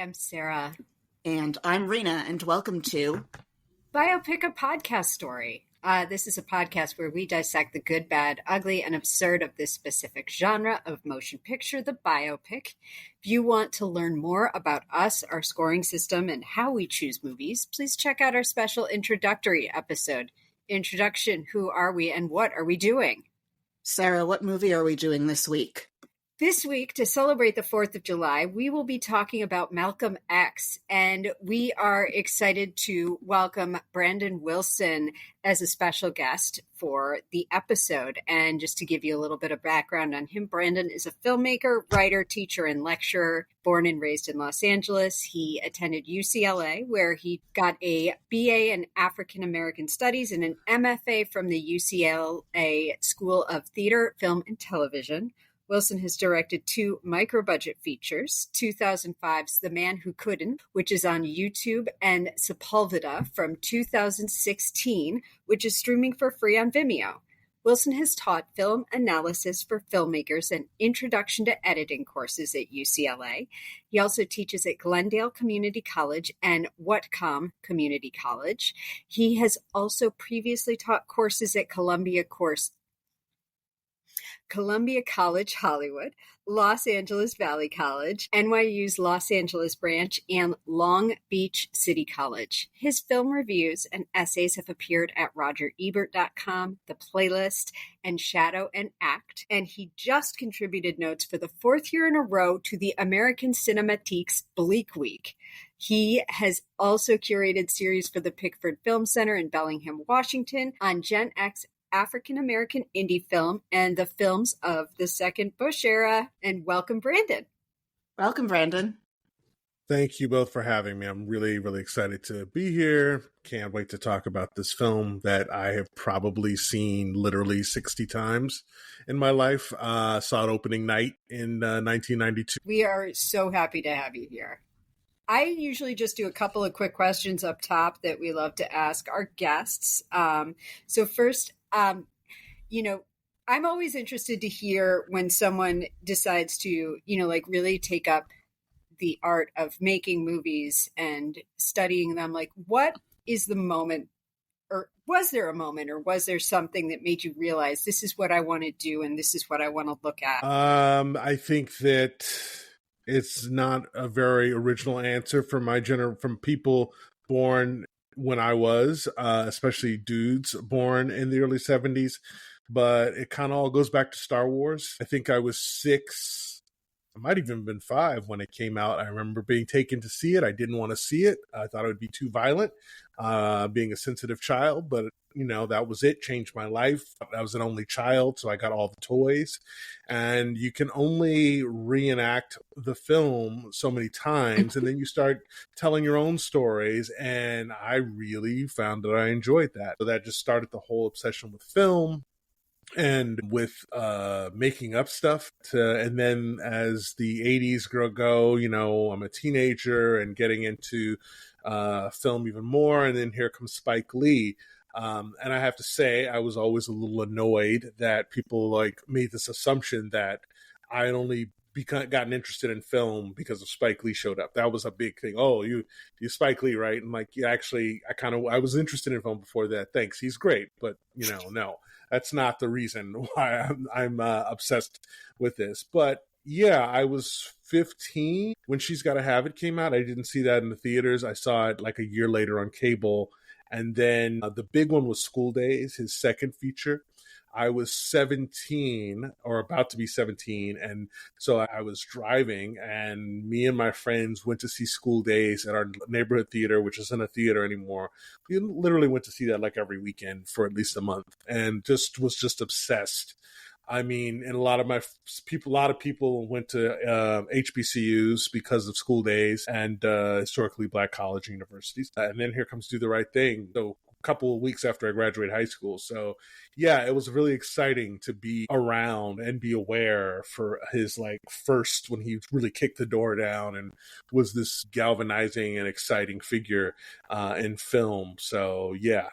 I'm Sarah. And I'm Rena, and welcome to Biopic, a podcast story. This is a podcast where we dissect the good, bad, ugly, and absurd of this specific genre of motion picture, the biopic. If you want to learn more about us, our scoring system, and how we choose movies, please check out our special introductory episode. Introduction, who are we and what are we doing? Sarah, what movie are we doing this week? This week, to celebrate the 4th of July, we will be talking about Malcolm X, and we are excited to welcome Brandon Wilson as a special guest for the episode. And just to give you a little bit of background on him, Brandon is a filmmaker, writer, teacher, and lecturer, born and raised in Los Angeles. He attended UCLA, where he got a BA in African American Studies and an MFA from the UCLA School of Theater, Film, and Television. Wilson has directed 2 micro-budget features, 2005's The Man Who Couldn't, which is on YouTube, and Sepulveda from 2016, which is streaming for free on Vimeo. Wilson has taught film analysis for filmmakers and introduction to editing courses at UCLA. He also teaches at Glendale Community College and Whatcom Community College. He has also previously taught courses at Columbia College Hollywood, Los Angeles Valley College, NYU's Los Angeles branch, and Long Beach City College. His film reviews and essays have appeared at RogerEbert.com, The Playlist, and Shadow and Act, and he just contributed notes for the 4th year in a row to the American Cinematheque's Bleak Week. He has also curated series for the Pickford Film Center in Bellingham, Washington, on Gen X African-American indie film and the films of the second Bush era. And welcome, Brandon. Welcome, Brandon. Thank you both for having me. I'm really, really excited to be here. Can't wait to talk about this film that I have probably seen literally 60 times in my life. Saw it opening night in 1992. We are so happy to have you here. I usually just do a couple of quick questions up top that we love to ask our guests. So first, I'm always interested to hear when someone decides to, really take up the art of making movies and studying them. Like, what is the moment, or was there a moment, or was there something that made you realize this is what I want to do and this is what I want to look at? I think that it's not a very original answer from people born when I was, especially dudes born in the early 70s, but it kind of all goes back to Star Wars. I think I was 6, I might even have been 5 when it came out. I remember being taken to see it. I didn't want to see it. I thought it would be too violent, being a sensitive child, but that was it. Changed my life. I was an only child, so I got all the toys. And you can only reenact the film so many times, and then you start telling your own stories. And I really found that I enjoyed that. So that just started the whole obsession with film and with making up stuff. And then as the 80s go, I'm a teenager and getting into film even more. And then here comes Spike Lee. And I have to say, I was always a little annoyed that people made this assumption that I had only gotten interested in film because of Spike Lee showed up. That was a big thing. Oh, you Spike Lee, right? And actually, I was interested in film before that. Thanks, he's great, but no, that's not the reason why I'm obsessed with this. But yeah, I was 15 when She's Gotta Have It came out. I didn't see that in the theaters. I saw it a year later on cable. And then the big one was School Days, his second feature. I was 17 or about to be 17. And so I was driving, and me and my friends went to see School Days at our neighborhood theater, which isn't a theater anymore. We literally went to see that every weekend for at least a month, and was obsessed. I mean, and a lot of people went to HBCUs because of School Days and historically Black college universities. And then here comes Do the Right Thing. So couple of weeks after I graduated high school. So yeah, it was really exciting to be around and be aware for his like first, when he really kicked the door down and was this galvanizing and exciting figure in film. So yeah,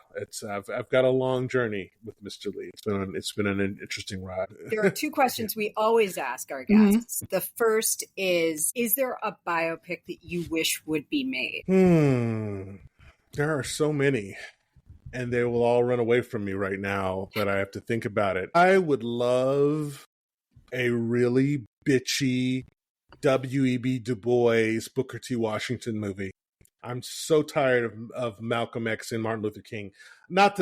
I've got a long journey with Mr. Lee. It's been an interesting ride. There are two questions we always ask our guests. The first is there a biopic that you wish would be made? There are so many, and they will all run away from me right now that I have to think about it. I would love a really bitchy W.E.B. Du Bois, Booker T. Washington movie. I'm so tired of Malcolm X and Martin Luther King. Not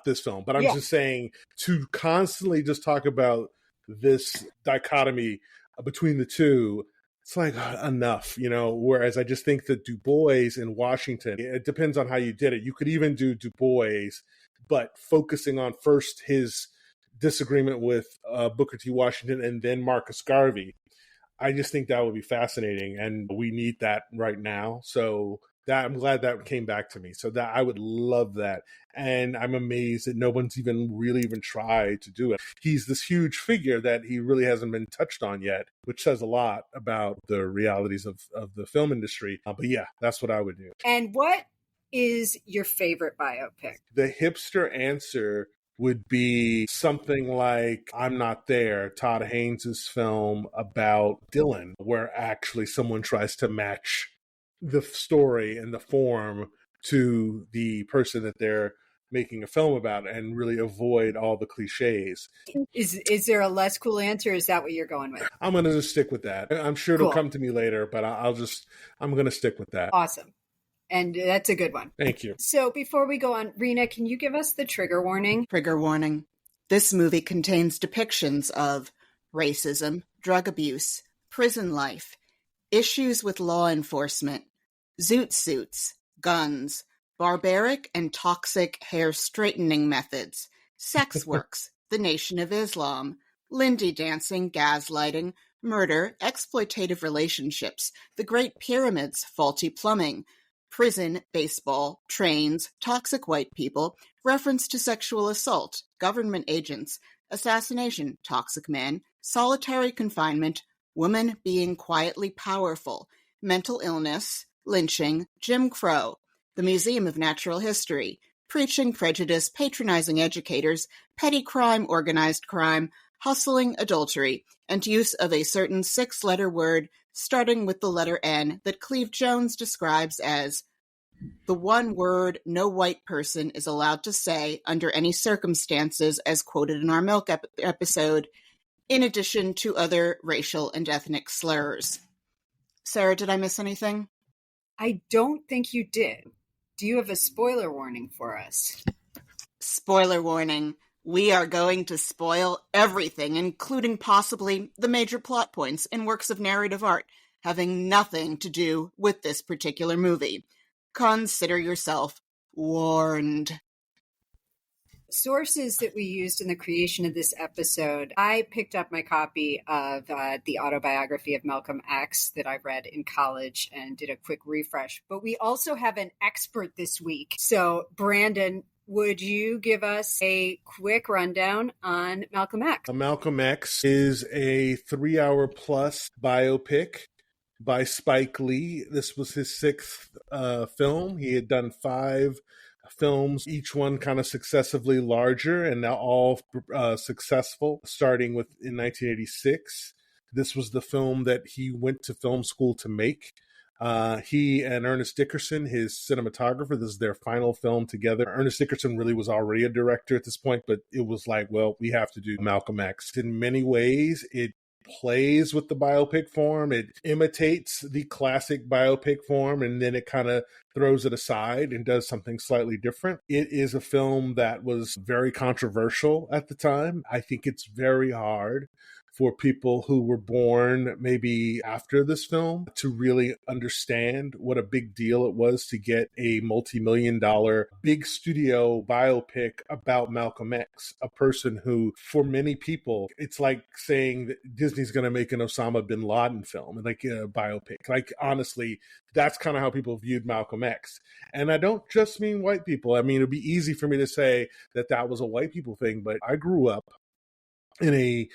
this film, but I'm just saying, to constantly just talk about this dichotomy between the two. It's like enough, whereas I just think that Du Bois and Washington, it depends on how you did it. You could even do Du Bois, but focusing on first his disagreement with Booker T. Washington and then Marcus Garvey. I just think that would be fascinating, and we need that right now. So I'm glad that came back to me. So that I would love that. And I'm amazed that no one's even tried to do it. He's this huge figure that he really hasn't been touched on yet, which says a lot about the realities of the film industry. But yeah, that's what I would do. And what is your favorite biopic? The hipster answer would be something like I'm Not There, Todd Haynes' film about Dylan, where actually someone tries to match the story and the form to the person that they're making a film about and really avoid all the cliches. Is there a less cool answer? Is that what you're going with? I'm going to just stick with that. I'm sure it'll come to me later, but I'm going to stick with that. Awesome. And that's a good one. Thank you. So before we go on, Rena, can you give us the trigger warning? Trigger warning. This movie contains depictions of racism, drug abuse, prison life, issues with law enforcement, zoot suits, guns, barbaric and toxic hair straightening methods, sex works, the Nation of Islam, Lindy dancing, gaslighting, murder, exploitative relationships, the Great Pyramids, faulty plumbing, prison, baseball, trains, toxic white people, reference to sexual assault, government agents, assassination, toxic men, solitary confinement, women being quietly powerful, mental illness, lynching, Jim Crow, the Museum of Natural History, preaching prejudice, patronizing educators, petty crime, organized crime, hustling, adultery, and use of a certain 6-letter word starting with the letter N that Cleve Jones describes as the one word no white person is allowed to say under any circumstances, as quoted in our Milk episode, in addition to other racial and ethnic slurs. Sarah, did I miss anything? I don't think you did. Do you have a spoiler warning for us? Spoiler warning. We are going to spoil everything, including possibly the major plot points in works of narrative art having nothing to do with this particular movie. Consider yourself warned. Sources that we used in the creation of this episode, I picked up my copy of the autobiography of Malcolm X that I read in college and did a quick refresh. But we also have an expert this week. So, Brandon, would you give us a quick rundown on Malcolm X? Malcolm X is a 3-hour plus biopic by Spike Lee. This was his 6th film. He had done 5 films, each one kind of successively larger, and now all successful, starting with in 1986. This was the film that he went to film school to make. He and Ernest Dickerson, his cinematographer, this is their final film together. Ernest Dickerson really was already a director at this point, but it was like, well, we have to do Malcolm X. In many ways, it plays with the biopic form. It imitates the classic biopic form, and then it kind of throws it aside and does something slightly different. It is a film that was very controversial at the time. I think it's very hard for people who were born maybe after this film to really understand what a big deal it was to get a multi-million dollar big studio biopic about Malcolm X, a person who, for many people, it's like saying that Disney's going to make an Osama bin Laden film, like a biopic. Like, honestly, that's kind of how people viewed Malcolm X. And I don't just mean white people. I mean, it'd be easy for me to say that that was a white people thing, but I grew up in a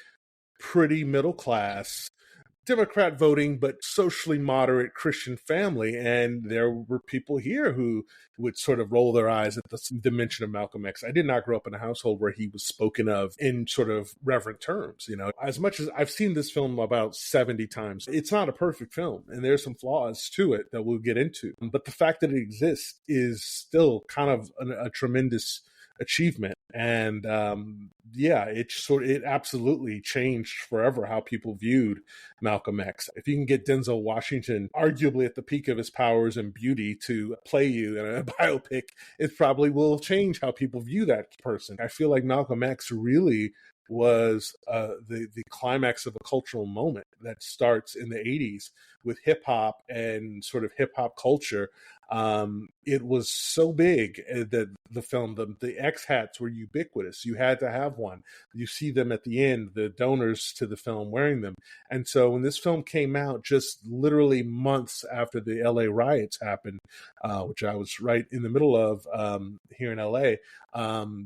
pretty middle class, Democrat voting, but socially moderate Christian family. And there were people here who would sort of roll their eyes at the mention of Malcolm X. I did not grow up in a household where he was spoken of in sort of reverent terms. You know, as much as I've seen this film about 70 times, it's not a perfect film. And there's some flaws to it that we'll get into. But the fact that it exists is still kind of a tremendous achievement. And it absolutely changed forever how people viewed Malcolm X. If you can get Denzel Washington, arguably at the peak of his powers and beauty, to play you in a biopic, it probably will change how people view that person. I feel like Malcolm X really was the climax of a cultural moment that starts in the 80s with hip hop and sort of hip hop culture. It was so big that the film, the X hats were ubiquitous. You had to have one. You see them at the end, the donors to the film wearing them. And so when this film came out, just literally months after the LA riots happened, which I was right in the middle of here in LA,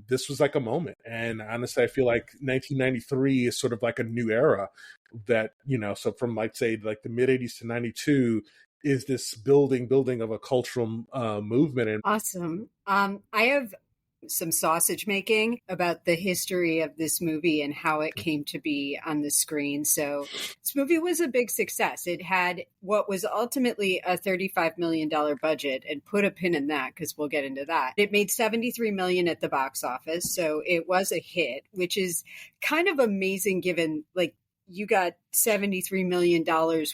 this was like a moment. And honestly, I feel like 1993 is sort of like a new era that, you know, so from like, say, like the mid 80s to 92 is this building of a cultural movement. And awesome. I have some sausage making about the history of this movie and how it came to be on the screen. So this movie was a big success. It had what was ultimately a $35 million budget, and put a pin in that because we'll get into that. It made $73 million at the box office. So it was a hit, which is kind of amazing given like you got $73 million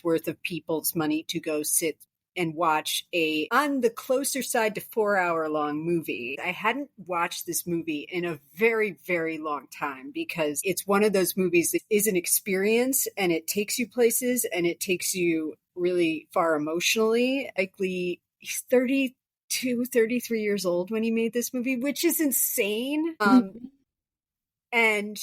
worth of people's money to go sit and watch on the closer side to 4-hour long movie. I hadn't watched this movie in a very, very long time because it's one of those movies that is an experience and it takes you places and it takes you really far emotionally. Likely he's 32, 33 years old when he made this movie, which is insane. And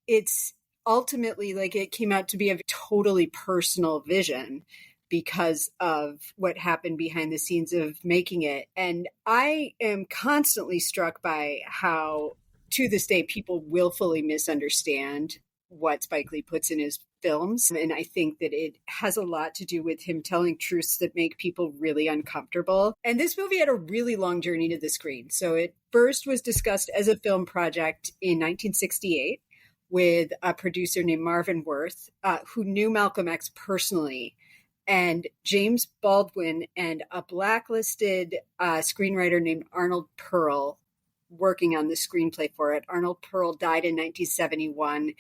it's ultimately like it came out to be a totally personal vision because of what happened behind the scenes of making it. And I am constantly struck by how, to this day, people willfully misunderstand what Spike Lee puts in his films. And I think that it has a lot to do with him telling truths that make people really uncomfortable. And this movie had a really long journey to the screen. So it first was discussed as a film project in 1968 with a producer named Marvin Worth, who knew Malcolm X personally, and James Baldwin and a blacklisted screenwriter named Arnold Pearl working on the screenplay for it. Arnold Pearl died in 1971,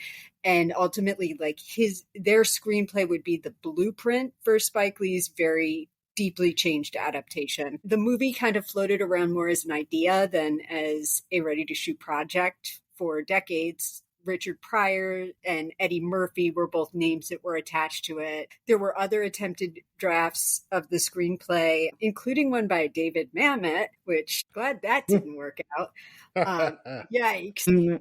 and ultimately, like their screenplay would be the blueprint for Spike Lee's very deeply changed adaptation. The movie kind of floated around more as an idea than as a ready-to-shoot project for decades. Richard Pryor and Eddie Murphy were both names that were attached to it. There were other attempted drafts of the screenplay, including one by David Mamet, which glad that didn't work out. Yikes.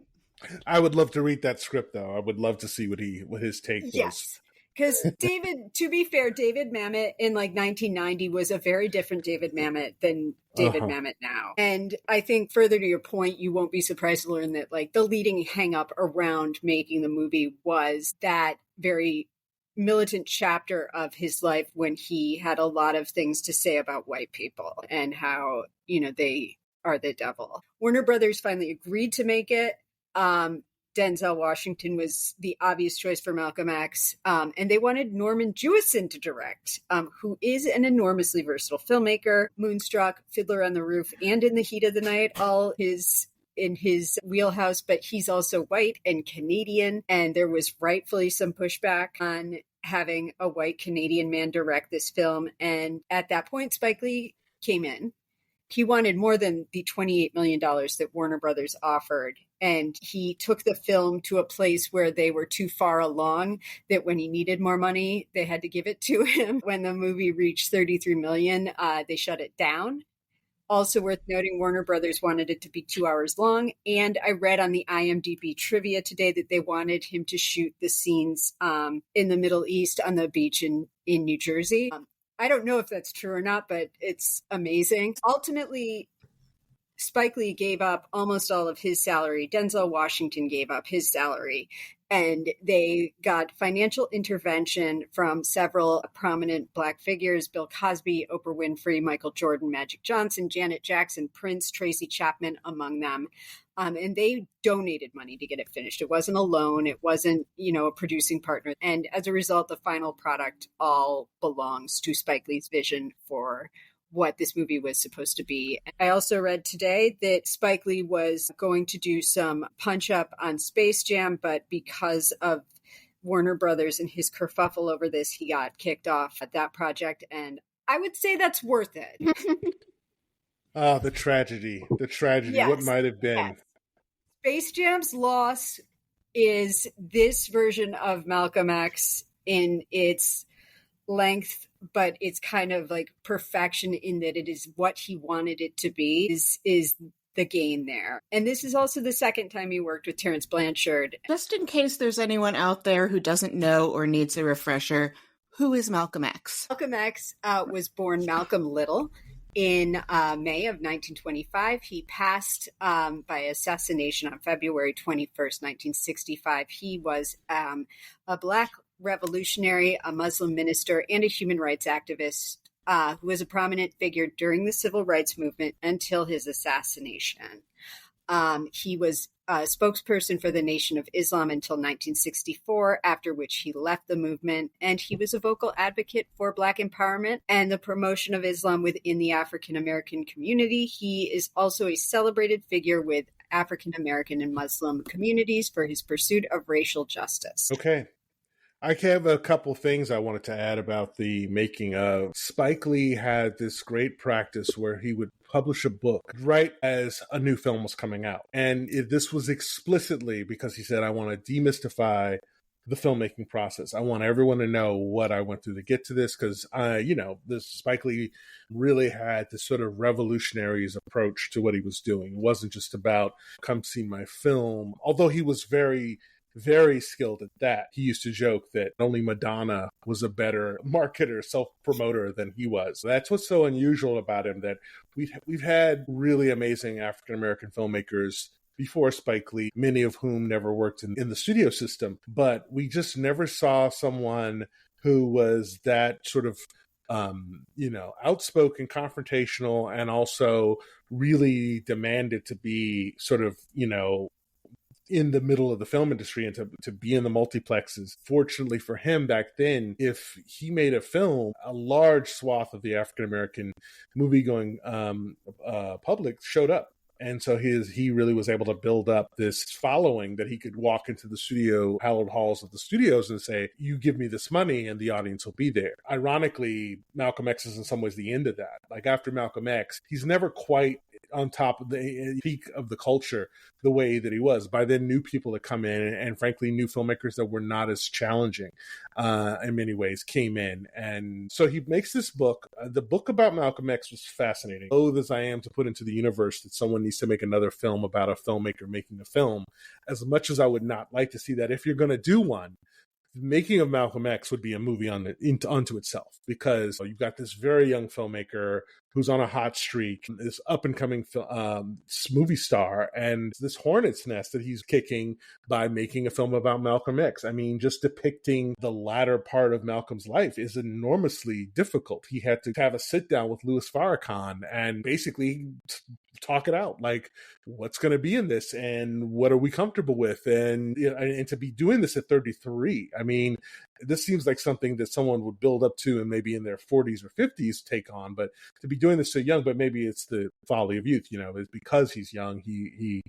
I would love to read that script, though. I would love to see what his take was. Yes. Because to be fair, David Mamet in like 1990 was a very different David Mamet than David Mamet now. And I think further to your point, you won't be surprised to learn that like the leading hang up around making the movie was that very militant chapter of his life when he had a lot of things to say about white people and how, you know, they are the devil. Warner Brothers finally agreed to make it. Denzel Washington was the obvious choice for Malcolm X. And they wanted Norman Jewison to direct, who is an enormously versatile filmmaker. Moonstruck, Fiddler on the Roof, and In the Heat of the Night, all in his wheelhouse, but he's also white and Canadian. And there was rightfully some pushback on having a white Canadian man direct this film. And at that point, Spike Lee came in He wanted more than the $28 million that Warner Brothers offered. And he took the film to a place where they were too far along, that when he needed more money, they had to give it to him. When the movie reached 33 million, they shut it down. Also worth noting, Warner Brothers wanted it to be 2 hours long. And I read on the IMDb trivia today that they wanted him to shoot the scenes in the Middle East on the beach in New Jersey. I don't know if that's true or not, but it's amazing. Ultimately, Spike Lee gave up almost all of his salary. Denzel Washington gave up his salary. And they got financial intervention from several prominent Black figures: Bill Cosby, Oprah Winfrey, Michael Jordan, Magic Johnson, Janet Jackson, Prince, Tracy Chapman, among them. And they donated money to get it finished. It wasn't a loan. It wasn't, a producing partner. And as a result, the final product all belongs to Spike Lee's vision for what this movie was supposed to be. I also read today that Spike Lee was going to do some punch up on Space Jam, but because of Warner Brothers and his kerfuffle over this, he got kicked off at that project. And I would say that's worth it. Oh, the tragedy, Yes. What might have been. Yes. Space Jam's loss is this version of Malcolm X in its length, but it's kind of like perfection in that it is what he wanted it to be, is the gain there. And this is also the second time he worked with Terrence Blanchard. Just in case there's anyone out there who doesn't know or needs a refresher, who is Malcolm X? Malcolm X was born Malcolm Little in May of 1925. He passed by assassination on February 21st, 1965. He was a Black revolutionary, a Muslim minister, and a human rights activist who was a prominent figure during the civil rights movement until his assassination. He was a spokesperson for the Nation of Islam until 1964, after which he left the movement, and he was a vocal advocate for Black empowerment and the promotion of Islam within the African American community. He is also a celebrated figure with African American and Muslim communities for his pursuit of racial justice. Okay. I have a couple things I wanted to add about the making of. Spike Lee had this great practice where he would publish a book right as a new film was coming out. And this was explicitly because he said, I want to demystify the filmmaking process. I want everyone to know what I went through to get to this, because, this Spike Lee really had this sort of revolutionary's approach to what he was doing. It wasn't just about come see my film, although he was very skilled at that. He used to joke that only Madonna was a better marketer, self-promoter than he was. That's what's so unusual about him, that we've had really amazing African-American filmmakers before Spike Lee, many of whom never worked in the studio system, but we just never saw someone who was that sort of outspoken, confrontational, and also really demanded to be sort of, in the middle of the film industry and to be in the multiplexes. Fortunately for him back then, if he made a film, a large swath of the African-American movie-going public showed up. And so he really was able to build up this following that he could walk into the studio, hallowed halls of the studios, and say, you give me this money and the audience will be there. Ironically, Malcolm X is in some ways the end of that. Like after Malcolm X, he's never quite on top of the peak of the culture the way that he was. By then, new people had come in, and frankly, new filmmakers that were not as challenging in many ways came in. And so he makes this book. The book about Malcolm X was fascinating. Loath as I am to put into the universe that someone needs to make another film about a filmmaker making a film, as much as I would not like to see that, if you're going to do one, the making of Malcolm X would be a movie unto itself, because you've got this very young filmmaker who's on a hot streak, this up-and-coming movie star, and this hornet's nest that he's kicking by making a film about Malcolm X. I mean, just depicting the latter part of Malcolm's life is enormously difficult. He had to have a sit-down with Louis Farrakhan and basically talk it out, like, what's going to be in this and what are we comfortable with, and to be doing this at 33. I mean, this seems like something that someone would build up to and maybe in their 40s or 50s take on, but to be doing this so young, but maybe it's the folly of youth, it's because he's young, he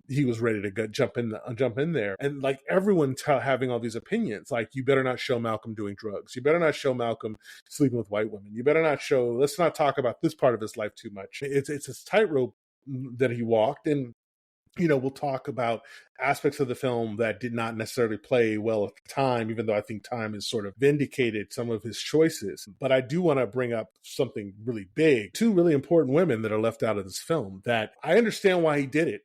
he was ready to jump in there. And like everyone having all these opinions, like, you better not show Malcolm doing drugs. You better not show Malcolm sleeping with white women. You better not show, let's not talk about this part of his life too much. It's this tightrope that he walked. And we'll talk about aspects of the film that did not necessarily play well at the time, even though I think time has sort of vindicated some of his choices. But I do want to bring up something really big. Two really important women that are left out of this film that I understand why he did it,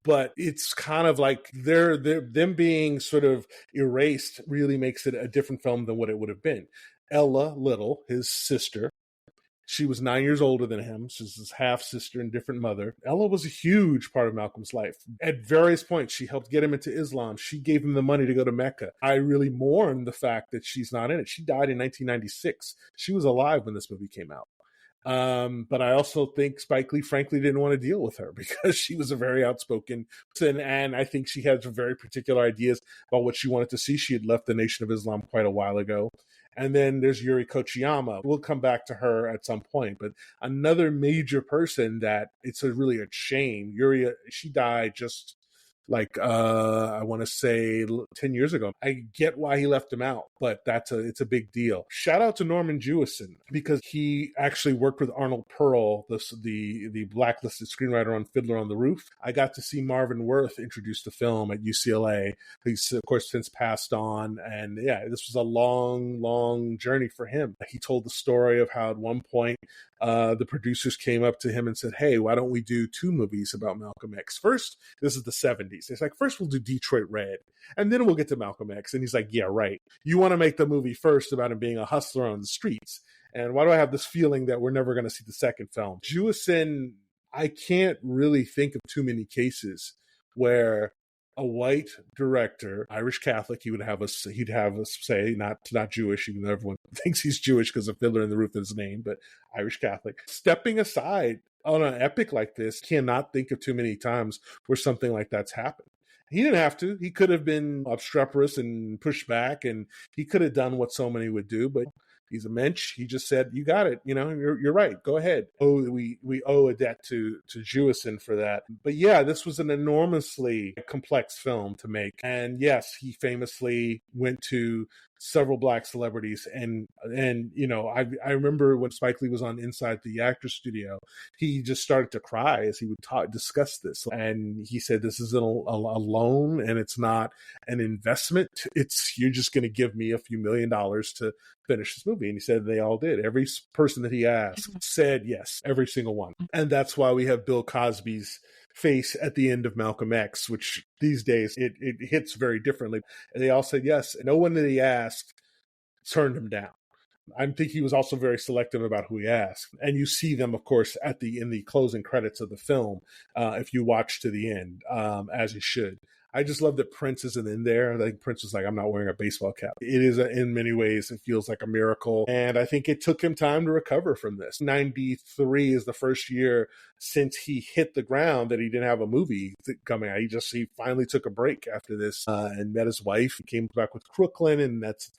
but it's kind of like them being sort of erased really makes it a different film than what it would have been. Ella Little, his sister, she was 9 years older than him. She's his half-sister and different mother. Ella was a huge part of Malcolm's life. At various points, she helped get him into Islam. She gave him the money to go to Mecca. I really mourn the fact that she's not in it. She died in 1996. She was alive when this movie came out. But I also think Spike Lee, frankly, didn't want to deal with her because she was a very outspoken person, and I think she had some very particular ideas about what she wanted to see. She had left the Nation of Islam quite a while ago. And then there's Yuri Kochiyama. We'll come back to her at some point. But another major person that it's really a shame. Yuri, she died just like, I want to say 10 years ago. I get why he left him out, but it's a big deal. Shout out to Norman Jewison, because he actually worked with Arnold Pearl, the blacklisted screenwriter on Fiddler on the Roof. I got to see Marvin Worth introduce the film at UCLA. He's, of course, since passed on. And yeah, this was a long, long journey for him. He told the story of how at one point, the producers came up to him and said, hey, why don't we do 2 movies about Malcolm X? First, this is the 70s. It's like, first we'll do Detroit Red, and then we'll get to Malcolm X. And he's like, yeah, right. You want to make the movie first about him being a hustler on the streets. And why do I have this feeling that we're never going to see the second film? Jewison, I can't really think of too many cases where a white director, Irish Catholic, he'd have us say, not Jewish, even though everyone thinks he's Jewish because of Fiddler in the Roof in his name, but Irish Catholic, stepping aside on an epic like this. Cannot think of too many times where something like that's happened. He didn't have to. He could have been obstreperous and pushed back, and he could have done what so many would do, but he's a mensch. He just said, you got it. You're right. Go ahead. Oh, we owe a debt to Jewison for that. But yeah, this was an enormously complex film to make. And yes, he famously went to several black celebrities. And I remember when Spike Lee was on Inside the Actors Studio, he just started to cry as he would discuss this. And he said, this isn't a loan, and it's not an investment. You're just going to give me a few $1 million to finish this movie. And he said they all did. Every person that he asked said yes, every single one. And that's why we have Bill Cosby's face at the end of Malcolm X, which these days it hits very differently. And they all said yes. No one that he asked turned him down. I think he was also very selective about who he asked. And you see them, of course, in the closing credits of the film, if you watch to the end, as you should. I just love that Prince isn't in there. I think Prince was like, I'm not wearing a baseball cap. It is, in many ways, it feels like a miracle. And I think it took him time to recover from this. 93 is the first year since he hit the ground that he didn't have a movie coming out. He finally took a break after this and met his wife. He came back with Crooklyn, and that's,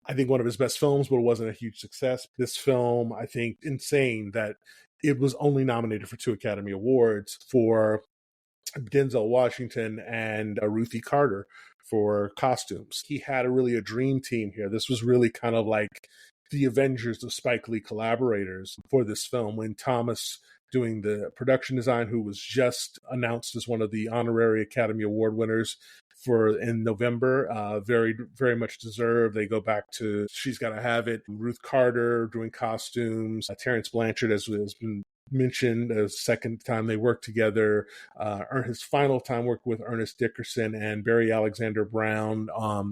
I think, one of his best films, but it wasn't a huge success. This film, I think, insane that it was only nominated for 2 Academy Awards for Denzel Washington and Ruthie Carter for costumes. He had a dream team here. This was really kind of like the Avengers of Spike Lee collaborators for this film. When Thomas doing the production design, who was just announced as one of the honorary Academy Award winners in November, very, very much deserved. They go back to She's Gotta Have It. Ruth Carter doing costumes. Terrence Blanchard, as has been mentioned, a second time they worked together. His final time worked with Ernest Dickerson and Barry Alexander Brown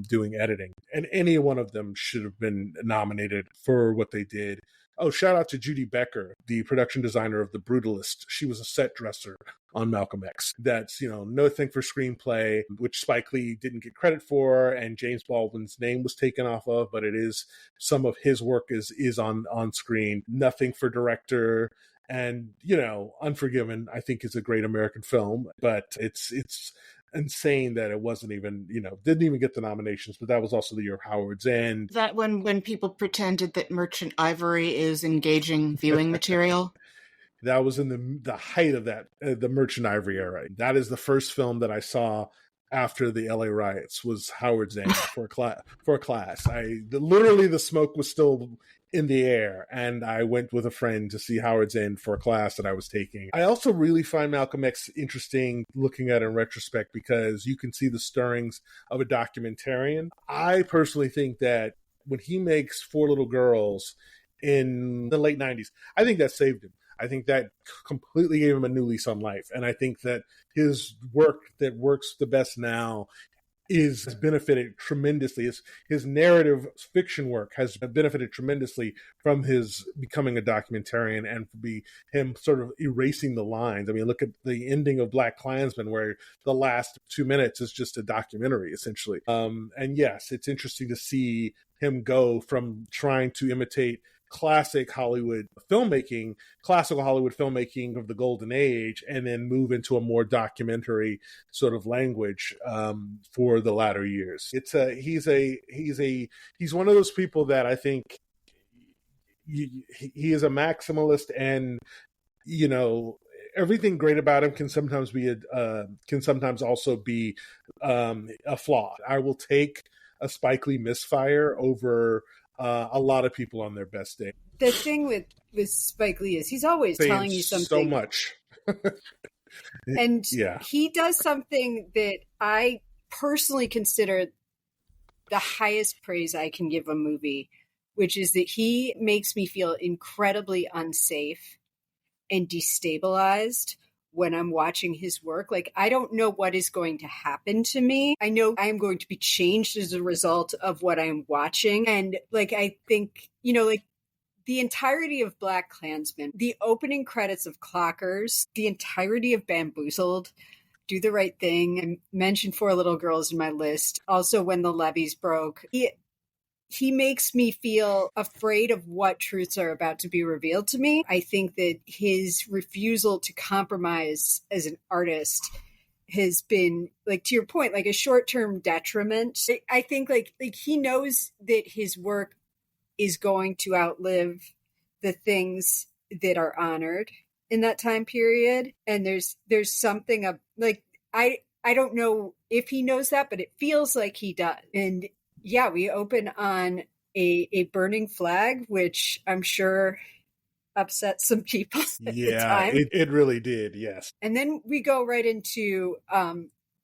doing editing. And any one of them should have been nominated for what they did. Oh, shout out to Judy Becker, the production designer of The Brutalist. She was a set dresser on Malcolm X. That's, nothing for screenplay, which Spike Lee didn't get credit for, and James Baldwin's name was taken off of, but it is, some of his work is on screen. Nothing for director. And, Unforgiven, I think, is a great American film, but it's insane that it wasn't even, didn't even get the nominations, but that was also the year of Howard's End. That when people pretended that Merchant Ivory is engaging viewing material? That was in the height of that, the Merchant Ivory era. That is the first film that I saw after the LA riots, was Howard Zinn for a class. Literally the smoke was still in the air, and I went with a friend to see Howard Zinn for a class that I was taking. I also really find Malcolm X interesting looking at it in retrospect, because you can see the stirrings of a documentarian. I personally think that when he makes Four Little Girls in the late 90s, I think that saved him. I think that completely gave him a new lease on life. And I think that his work that works the best now has benefited tremendously. His narrative fiction work has benefited tremendously from his becoming a documentarian and him sort of erasing the lines. I mean, look at the ending of Black Klansman, where the last 2 minutes is just a documentary, essentially. And yes, it's interesting to see him go from trying to imitate classical Hollywood filmmaking of the golden age, and then move into a more documentary sort of language for the latter years. He's one of those people that I think he is a maximalist, and everything great about him can sometimes also be a flaw. I will take a Spike Lee misfire over a lot of people on their best day. The thing with Spike Lee is he's always telling you something. So much. And he does something that I personally consider the highest praise I can give a movie, which is that he makes me feel incredibly unsafe and destabilized when I'm watching his work. Like, I don't know what is going to happen to me. I know I'm going to be changed as a result of what I'm watching. And I think, the entirety of Black Klansman, the opening credits of Clockers, the entirety of Bamboozled, Do the Right Thing, I mentioned Four Little Girls in my list. Also, When the Levees Broke. He makes me feel afraid of what truths are about to be revealed to me. I think that his refusal to compromise as an artist has been, to your point, a short-term detriment. I think he knows that his work is going to outlive the things that are honored in that time period. And there's something of I don't know if he knows that, but it feels like he does. And yeah, we open on a burning flag, which I'm sure upset some people at the time. It really did, yes. And then we go right into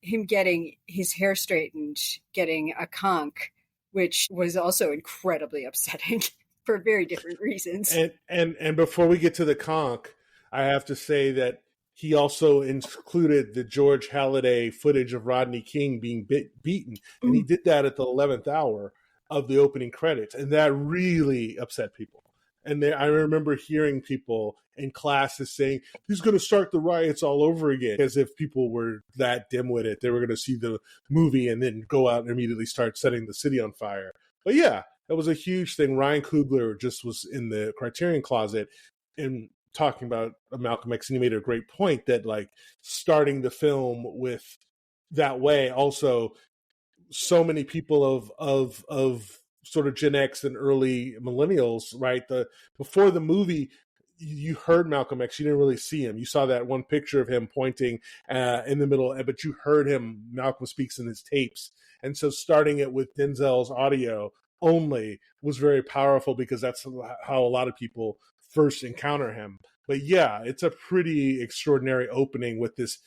him getting his hair straightened, getting a conch, which was also incredibly upsetting for very different reasons. And before we get to the conch, I have to say that he also included the George Halliday footage of Rodney King being beaten. And he did that at the 11th hour of the opening credits. And that really upset people. And I remember hearing people in classes saying, he's going to start the riots all over again, as if people were that dim-witted. They were going to see the movie and then go out and immediately start setting the city on fire. But yeah, that was a huge thing. Ryan Coogler just was in the Criterion Closet and talking about Malcolm X, and he made a great point that starting the film with that way, also so many people of sort of Gen X and early millennials, right? Before the movie, you heard Malcolm X, you didn't really see him. You saw that one picture of him pointing in the middle, but you heard him. Malcolm speaks in his tapes, and so starting it with Denzel's audio only was very powerful, because that's how a lot of people first encounter him. But yeah, it's a pretty extraordinary opening with this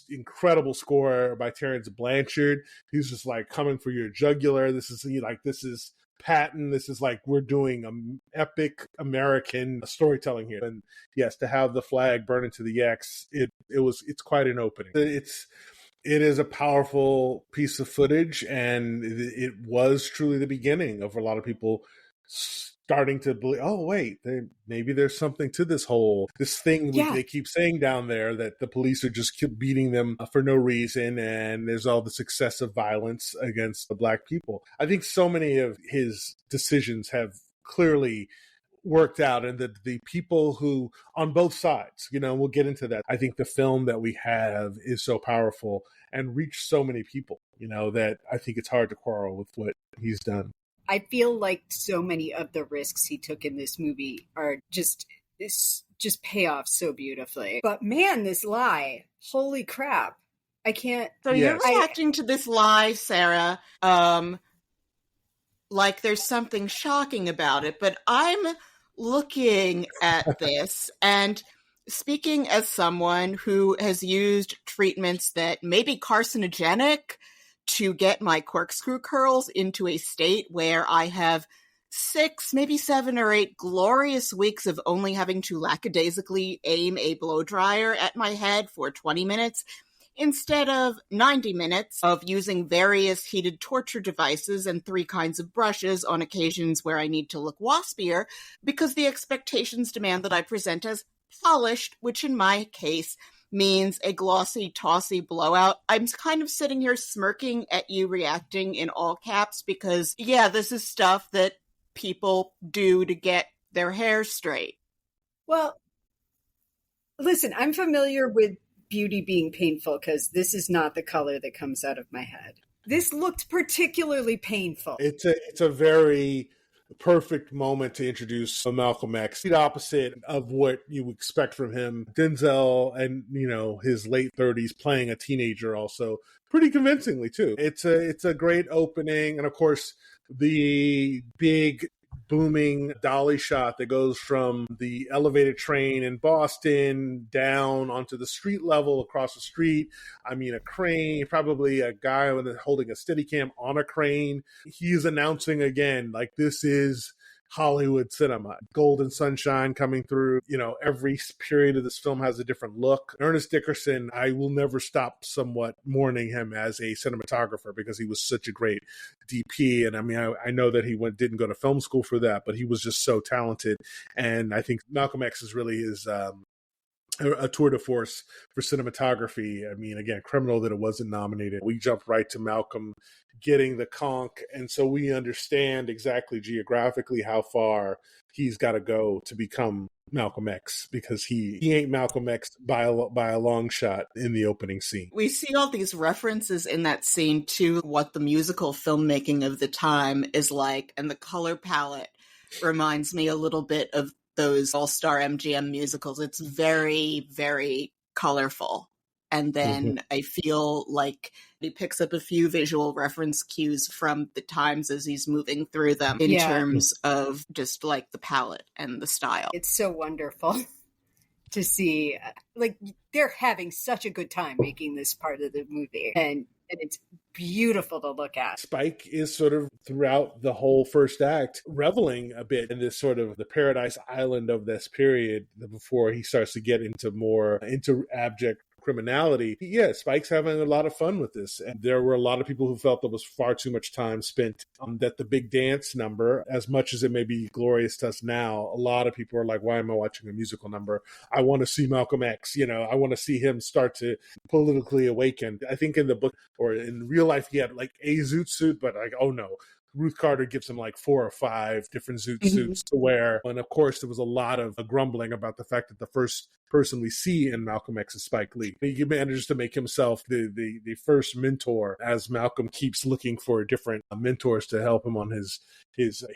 incredible score by Terrence Blanchard. He's just coming for your jugular. This is Patton. This is we're doing an epic American storytelling here. And yes, to have the flag burn into the X, it's quite an opening. It is a powerful piece of footage, and it was truly the beginning of a lot of people starting to believe, oh wait, maybe there's something to this thing they keep saying down there, that the police are just keep beating them for no reason, and there's all this excessive violence against the Black people. I think so many of his decisions have clearly worked out, and the people who on both sides, we'll get into that. I think the film that we have is so powerful and reached so many people, that I think it's hard to quarrel with what he's done. I feel like so many of the risks he took in this movie are just just pay off so beautifully. But man, this lie, holy crap. I can't. So you're reacting to this lie, Sarah, like there's something shocking about it, but I'm looking at this and speaking as someone who has used treatments that may be carcinogenic to get my corkscrew curls into a state where I have 6, maybe 7 or 8 glorious weeks of only having to lackadaisically aim a blow dryer at my head for 20 minutes instead of 90 minutes of using various heated torture devices and 3 kinds of brushes on occasions where I need to look waspier, because the expectations demand that I present as polished, which in my case means a glossy, tossy blowout. I'm kind of sitting here smirking at you, reacting in all caps, because, yeah, this is stuff that people do to get their hair straight. Well, listen, I'm familiar with beauty being painful because this is not the color that comes out of my head. This looked particularly painful. It's a very perfect moment to introduce Malcolm X, the opposite of what you expect from him. Denzel and, his late 30s playing a teenager also pretty convincingly too. It's a great opening. And of course, the big booming dolly shot that goes from the elevated train in Boston down onto the street level across the street. I mean, a crane, probably a guy holding a Steadicam on a crane. He's announcing again, like, this is Hollywood cinema. Golden sunshine coming through. Every period of this film has a different look. Ernest Dickerson, I will never stop somewhat mourning him as a cinematographer because he was such a great DP. And I mean, I know that he didn't go to film school for that, but he was just so talented. And I think Malcolm X is really a tour de force for cinematography. I mean, again, criminal that it wasn't nominated. We jumped right to Malcolm getting the conch, and so we understand exactly geographically how far he's got to go to become Malcolm X, because he ain't Malcolm X by a long shot in the opening scene. We see all these references in that scene to what the musical filmmaking of the time is like, and the color palette reminds me a little bit of those all-star MGM musicals. It's very, very colorful. And then I feel like he picks up a few visual reference cues from the times as he's moving through them in terms of just like the palette and the style. It's so wonderful to see, like, they're having such a good time making this part of the movie. And it's beautiful to look at. Spike is sort of throughout the whole first act reveling a bit in this sort of the paradise island of this period before he starts to get into abject criminality. Yeah, Spike's having a lot of fun with this. And there were a lot of people who felt there was far too much time spent that the big dance number, as much as it may be glorious to us now, a lot of people are like, why am I watching a musical number? I want to see Malcolm X. I want to see him start to politically awaken. I think in the book or in real life, he had like a zoot suit, but like, oh no. Ruth Carter gives him like 4 or 5 different zoot suits to wear. And of course, there was a lot of grumbling about the fact that the first person we see in Malcolm X is Spike Lee. He manages to make himself the first mentor as Malcolm keeps looking for different mentors to help him on his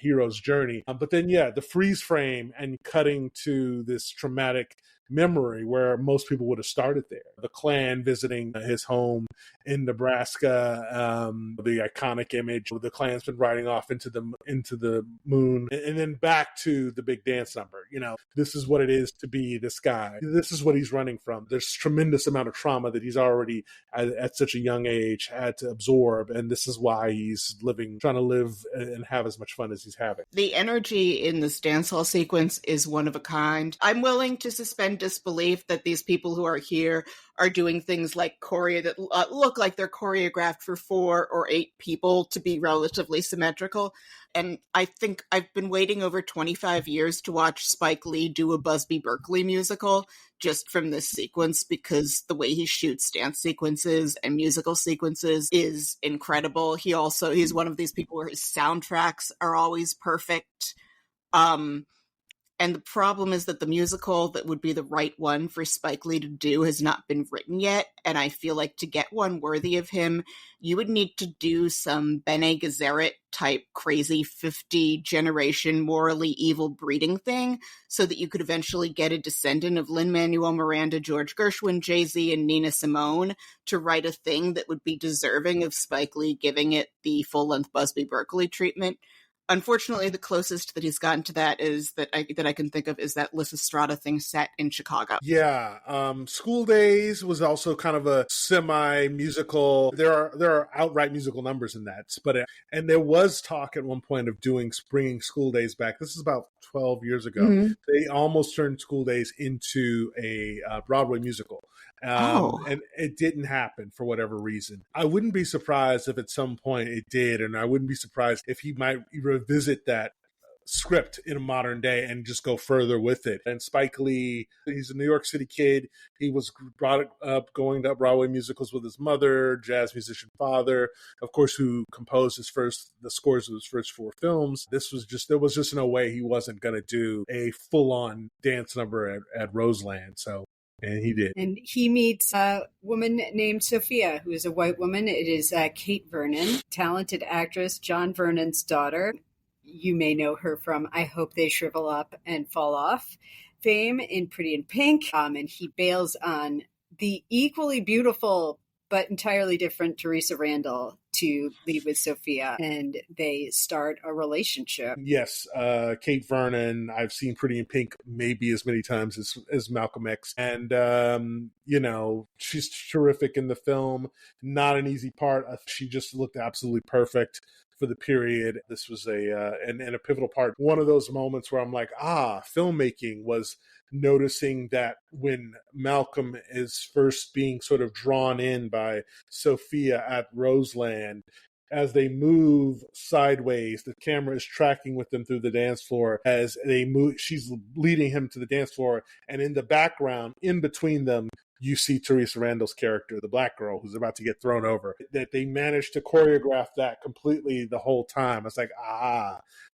hero's journey. But then, the freeze frame and cutting to this traumatic memory where most people would have started there. The Klan visiting his home in Nebraska, the iconic image of the Klansman riding off into the moon, and then back to the big dance number. This is what it is to be this guy. This is what he's running from. There's tremendous amount of trauma that he's already at such a young age had to absorb, and this is why he's trying to live and have as much fun as he's having. The energy in this dance hall sequence is one of a kind. I'm willing to suspend disbelief that these people who are here are doing things like that look like they're choreographed for 4 or 8 people to be relatively symmetrical. And I think I've been waiting over 25 years to watch Spike Lee do a Busby Berkeley musical just from this sequence, because the way he shoots dance sequences and musical sequences is incredible. He's one of these people where his soundtracks are always perfect. And the problem is that the musical that would be the right one for Spike Lee to do has not been written yet. And I feel like to get one worthy of him, you would need to do some Bene Gesserit type crazy 50 generation morally evil breeding thing so that you could eventually get a descendant of Lin-Manuel Miranda, George Gershwin, Jay-Z, and Nina Simone to write a thing that would be deserving of Spike Lee giving it the full-length Busby Berkeley treatment. Unfortunately, the closest that he's gotten to that is that I can think of is that Lysistrata thing set in Chicago. Yeah, School Days was also kind of a semi-musical. There are outright musical numbers in that, but and there was talk at one point of bringing School Days back. This is about 12 years ago. Mm-hmm. They almost turned School Days into a Broadway musical. And it didn't happen for whatever reason. I wouldn't be surprised if at some point it did, and I wouldn't be surprised if he might revisit that script in a modern day and just go further with it. And Spike Lee, he's a New York City kid. He was brought up going to Broadway musicals with his mother, jazz musician father, of course, who composed the scores of his first 4 films. There was just no way he wasn't going to do a full-on dance number at Roseland. And he did. And he meets a woman named Sophia, who is a white woman. It is Kate Vernon, talented actress, John Vernon's daughter. You may know her from I Hope They Shrivel Up and Fall Off fame in Pretty in Pink. And he bails on the equally beautiful but entirely different Teresa Randall to leave with Sophia, and they start a relationship. Yes, Kate Vernon, I've seen Pretty in Pink maybe as many times as Malcolm X, and she's terrific in the film. Not an easy part. She just looked absolutely perfect for the period. This was a pivotal part. One of those moments where I'm like, filmmaking was noticing that when Malcolm is first being sort of drawn in by Sophia at Roseland, as they move sideways, the camera is tracking with them through the dance floor as they move. She's leading him to the dance floor, and in the background, in between them, you see Teresa Randall's character, the black girl who's about to get thrown over. That they managed to choreograph that completely the whole time. It's like,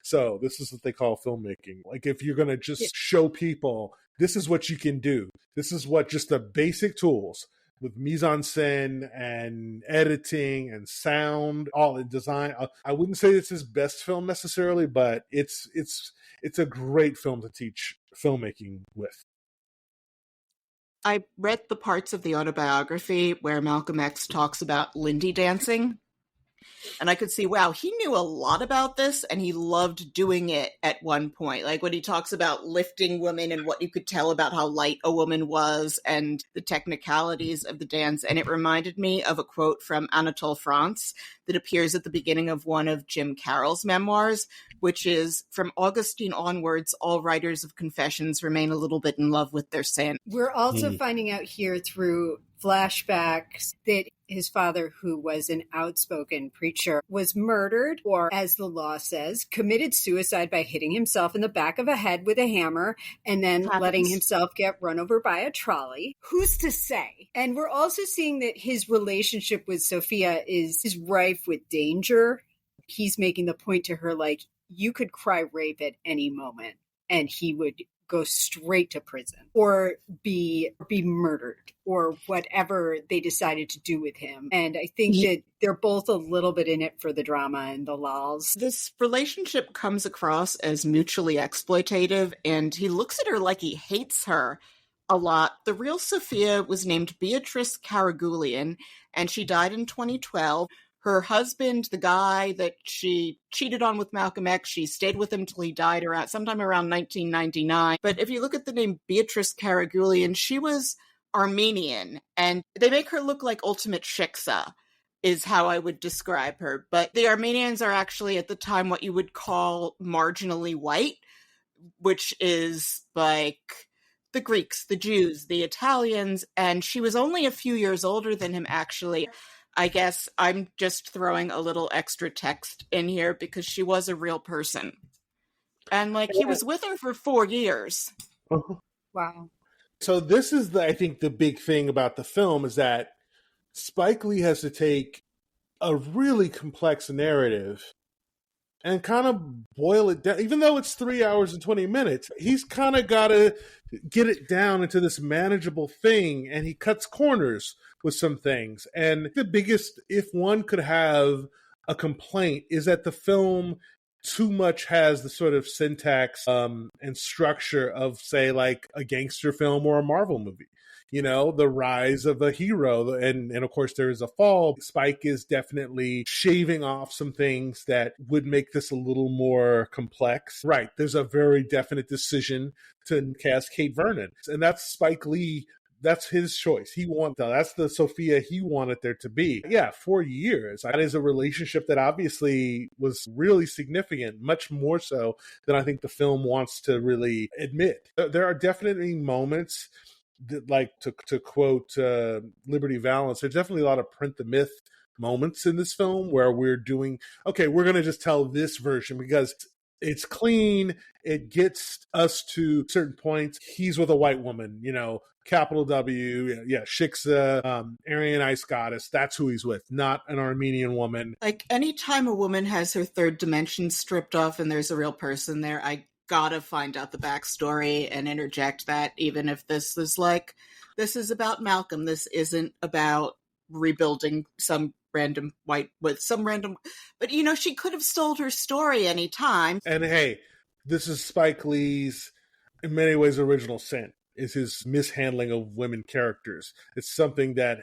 so this is what they call filmmaking. Like, if you're going to just show people, this is what you can do. This is what just the basic tools with mise-en-scène and editing and sound, all in design. I wouldn't say it's his best film necessarily, but it's a great film to teach filmmaking with. I read the parts of the autobiography where Malcolm X talks about Lindy dancing, and I could see, wow, he knew a lot about this, and he loved doing it at one point. Like when he talks about lifting women and what you could tell about how light a woman was and the technicalities of the dance. And it reminded me of a quote from Anatole France that appears at the beginning of one of Jim Carroll's memoirs, which is, from Augustine onwards, all writers of confessions remain a little bit in love with their sin. We're also finding out here through flashbacks that his father, who was an outspoken preacher, was murdered, or as the law says, committed suicide by hitting himself in the back of a head with a hammer and then letting himself get run over by a trolley. Who's to say? And we're also seeing that his relationship with Sophia is rife with danger. He's making the point to her, like, you could cry rape at any moment and he would go straight to prison or be murdered or whatever they decided to do with him. And I think that they're both a little bit in it for the drama and the lulls. This relationship comes across as mutually exploitative, and he looks at her like he hates her a lot. The real Sophia was named Beatrice Karagulian, and she died in 2012. Her husband, the guy that she cheated on with Malcolm X, she stayed with him till he died sometime around 1999. But if you look at the name Beatrice Karagulian, she was Armenian, and they make her look like ultimate shiksa, is how I would describe her. But the Armenians are actually at the time what you would call marginally white, which is like the Greeks, the Jews, the Italians, and she was only a few years older than him, actually. I guess I'm just throwing a little extra text in here because she was a real person. And he was with her for 4 years. Wow. So this is, I think, the big thing about the film is that Spike Lee has to take a really complex narrative and kind of boil it down. Even though it's 3 hours and 20 minutes, he's kind of got to get it down into this manageable thing, and he cuts corners with some things. And the biggest, if one could have a complaint, is that the film too much has the sort of syntax and structure of, say, like a gangster film or a Marvel movie. You know, the rise of a hero, and of course there is a fall. Spike is definitely shaving off some things that would make this a little more complex. Right, there's a very definite decision to cast Kate Vernon, and that's Spike Lee. That's his choice. That's the Sophia he wanted there to be. Yeah, 4 years. That is a relationship that obviously was really significant, much more so than I think the film wants to really admit. There are definitely moments that, like, to quote Liberty Valance, there's definitely a lot of print the myth moments in this film where we're going to just tell this version because it's clean. It gets us to certain points. He's with a white woman, you know, capital W. Yeah, Shiksa, Aryan ice goddess. That's who he's with, not an Armenian woman. Like, anytime a woman has her third dimension stripped off and there's a real person there, I gotta find out the backstory and interject that, even if this is about Malcolm. This isn't about rebuilding some random white with some random, but you know, she could have stole her story anytime. And hey, this is Spike Lee's, in many ways, original sin, is his mishandling of women characters. It's something that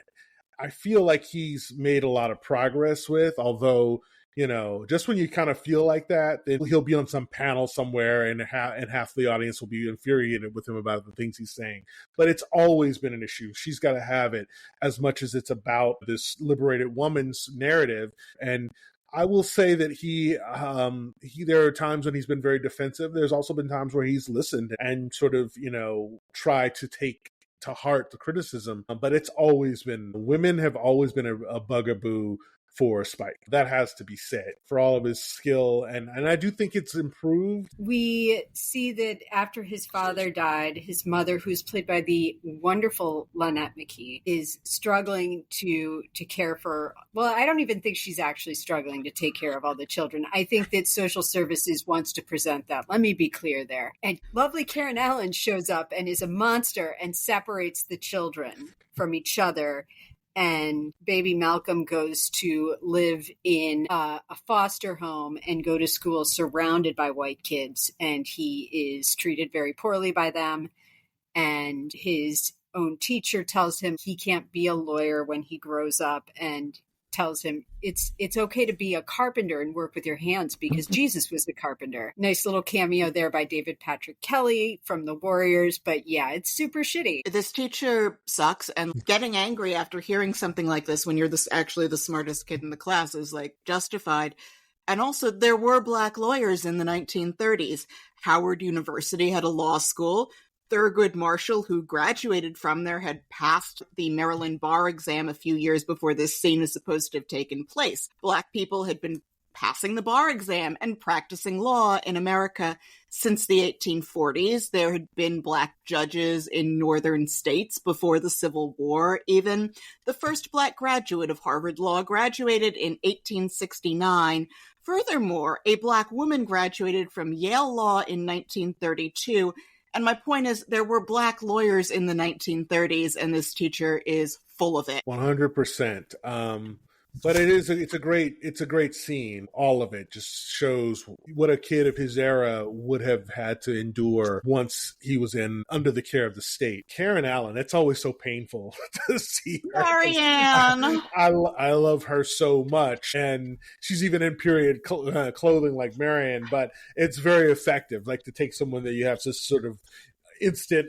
I feel like he's made a lot of progress with, although, you know, just when you kind of feel like that, then he'll be on some panel somewhere and half the audience will be infuriated with him about the things he's saying. But it's always been an issue. She's got to have it as much as it's about this liberated woman's narrative. And I will say that he there are times when he's been very defensive. There's also been times where he's listened and sort of, you know, tried to take to heart the criticism. But it's always been, women have always been a bugaboo for Spike. That has to be said, for all of his skill. And I do think it's improved. We see that after his father died, his mother, who's played by the wonderful Lynette McKee, is struggling to care for, well, I don't even think she's actually struggling to take care of all the children. I think that social services wants to present that. Let me be clear there. And lovely Karen Allen shows up and is a monster and separates the children from each other. And baby Malcolm goes to live in a foster home and go to school surrounded by white kids. And he is treated very poorly by them. And his own teacher tells him he can't be a lawyer when he grows up, and tells him it's okay to be a carpenter and work with your hands because Jesus was the carpenter. Nice little cameo there by David Patrick Kelly from The Warriors. But yeah, it's super shitty. This teacher sucks, and getting angry after hearing something like this when you're actually the smartest kid in the class is like justified. And also, there were black lawyers in the 1930s. Howard University had a law school. Thurgood Marshall, who graduated from there, had passed the Maryland bar exam a few years before this scene is supposed to have taken place. Black people had been passing the bar exam and practicing law in America since the 1840s. There had been black judges in northern states before the Civil War. Even the first black graduate of Harvard Law graduated in 1869. Furthermore, a black woman graduated from Yale Law in 1932. And my point is, there were black lawyers in the 1930s, and this teacher is full of it. 100%. But it's a great scene. All of it just shows what a kid of his era would have had to endure once he was under the care of the state. Karen Allen, it's always so painful to see her. Marianne! I love her so much, and she's even in period clothing like Marianne, but it's very effective. Like, to take someone that you have this sort of instant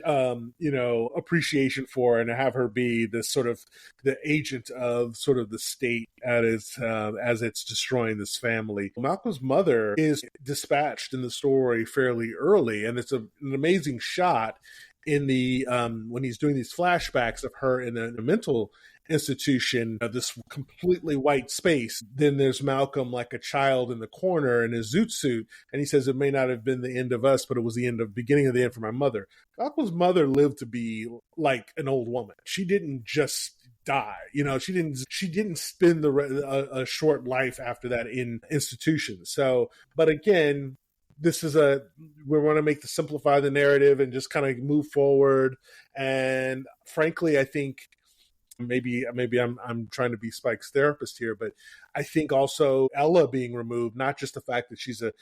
appreciation for, and to have her be this sort of the agent of sort of the state as it's destroying this family. Malcolm's mother is dispatched in the story fairly early, and it's an amazing shot in the when he's doing these flashbacks of her in a mental institution, this completely white space. Then there's Malcolm like a child in the corner in his zoot suit, and he says, it may not have been the end of us, but it was the beginning of the end for my mother. Malcolm's mother lived to be like an old woman. She didn't just die. She didn't spend a short life after that in institutions. So, but again, we want to simplify the narrative and just kind of move forward. And frankly, I think maybe I'm trying to be Spike's therapist here, but I think also Ella being removed, not just the fact that she's a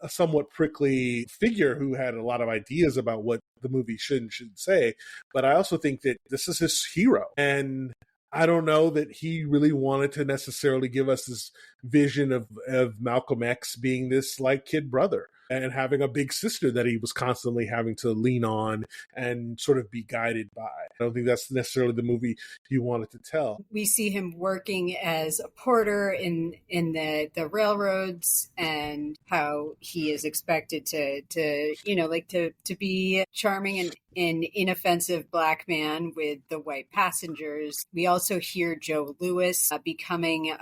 somewhat prickly figure who had a lot of ideas about what the movie should and shouldn't say, but I also think that this is his hero. And I don't know that he really wanted to necessarily give us this vision of Malcolm X being this like kid brother and having a big sister that he was constantly having to lean on and sort of be guided by. I don't think that's necessarily the movie he wanted to tell. We see him working as a porter in the railroads, and how he is expected to be charming and an inoffensive black man with the white passengers. We also hear Joe Louis becoming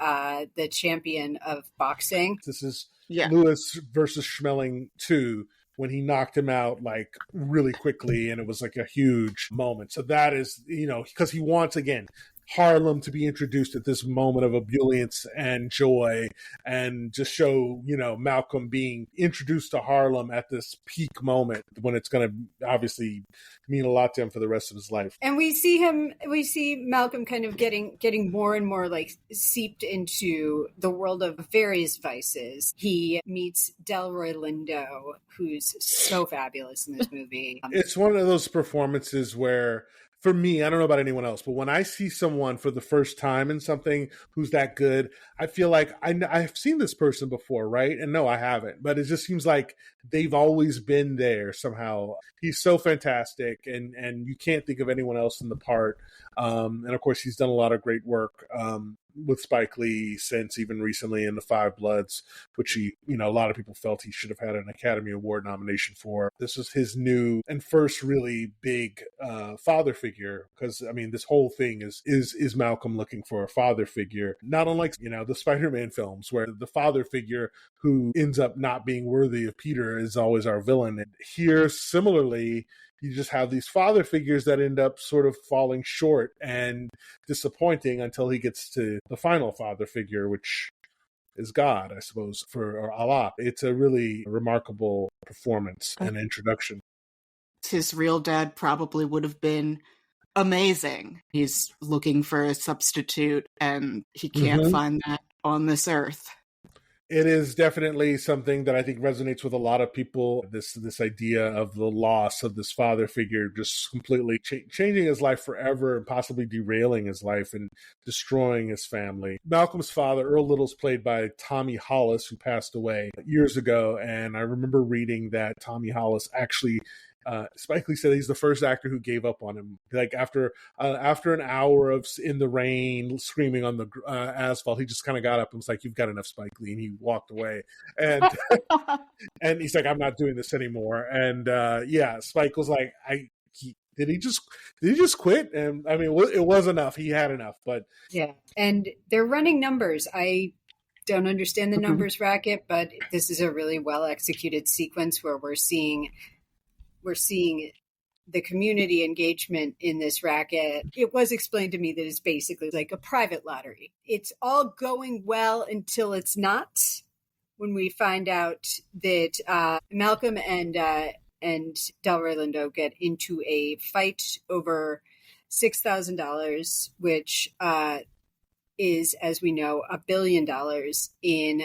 the champion of boxing. This is Lewis versus Schmeling 2, when he knocked him out like really quickly, and it was like a huge moment. So that is, because he wants, again, Harlem to be introduced at this moment of ebullience and joy, and just show, Malcolm being introduced to Harlem at this peak moment when it's going to obviously mean a lot to him for the rest of his life. And we see Malcolm kind of getting more and more like seeped into the world of various vices. He meets Delroy Lindo, who's so fabulous in this movie. It's one of those performances where, for me, I don't know about anyone else, but when I see someone for the first time in something who's that good, I feel like I've seen this person before, right? And no, I haven't. But it just seems like they've always been there somehow. He's so fantastic, and you can't think of anyone else in the part. And of course, he's done a lot of great work with Spike Lee since even recently in The Five Bloods, which he, a lot of people felt he should have had an Academy Award nomination for. This was his new and first really big father figure, because I mean, this whole thing is Malcolm looking for a father figure, not unlike the Spider-Man films, where the father figure who ends up not being worthy of Peter is always our villain. And here, similarly, you just have these father figures that end up sort of falling short and disappointing until he gets to the final father figure, which is God, I suppose, or Allah. It's a really remarkable performance and introduction. His real dad probably would have been amazing. He's looking for a substitute, and he can't find that on this earth. It is definitely something that I think resonates with a lot of people. This idea of the loss of this father figure just completely changing his life forever and possibly derailing his life and destroying his family. Malcolm's father, Earl Little's played by Tommy Hollis, who passed away years ago. And I remember reading that Tommy Hollis actually Spike Lee said he's the first actor who gave up on him. Like after an hour of in the rain screaming on the asphalt, he just kind of got up and was like, "You've got enough, Spike Lee," and he walked away. And and he's like, "I'm not doing this anymore." And Spike was like, Did he just quit? And I mean, it was enough. He had enough, but yeah. And they're running numbers. I don't understand the numbers racket, but this is a really well executed sequence where we're seeing the community engagement in this racket. It was explained to me that it's basically like a private lottery. It's all going well until it's not, when we find out that Malcolm and Delroy Lindo get into a fight over $6,000, which is, as we know, $1 billion in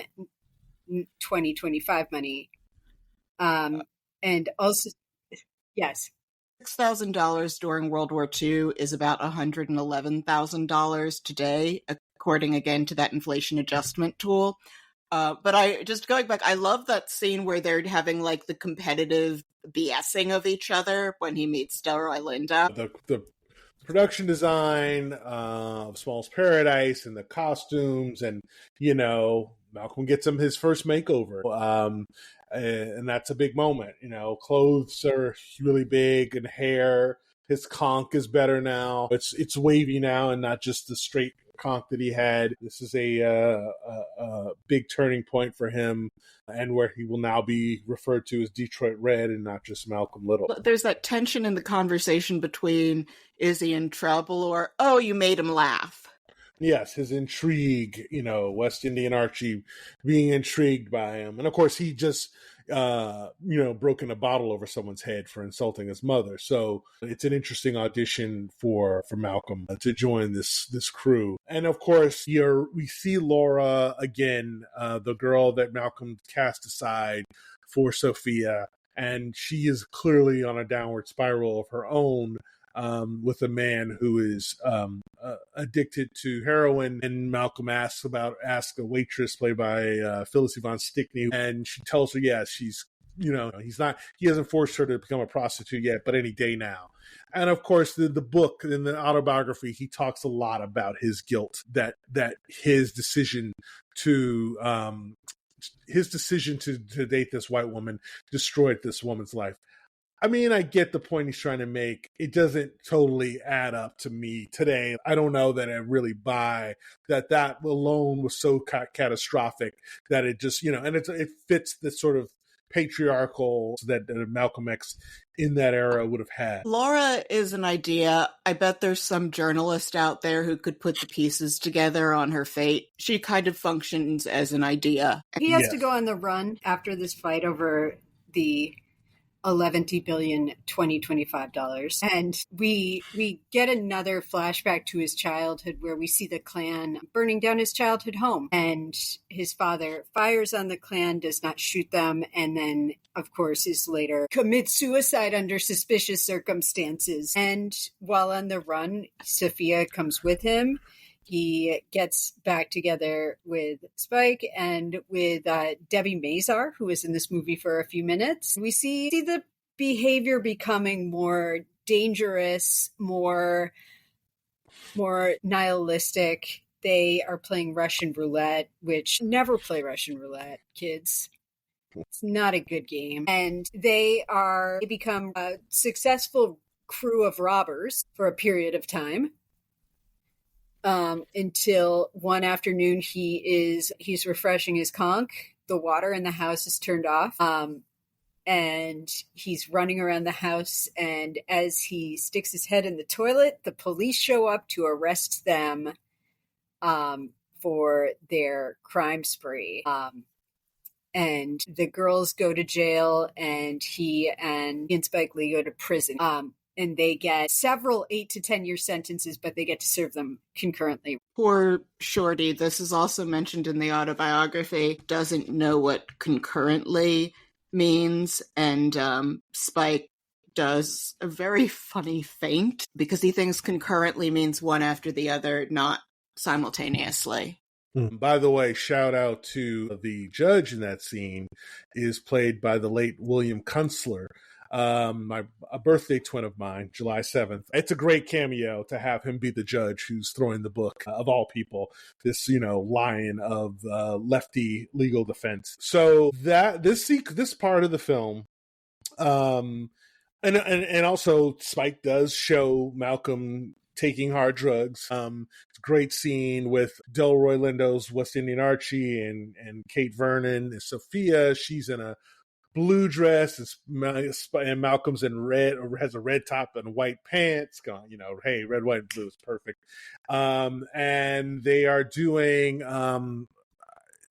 2025 money. And also, yes. $6,000 during World War II is about $111,000 today, according again to that inflation adjustment tool. But I just going back, I love that scene where they're having like the competitive BSing of each other when he meets Delroy Lindo. The production design of Small's Paradise and the costumes, and Malcolm gets him his first makeover. And that's a big moment. Clothes are really big, and hair. His conch is better now. It's wavy now, and not just the straight conch that he had. This is a big turning point for him, and where he will now be referred to as Detroit Red and not just Malcolm Little. There's that tension in the conversation between, is he in trouble, or, oh, you made him laugh. Yes, his intrigue, West Indian Archie being intrigued by him. And of course, he just, broken a bottle over someone's head for insulting his mother. So it's an interesting audition for Malcolm to join this crew. And of course, we see Laura again, the girl that Malcolm cast aside for Sophia. And she is clearly on a downward spiral of her own. With a man who is addicted to heroin, and Malcolm asks a waitress played by Phyllis Yvonne Stickney, and she tells her, yeah, she's, he hasn't forced her to become a prostitute yet, but any day now. And of course, the book, in the autobiography, he talks a lot about his guilt, that his decision to date this white woman destroyed this woman's life. I mean, I get the point he's trying to make. It doesn't totally add up to me today. I don't know that I really buy that alone was so catastrophic that it just, and it fits the sort of patriarchal that Malcolm X in that era would have had. Laura is an idea. I bet there's some journalist out there who could put the pieces together on her fate. She kind of functions as an idea. He has to go on the run after this fight over the $11 billion $2025, and we get another flashback to his childhood where we see the Klan burning down his childhood home, and his father fires on the Klan, does not shoot them, and then of course is later commits suicide under suspicious circumstances. And while on the run, Sophia comes with him. He gets back together with Spike and with Debbie Mazar, who is in this movie for a few minutes. We see the behavior becoming more dangerous, more nihilistic. They are playing Russian roulette, which never play Russian roulette, kids. It's not a good game. And they become a successful crew of robbers for a period of time. Until one afternoon he's refreshing his conch. The water in the house is turned off. And he's running around the house. And as he sticks his head in the toilet, the police show up to arrest them for their crime spree. And the girls go to jail, and he and Spike Lee go to prison. And they get several 8 to 10 year sentences, but they get to serve them concurrently. Poor Shorty, this is also mentioned in the autobiography, doesn't know what concurrently means. And Spike does a very funny feint because he thinks concurrently means one after the other, not simultaneously. By the way, shout out to the judge in that scene, is played by the late William Kunstler. A birthday twin of mine, July 7th. It's a great cameo to have him be the judge who's throwing the book, of all people, this, lion of lefty legal defense. So that this part of the film, and also Spike does show Malcolm taking hard drugs. It's a great scene with Delroy Lindo's West Indian Archie and Kate Vernon and Sophia. She's in a blue dress, and Malcolm's in red, or has a red top and white pants. Going, hey, red, white, and blue is perfect. And they are doing.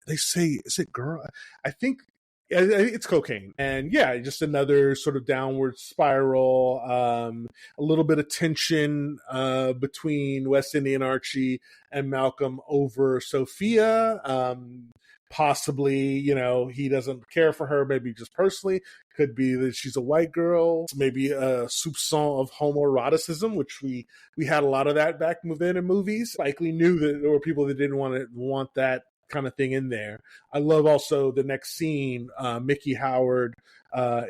They say, is it girl? I think it's cocaine, and yeah, just another sort of downward spiral. A little bit of tension between West Indian Archie and Malcolm over Sophia. Possibly, he doesn't care for her, maybe just personally. Could be that she's a white girl, maybe a soupçon of homoeroticism, which we had a lot of that back then in movies. Likely knew that there were people that didn't want that kind of thing in there. I love also the next scene, Mickey Howard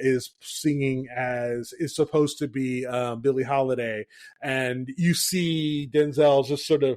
is singing as is supposed to be Billie Holiday, and you see Denzel just sort of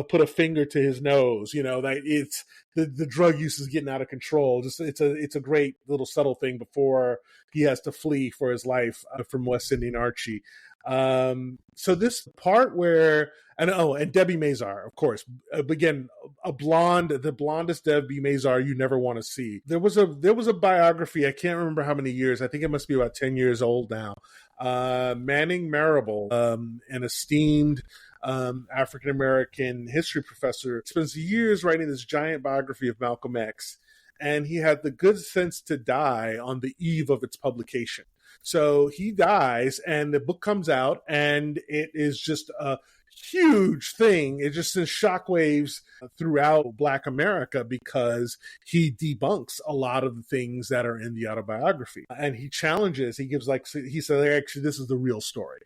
put a finger to his nose. That it's the drug use is getting out of control. Just it's a great little subtle thing before he has to flee for his life from West Indian Archie. So this part where and Debbie Mazar, of course, again, the blondest Debbie Mazar you never want to see. There was a biography. I can't remember how many years. I think it must be about 10 years old now. Manning Marable, an esteemed African American history professor, spends years writing this giant biography of Malcolm X, and he had the good sense to die on the eve of its publication. So he dies, and the book comes out, and it is just a huge thing. It just sends shockwaves throughout Black America because he debunks a lot of the things that are in the autobiography. And he challenges, he said, actually, this is the real story.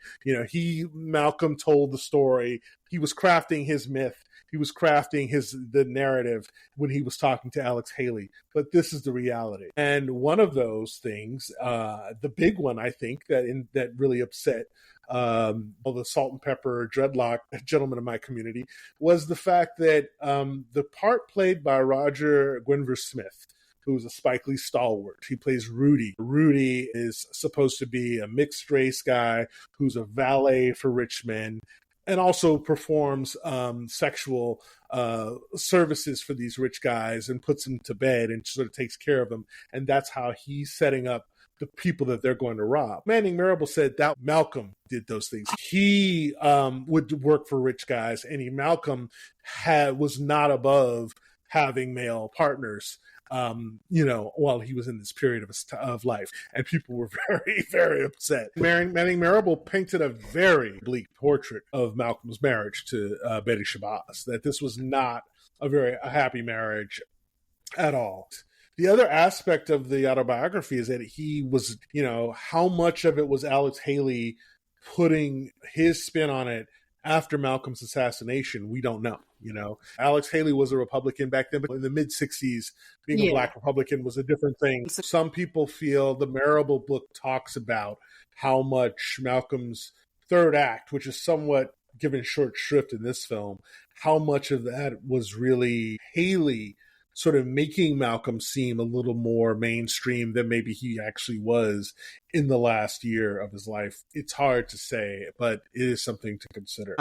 Malcolm told the story. He was crafting his myth. He was crafting the narrative when he was talking to Alex Haley, but this is the reality. And one of those things, the big one, I think, that really upset all the salt and pepper dreadlock gentlemen in my community, was the fact that the part played by Roger Guenveur Smith, who's a Spike Lee stalwart. He plays Rudy. Rudy is supposed to be a mixed race guy who's a valet for rich men, and also performs sexual services for these rich guys and puts them to bed and sort of takes care of them. And that's how he's setting up the people that they're going to rob. Manning Marable said that Malcolm did those things. He would work for rich guys, and Malcolm was not above having male partners. While he was in this period of life. And people were very, very upset. Manning Marable painted a very bleak portrait of Malcolm's marriage to Betty Shabazz, that this was not a happy marriage at all. The other aspect of the autobiography is that he was, how much of it was Alex Haley putting his spin on it after Malcolm's assassination, we don't know. Alex Haley was a Republican back then, but in the mid-'60s, being a Black Republican was a different thing. Some people feel the Marable book talks about how much Malcolm's third act, which is somewhat given short shrift in this film, how much of that was really Haley sort of making Malcolm seem a little more mainstream than maybe he actually was in the last year of his life. It's hard to say, but it is something to consider.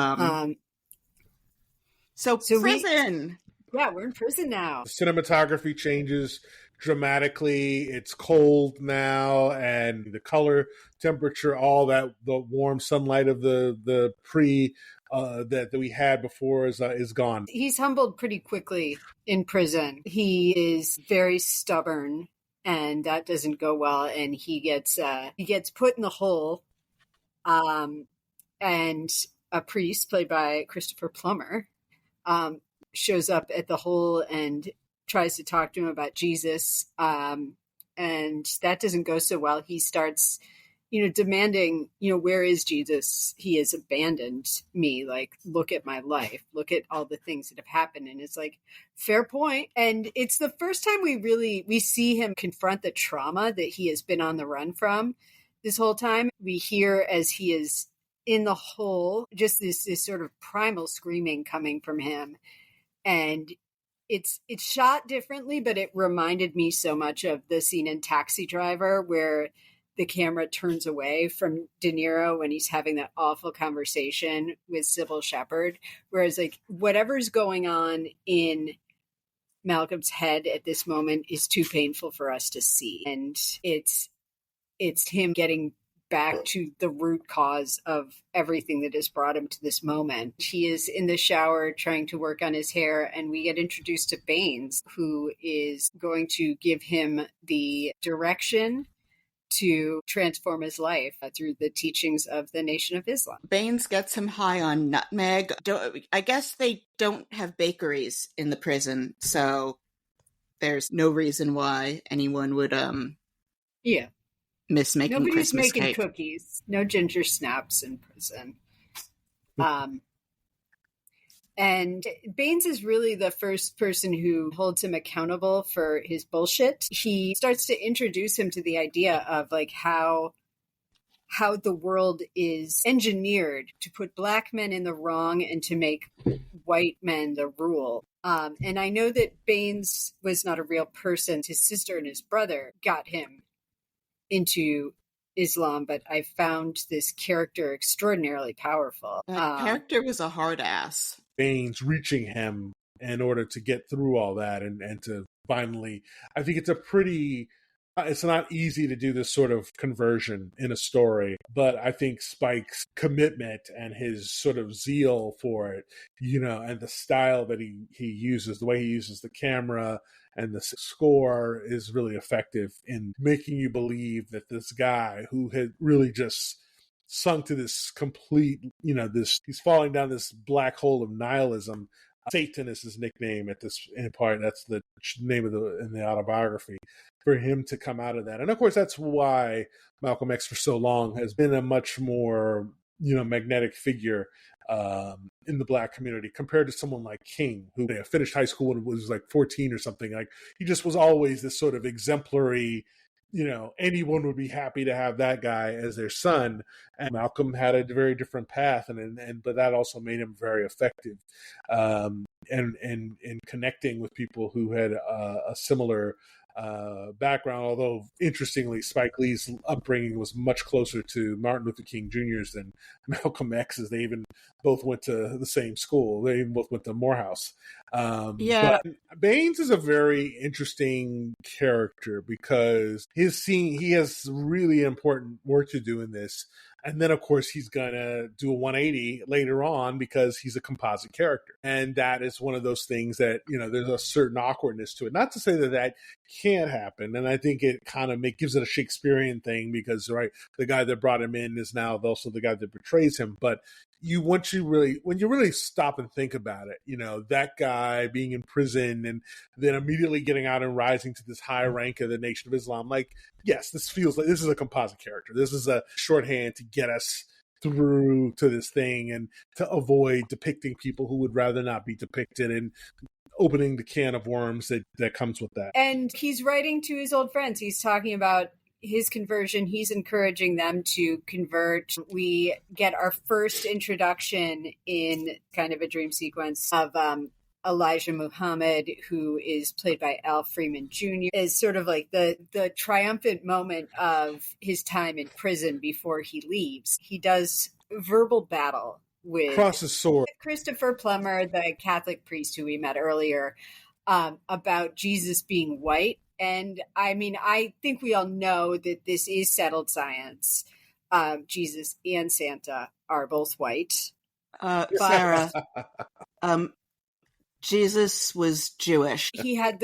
So prison. We're in prison now. The cinematography changes dramatically. It's cold now, and the color, temperature, all that, the warm sunlight of the that we had before is gone. He's humbled pretty quickly in prison. He is very stubborn, and that doesn't go well. And he gets put in the hole. And a priest played by Christopher Plummer shows up at the hole and tries to talk to him about Jesus. And that doesn't go so well. He starts, demanding, where is Jesus? He has abandoned me. Like, look at my life. Look at all the things that have happened. And it's like, fair point. And it's the first time we see him confront the trauma that he has been on the run from this whole time. We hear as he is in the hole, just this sort of primal screaming coming from him. And it's shot differently, but it reminded me so much of the scene in Taxi Driver where the camera turns away from De Niro when he's having that awful conversation with Sybil Shepherd. Whereas like whatever's going on in Malcolm's head at this moment is too painful for us to see. And it's him getting back to the root cause of everything that has brought him to this moment. He is in the shower trying to work on his hair, and we get introduced to Baines, who is going to give him the direction to transform his life through the teachings of the Nation of Islam. Baines gets him high on nutmeg. I guess they don't have bakeries in the prison, so there's no reason why anyone would miss making Nobody's Christmas making cake. cookies. No ginger snaps in prison. And Baines is really the first person who holds him accountable for his bullshit. He starts to introduce him to the idea of like how how the world is engineered to put black men in the wrong and to make white men the rule. And I know that Baines was not a real person. His sister and his brother got him into Islam, but I found this character extraordinarily powerful. That character was a hard ass. Baines reaching him in order to get through all that and to finally, I think it's not easy to do this sort of conversion in a story, but I think Spike's commitment and his sort of zeal for it, and the style that he uses, the way he uses the camera and the score is really effective in making you believe that this guy who had really just sunk to this complete, he's falling down this black hole of nihilism. Satan is his nickname at this part. That's the name in the autobiography. For him to come out of that, and of course, that's why Malcolm X for so long has been a much more magnetic figure in the black community compared to someone like King, who finished high school and was like 14 or something. Like he just was always this sort of exemplary. Anyone would be happy to have that guy as their son. And Malcolm had a very different path, but that also made him very effective, and connecting with people who had a similar background. Although interestingly, Spike Lee's upbringing was much closer to Martin Luther King Jr.'s than Malcolm X's. They even both went to the same school. They even both went to Morehouse. But Baines is a very interesting character because he has really important work to do in this. And then, of course, he's going to do a 180 later on because he's a composite character. And that is one of those things that, there's a certain awkwardness to it. Not to say that can't happen. And I think it kind of gives it a Shakespearean thing because, right, the guy that brought him in is now also the guy that betrays him. But when you really stop and think about it, that guy being in prison and then immediately getting out and rising to this high rank of the Nation of Islam, like, yes, this feels like this is a composite character. This is a shorthand to get us through to this thing and to avoid depicting people who would rather not be depicted and opening the can of worms that comes with that. And he's writing to his old friends. He's talking about his conversion. He's encouraging them to convert. We get our first introduction in kind of a dream sequence of Elijah Muhammad, who is played by Al Freeman Jr., is sort of like the triumphant moment of his time in prison before he leaves. He does verbal battle with crosses sword. Christopher Plummer, the Catholic priest who we met earlier, about Jesus being white. And I mean, I think we all know that this is settled science. Jesus and Santa are both white. Sarah, Jesus was Jewish. He had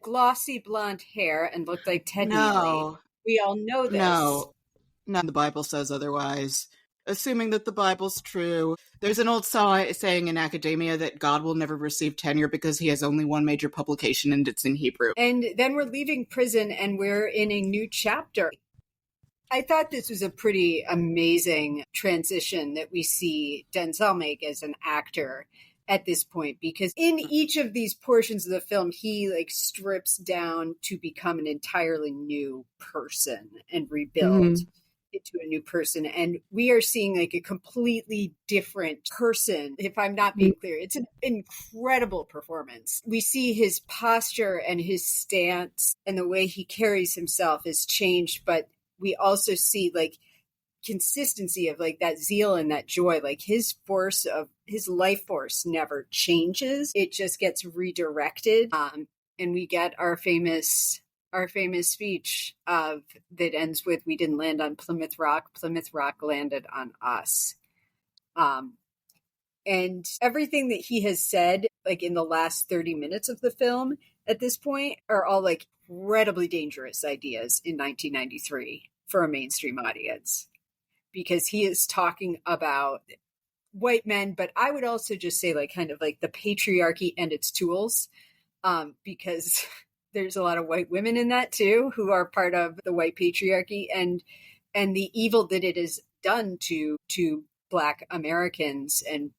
glossy blonde hair and looked like Ted Neely. We all know this. No, the Bible says otherwise. Assuming that the Bible's true, there's an old saying in academia that God will never receive tenure because he has only one major publication and it's in Hebrew. And then we're leaving prison and we're in a new chapter. I thought this was a pretty amazing transition that we see Denzel make as an actor at this point, because in each of these portions of the film, he strips down to become an entirely new person and rebuild into a new person. And we are seeing a completely different person. If I'm not being clear, it's an incredible performance. We see his posture and his stance and the way he carries himself has changed, but we also see consistency of that zeal and that joy. His life force never changes. It just gets redirected. And we get our famous speech that ends with, "We didn't land on Plymouth Rock. Plymouth Rock landed on us." And everything that he has said, in the last 30 minutes of the film at this point, are all incredibly dangerous ideas in 1993 for a mainstream audience, because he is talking about white men, but I would also just say the patriarchy and its tools, because there's a lot of white women in that too, who are part of the white patriarchy and the evil that it has done to Black Americans. And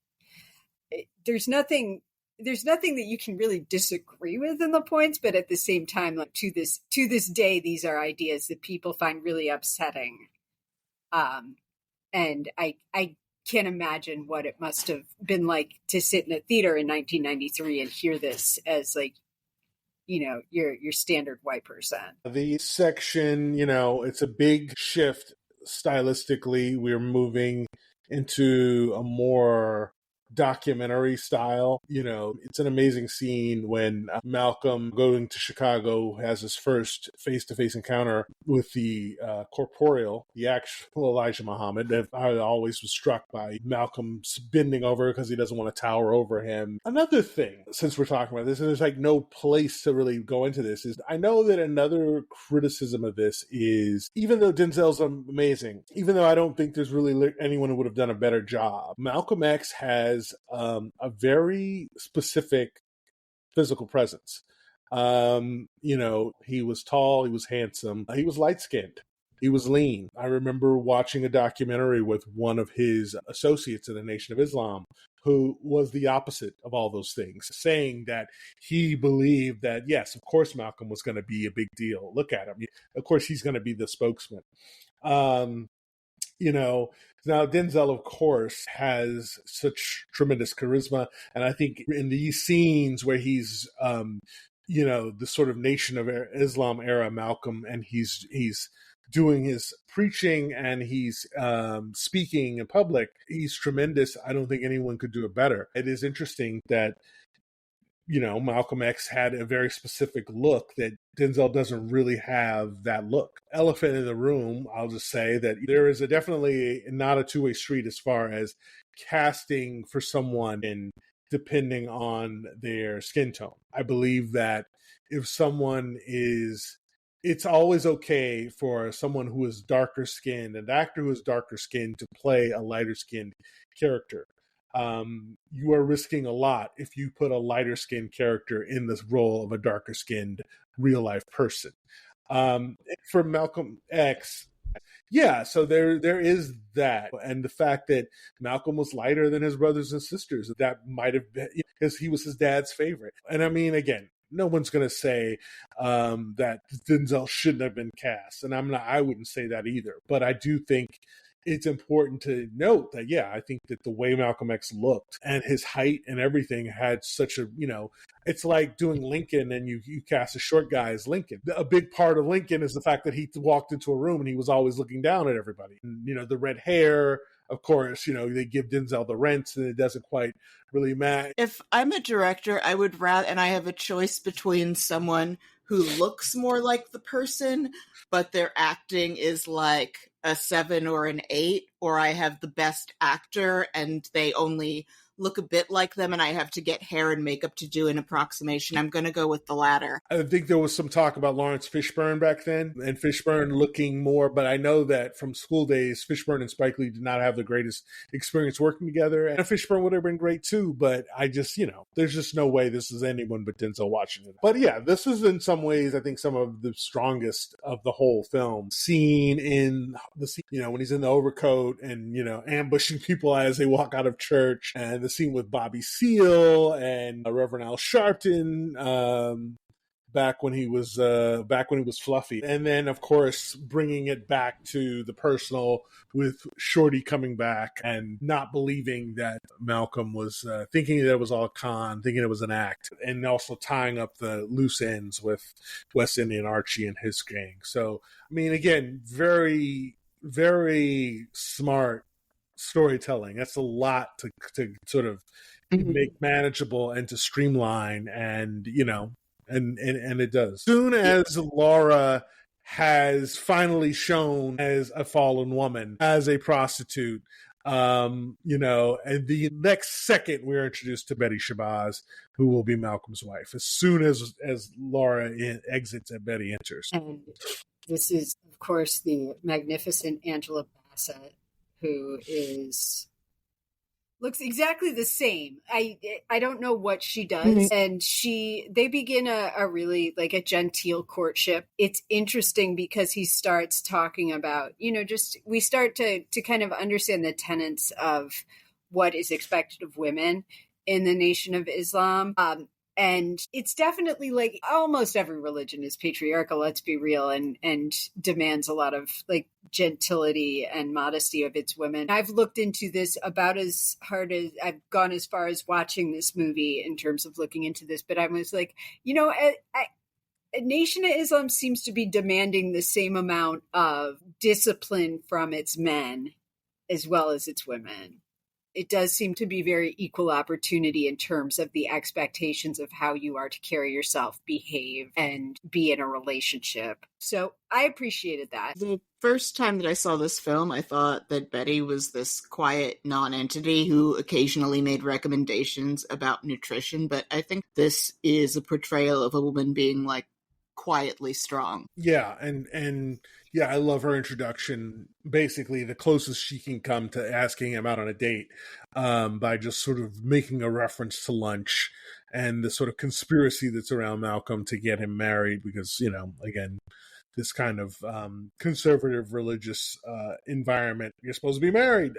there's nothing that you can really disagree with in the points, but at the same time, to this day, these are ideas that people find really upsetting. And I can't imagine what it must have been like to sit in a theater in 1993 and hear this as like, your standard white person. The section, it's a big shift stylistically. We're moving into a more documentary style. It's an amazing scene when Malcolm, going to Chicago, has his first face-to-face encounter with the corporeal, the actual Elijah Muhammad. I always was struck by Malcolm's bending over because he doesn't want to tower over him. Another thing, since we're talking about this, and there's like no place to really go into this, is I know that another criticism of this is, even though Denzel's amazing, even though I don't think there's really anyone who would have done a better job, Malcolm X has a very specific physical presence. He was tall, he was handsome, he was light-skinned, he was lean. I remember watching a documentary with one of his associates in the Nation of Islam who was the opposite of all those things, saying that he believed that, yes, of course Malcolm was going to be a big deal. Look at him. Of course he's going to be the spokesman. Now Denzel, of course, has such tremendous charisma. And I think in these scenes where he's, the sort of Nation of Islam era Malcolm, and he's doing his preaching and he's speaking in public, he's tremendous. I don't think anyone could do it better. It is interesting that, Malcolm X had a very specific look that Denzel doesn't really have that look. Elephant in the room, I'll just say that there is definitely not a two-way street as far as casting for someone and depending on their skin tone. I believe that if someone it's always okay for someone who is darker skinned, an actor who is darker skinned, to play a lighter skinned character. You are risking a lot if you put a lighter skinned character in this role of a darker skinned real life person. For Malcolm X, yeah, so there is that. And the fact that Malcolm was lighter than his brothers and sisters, that might have been because he was his dad's favorite. And I mean, again, no one's going to say that Denzel shouldn't have been cast. And I wouldn't say that either. But I do think it's important to note that, yeah, I think that the way Malcolm X looked and his height and everything had such a, it's like doing Lincoln and you cast a short guy as Lincoln. A big part of Lincoln is the fact that he walked into a room and he was always looking down at everybody. And, the red hair, of course, they give Denzel the rents and it doesn't quite really match. If I'm a director, I would rather, and I have a choice between someone who looks more like the person, but their acting is like a 7 or an 8, or I have the best actor and they only look a bit like them and I have to get hair and makeup to do an approximation, I'm going to go with the latter. I think there was some talk about Lawrence Fishburne back then, and Fishburne looking more, but I know that from school days, Fishburne and Spike Lee did not have the greatest experience working together, and Fishburne would have been great too, but I just, there's just no way this is anyone but Denzel Washington. But yeah, this is in some ways, I think, some of the strongest of the whole film. Scene in the scene, when he's in the overcoat and, ambushing people as they walk out of church, and the scene with Bobby Seale and Reverend Al Sharpton, back when he was fluffy, and then of course bringing it back to the personal with Shorty coming back and not believing that Malcolm was thinking that it was all a con, thinking it was an act, and also tying up the loose ends with West Indian Archie and his gang. So I mean, again, very, very smart storytelling. That's a lot to sort of make manageable and to streamline, and and it does. Soon as Laura has finally shown as a fallen woman, as a prostitute, and the next second we're introduced to Betty Shabazz, who will be Malcolm's wife, as soon as Laura exits and Betty enters. And this is, of course, the magnificent Angela Bassett, who looks exactly the same. I don't know what she does. And they begin a really like a genteel courtship. It's interesting because he starts talking about, we start to kind of understand the tenets of what is expected of women in the Nation of Islam. And it's definitely like almost every religion is patriarchal, let's be real, and demands a lot of like gentility and modesty of its women. I've looked into this about as hard as I've gone as far as watching this movie in terms of looking into this, but I was like, Nation of Islam seems to be demanding the same amount of discipline from its men as well as its women. It does seem to be very equal opportunity in terms of the expectations of how you are to carry yourself, behave, and be in a relationship. So I appreciated that. The first time that I saw this film, I thought that Betty was this quiet non-entity who occasionally made recommendations about nutrition, but I think this is a portrayal of a woman being like quietly strong. Yeah, and yeah, I love her introduction. Basically, the closest she can come to asking him out on a date, by just sort of making a reference to lunch and the sort of conspiracy that's around Malcolm to get him married, because again, this kind of conservative religious environment, you're supposed to be married.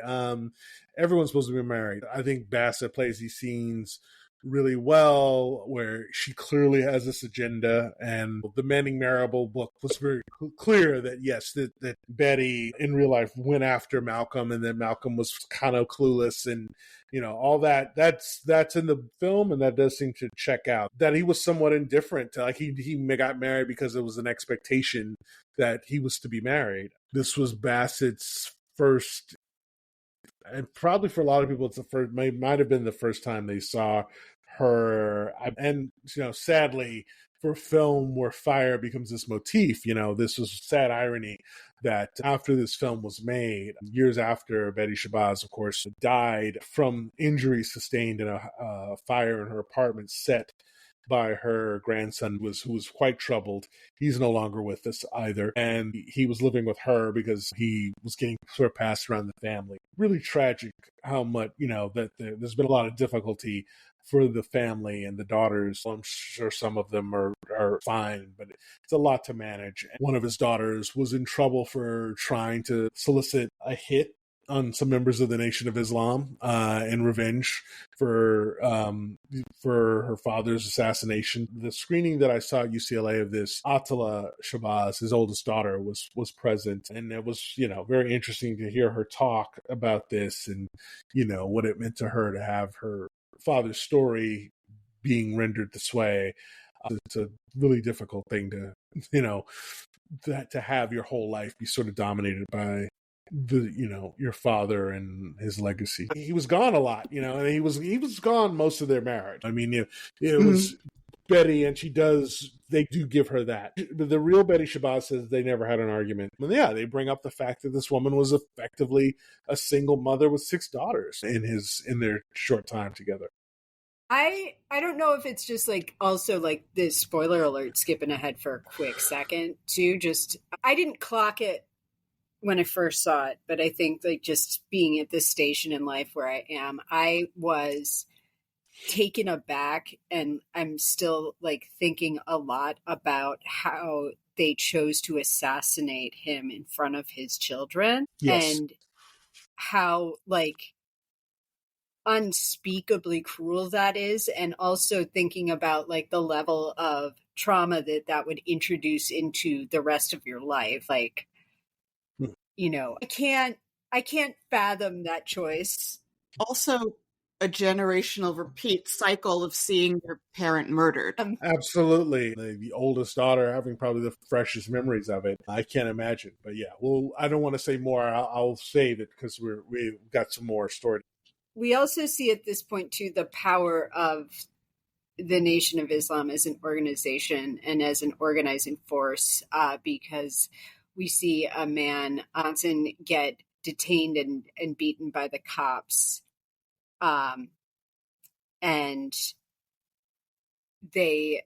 Everyone's supposed to be married. I think Bassett plays these scenes really well, where she clearly has this agenda, and the Manning Marable book was very clear that yes, that Betty in real life went after Malcolm, and then Malcolm was kind of clueless, and all that's in the film, and that does seem to check out. That he was somewhat indifferent, like he got married because it was an expectation that he was to be married. This was Bassett's first, and probably for a lot of people, it's the first, might have been the first time they saw her. And sadly, for film where fire becomes this motif, this was sad irony that after this film was made, years after Betty Shabazz, of course, died from injuries sustained in a fire in her apartment set by her grandson, who was quite troubled. He's no longer with us either, and he was living with her because he was getting sort of passed around the family. Really tragic how much that there's been a lot of difficulty for the family and the daughters. I'm sure some of them are fine, but it's a lot to manage. One of his daughters was in trouble for trying to solicit a hit on some members of the Nation of Islam in revenge for her father's assassination. The screening that I saw at UCLA of this, Atala Shabazz, his oldest daughter, was present, and it was very interesting to hear her talk about this and what it meant to her to have her father's story being rendered this way. It's a really difficult thing to have your whole life be sort of dominated by your father and his legacy. He was gone a lot, and he was gone most of their marriage. I mean, it was Betty, and they do give her that. The real Betty Shabazz says they never had an argument. And yeah, they bring up the fact that this woman was effectively a single mother with 6 daughters in their short time together. I don't know if it's just like also like this spoiler alert, skipping ahead for a quick second too. Just I didn't clock it when I first saw it, but I think like just being at this station in life where I am, I was taken aback, and I'm still like thinking a lot about how they chose to assassinate him in front of his children. Yes. And how like unspeakably cruel that is, and also thinking about like the level of trauma that would introduce into the rest of your life. Like I can't fathom that choice. Also, a generational repeat cycle of seeing your parent murdered. Absolutely. The oldest daughter having probably the freshest memories of it. I can't imagine. But yeah, well, I don't want to say more. I'll save it because we've got some more story. We also see at this point too the power of the Nation of Islam as an organization and as an organizing force, because we see a man often get detained and beaten by the cops. And they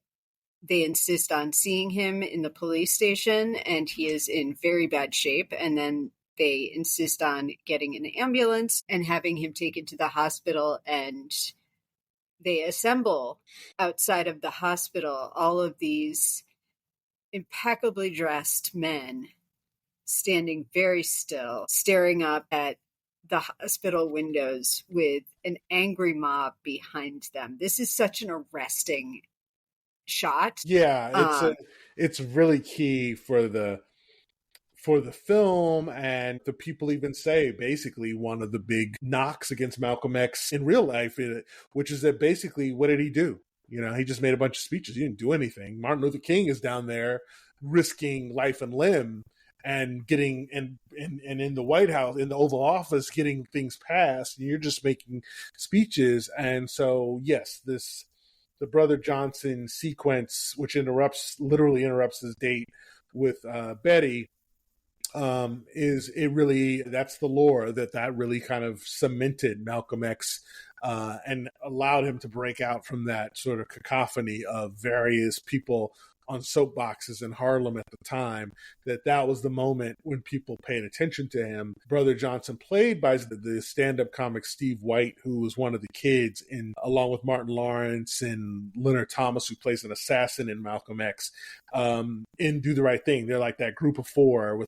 insist on seeing him in the police station, and he is in very bad shape. And then they insist on getting an ambulance and having him taken to the hospital, and they assemble outside of the hospital all of these impeccably dressed men standing very still, staring up at the hospital windows with an angry mob behind them. This is such an arresting shot. Yeah, it's really key for the film, and the people even say basically one of the big knocks against Malcolm X in real life, which is that basically what did he do? You know, he just made a bunch of speeches. He didn't do anything. Martin Luther King is down there risking life and limb and getting and in the White House, in the Oval Office, getting things passed, and you're just making speeches. And so yes, the Brother Johnson sequence, which literally interrupts his date with Betty, is it really, that's the lore that really kind of cemented Malcolm X and allowed him to break out from that sort of cacophony of various people on soapboxes in Harlem at the time, that was the moment when people paid attention to him. Brother Johnson, played by the stand-up comic Steve White, who was one of the kids along with Martin Lawrence and Leonard Thomas, who plays an assassin in Malcolm X, in Do the Right Thing. They're like that group of four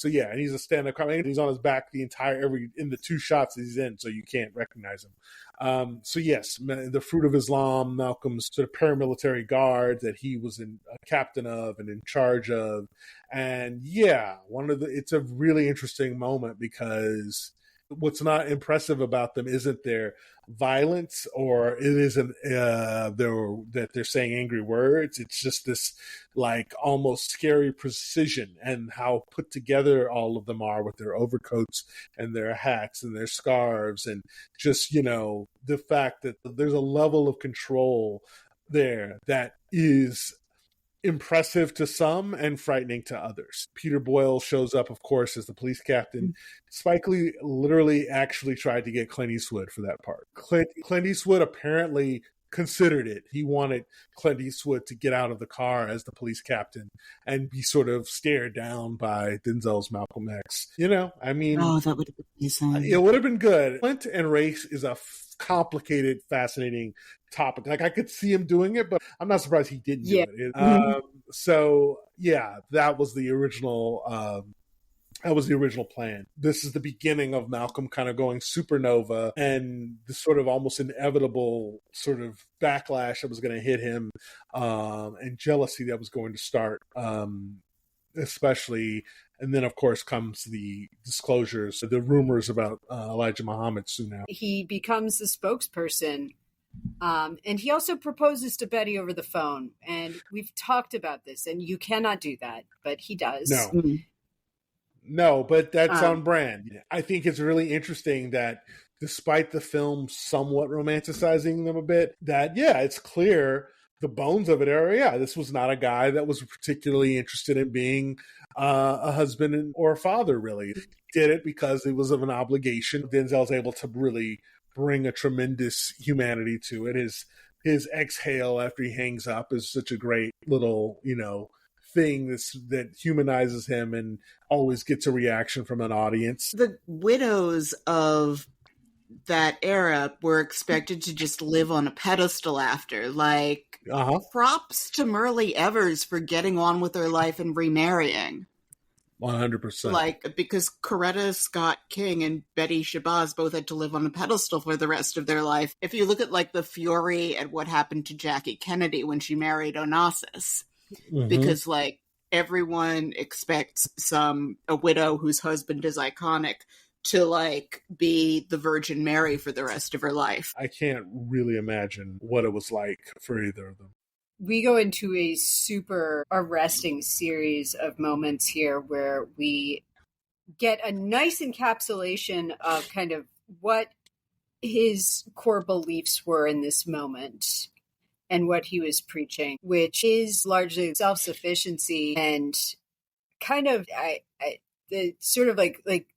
and he's a stand-up comic, and he's on his back in the two shots that he's in, so you can't recognize him. So yes, the Fruit of Islam, Malcolm's sort of paramilitary guard that he was a captain of and in charge of. And yeah, it's a really interesting moment, because what's not impressive about them isn't their violence, or it isn't that they're saying angry words. It's just this like almost scary precision, and how put together all of them are with their overcoats and their hats and their scarves, and just, the fact that there's a level of control there that is impressive to some and frightening to others. Peter Boyle shows up, of course, as the police captain. Spike Lee literally actually tried to get Clint Eastwood for that part. Clint Eastwood apparently considered it. He wanted Clint Eastwood to get out of the car as the police captain and be sort of stared down by Denzel's Malcolm X. Oh, that would have been amazing. It would have been good. Clint and race is a complicated, fascinating topic. Like, I could see him doing it, but I'm not surprised he didn't do it. So yeah, that was the original plan. This is the beginning of Malcolm kind of going supernova, and the sort of almost inevitable sort of backlash that was going to hit him, and jealousy that was going to start, especially. And then, of course, comes the disclosures, the rumors about Elijah Muhammad soon after. He becomes the spokesperson. And he also proposes to Betty over the phone. And we've talked about this, and you cannot do that, but he does. No, but that's on brand. I think it's really interesting that despite the film somewhat romanticizing them a bit, that, it's clear the bones of it are, this was not a guy that was particularly interested in being a husband or a father, really. He did it because it was of an obligation. Denzel's able to really bring a tremendous humanity to it. His exhale after he hangs up is such a great little, thing that humanizes him and always gets a reaction from an audience. The widows of that era were expected to just live on a pedestal after. Like, props to Merle Evers for getting on with her life and remarrying. 100%. Like, because Coretta Scott King and Betty Shabazz both had to live on a pedestal for the rest of their life. If you look at, like, the fury at what happened to Jackie Kennedy when she married Onassis, because, like, everyone expects a widow whose husband is iconic to, like, be the Virgin Mary for the rest of her life. I can't really imagine what it was like for either of them. We go into a super arresting series of moments here where we get a nice encapsulation of kind of what his core beliefs were in this moment and what he was preaching, which is largely self-sufficiency and kind of the sort of like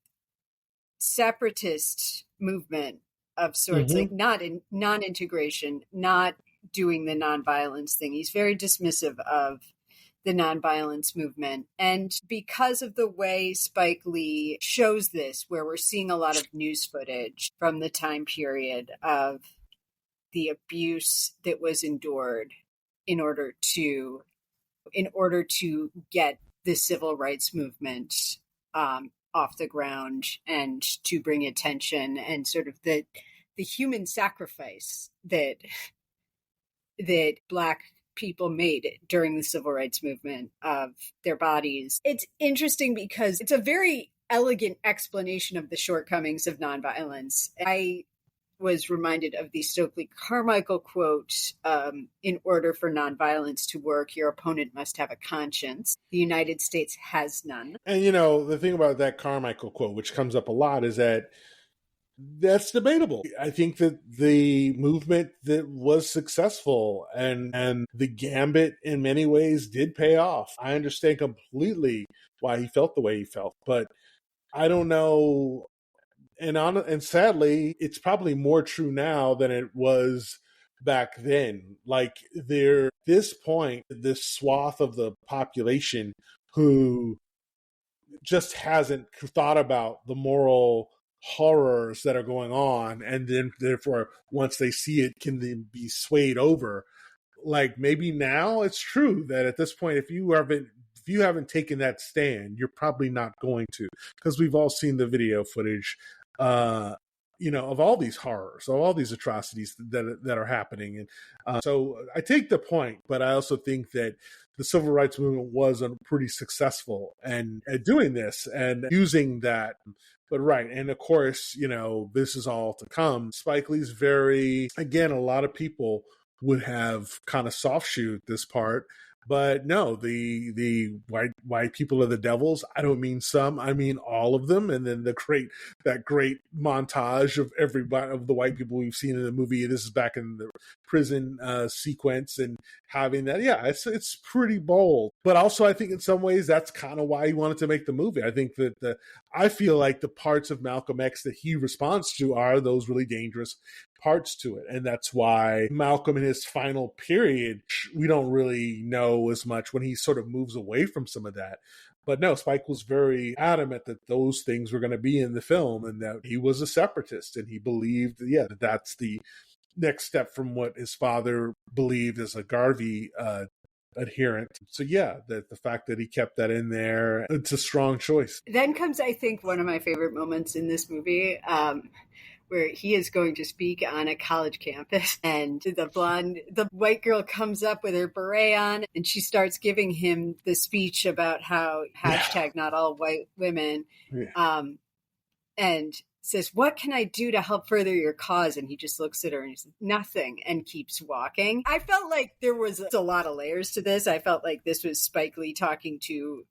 separatist movement of sorts, like not in non-integration, not doing the nonviolence thing. He's very dismissive of the nonviolence movement. And because of the way Spike Lee shows this, where we're seeing a lot of news footage from the time period of the abuse that was endured in order to get the civil rights movement off the ground and to bring attention, and sort of the human sacrifice that Black people made during the civil rights movement of their bodies. It's interesting because it's a very elegant explanation of the shortcomings of nonviolence. I was reminded of the Stokely Carmichael quote, in order for nonviolence to work, your opponent must have a conscience. The United States has none. And, the thing about that Carmichael quote, which comes up a lot, is that that's debatable. I think that the movement that was successful and the gambit in many ways did pay off. I understand completely why he felt the way he felt, but I don't know. And sadly, it's probably more true now than it was back then. Like this point, this swath of the population who just hasn't thought about the moral horrors that are going on, and then therefore once they see it can then be swayed over. Like maybe now it's true that at this point, if you haven't taken that stand, you're probably not going to, because we've all seen the video footage of all these horrors, of all these atrocities that are happening. And so I take the point, but I also think that the civil rights movement was pretty successful and at doing this and using that. But right. And of course, this is all to come. Spike Lee's again, a lot of people would have kind of soft shoot this part. But no, the white people are the devils. I don't mean some, I mean all of them. And then that great montage of everybody, of the white people we've seen in the movie. This is back in the prison sequence, and having that, yeah, it's pretty bold. But also, I think in some ways that's kind of why he wanted to make the movie. I think that I feel like the parts of Malcolm X that he responds to are those really dangerous parts to it. And that's why Malcolm in his final period, we don't really know as much when he sort of moves away from some of that. But no, Spike was very adamant that those things were going to be in the film, and that he was a separatist, and he believed, that that's the next step from what his father believed as a Garvey adherent. So yeah, the fact that he kept that in there, it's a strong choice. Then comes, I think, one of my favorite moments in this movie, where he is going to speak on a college campus, and the white girl comes up with her beret on, and she starts giving him the speech about how hashtag not all white women, and says, what can I do to help further your cause? And he just looks at her and he says, nothing, and keeps walking. I felt like there was a lot of layers to this. I felt like this was Spike Lee talking to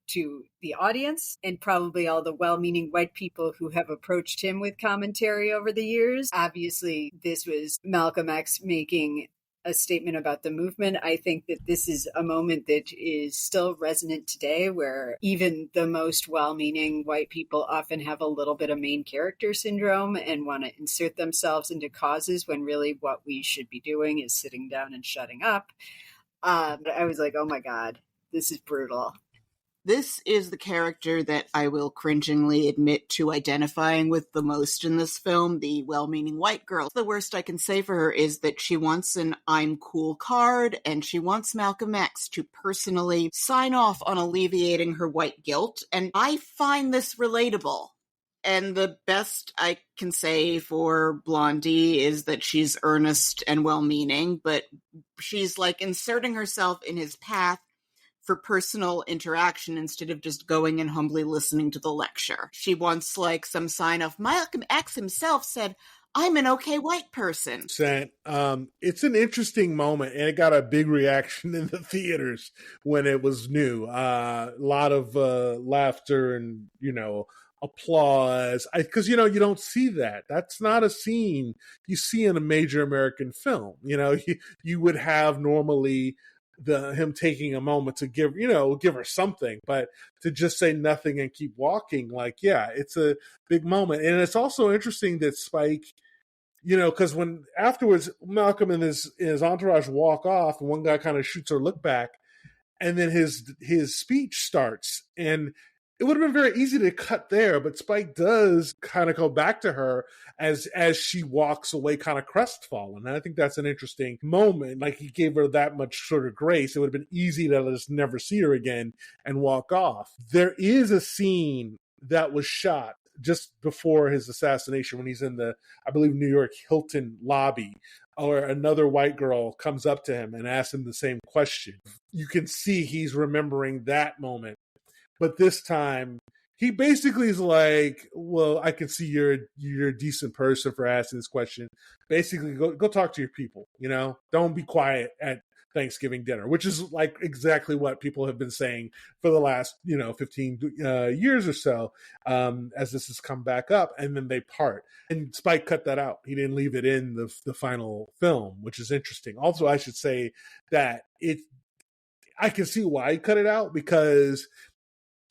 the audience, and probably all the well-meaning white people who have approached him with commentary over the years. Obviously, this was Malcolm X making a statement about the movement. I think that this is a moment that is still resonant today, where even the most well-meaning white people often have a little bit of main character syndrome and want to insert themselves into causes when really what we should be doing is sitting down and shutting up. I was like, oh my God, this is brutal. This is the character that I will cringingly admit to identifying with the most in this film, the well-meaning white girl. The worst I can say for her is that she wants an I'm cool card, and she wants Malcolm X to personally sign off on alleviating her white guilt, and I find this relatable. And the best I can say for Blondie is that she's earnest and well-meaning, but she's like inserting herself in his path for personal interaction instead of just going and humbly listening to the lecture. She wants like some sign of Malcolm X himself said, I'm an okay white person. It's an interesting moment, and it got a big reaction in the theaters when it was new. A lot of laughter and, applause. Because, you don't see that. That's not a scene you see in a major American film. You would have normally him taking a moment to give her something, but to just say nothing and keep walking, it's a big moment. And it's also interesting that Spike, because when afterwards Malcolm and his entourage walk off, and one guy kind of shoots her look back, and then his speech starts, and it would have been very easy to cut there, but Spike does kind of go back to her as she walks away, kind of crestfallen. And I think that's an interesting moment. Like, he gave her that much sort of grace. It would have been easy to just never see her again and walk off. There is a scene that was shot just before his assassination, when he's in the, I believe, New York Hilton lobby, or another white girl comes up to him and asks him the same question. You can see he's remembering that moment. But this time, he basically is like, well, I can see you're a decent person for asking this question. Basically, go talk to your people, Don't be quiet at Thanksgiving dinner, which is like exactly what people have been saying for the last 15 years or so, as this has come back up. And then they part, and Spike cut that out. He didn't leave it in the final film, which is interesting. Also, I should say that I can see why he cut it out, because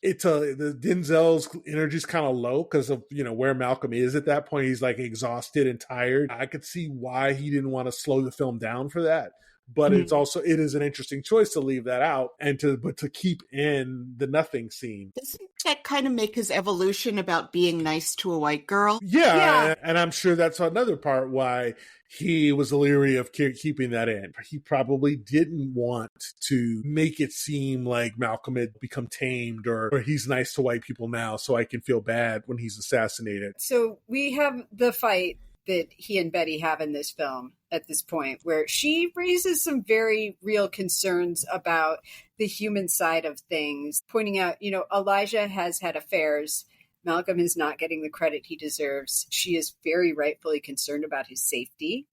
the Denzel's energy is kind of low because of where Malcolm is at that point. He's like exhausted and tired. I could see why he didn't want to slow the film down for that. But it is an interesting choice to leave that out and to keep in the nothing scene. Doesn't that kind of make his evolution about being nice to a white girl? Yeah. And I'm sure that's another part why he was leery of keeping that in. He probably didn't want to make it seem like Malcolm had become tamed, or he's nice to white people now, so I can feel bad when he's assassinated. So we have the fight that he and Betty have in this film at this point, where she raises some very real concerns about the human side of things, pointing out, Elijah has had affairs. Malcolm is not getting the credit he deserves. She is very rightfully concerned about his safety.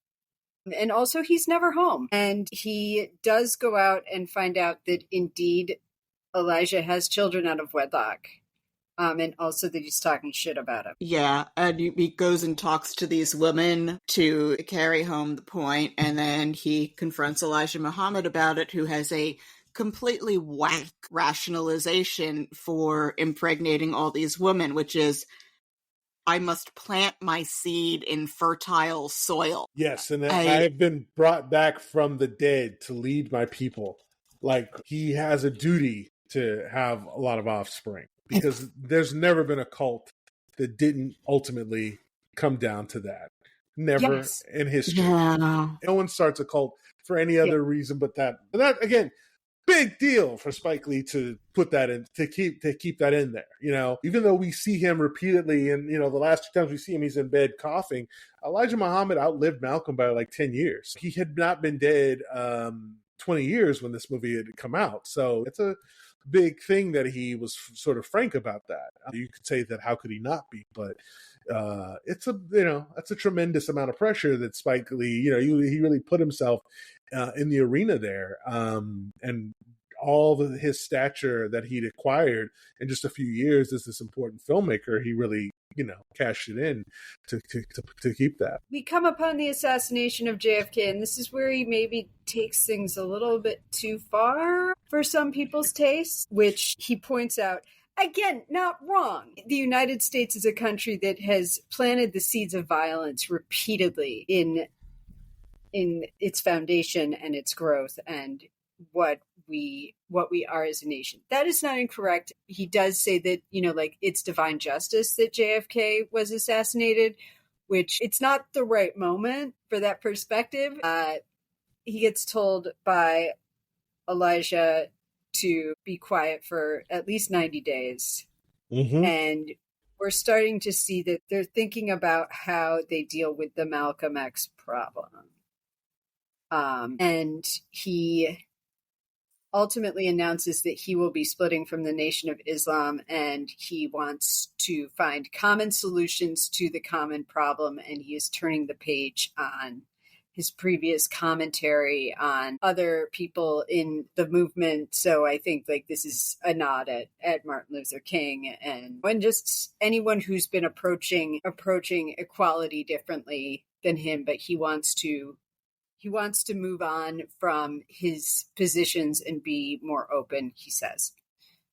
And also, he's never home. And he does go out and find out that indeed Elijah has children out of wedlock. And also that he's talking shit about him. Yeah, and he goes and talks to these women to carry home the point, and then he confronts Elijah Muhammad about it, who has a completely whack rationalization for impregnating all these women, which is, I must plant my seed in fertile soil. Yes, and I have been brought back from the dead to lead my people. Like, he has a duty to have a lot of offspring. Because there's never been a cult that didn't ultimately come down to that. Never in history. Yeah. No one starts a cult for any other reason but that. And that, again, big deal for Spike Lee to put that in, to keep that in there. Even though we see him repeatedly, and the last 2 times we see him, he's in bed coughing. Elijah Muhammad outlived Malcolm by like 10 years. He had not been dead 20 years when this movie had come out. So it's a big thing that he was sort of frank about that. You could say that how could he not be, but it's that's a tremendous amount of pressure that Spike Lee, he really put himself in the arena there, and all of his stature that he'd acquired in just a few years as this important filmmaker, he really cashed it in to keep that. We come upon the assassination of JFK, and this is where he maybe takes things a little bit too far for some people's taste, which he points out, again, not wrong. The United States is a country that has planted the seeds of violence repeatedly in its foundation and its growth and what we are as a nation. That is not incorrect. He does say that, it's divine justice that JFK was assassinated, which it's not the right moment for that perspective. He gets told by Elijah to be quiet for at least 90 days. Mm-hmm. And we're starting to see that they're thinking about how they deal with the Malcolm X problem. And he ultimately announces that he will be splitting from the Nation of Islam, and he wants to find common solutions to the common problem, and he is turning the page on his previous commentary on other people in the movement. So I think this is a nod at Martin Luther King and just anyone who's been approaching equality differently than him, but he wants to move on from his positions and be more open, he says.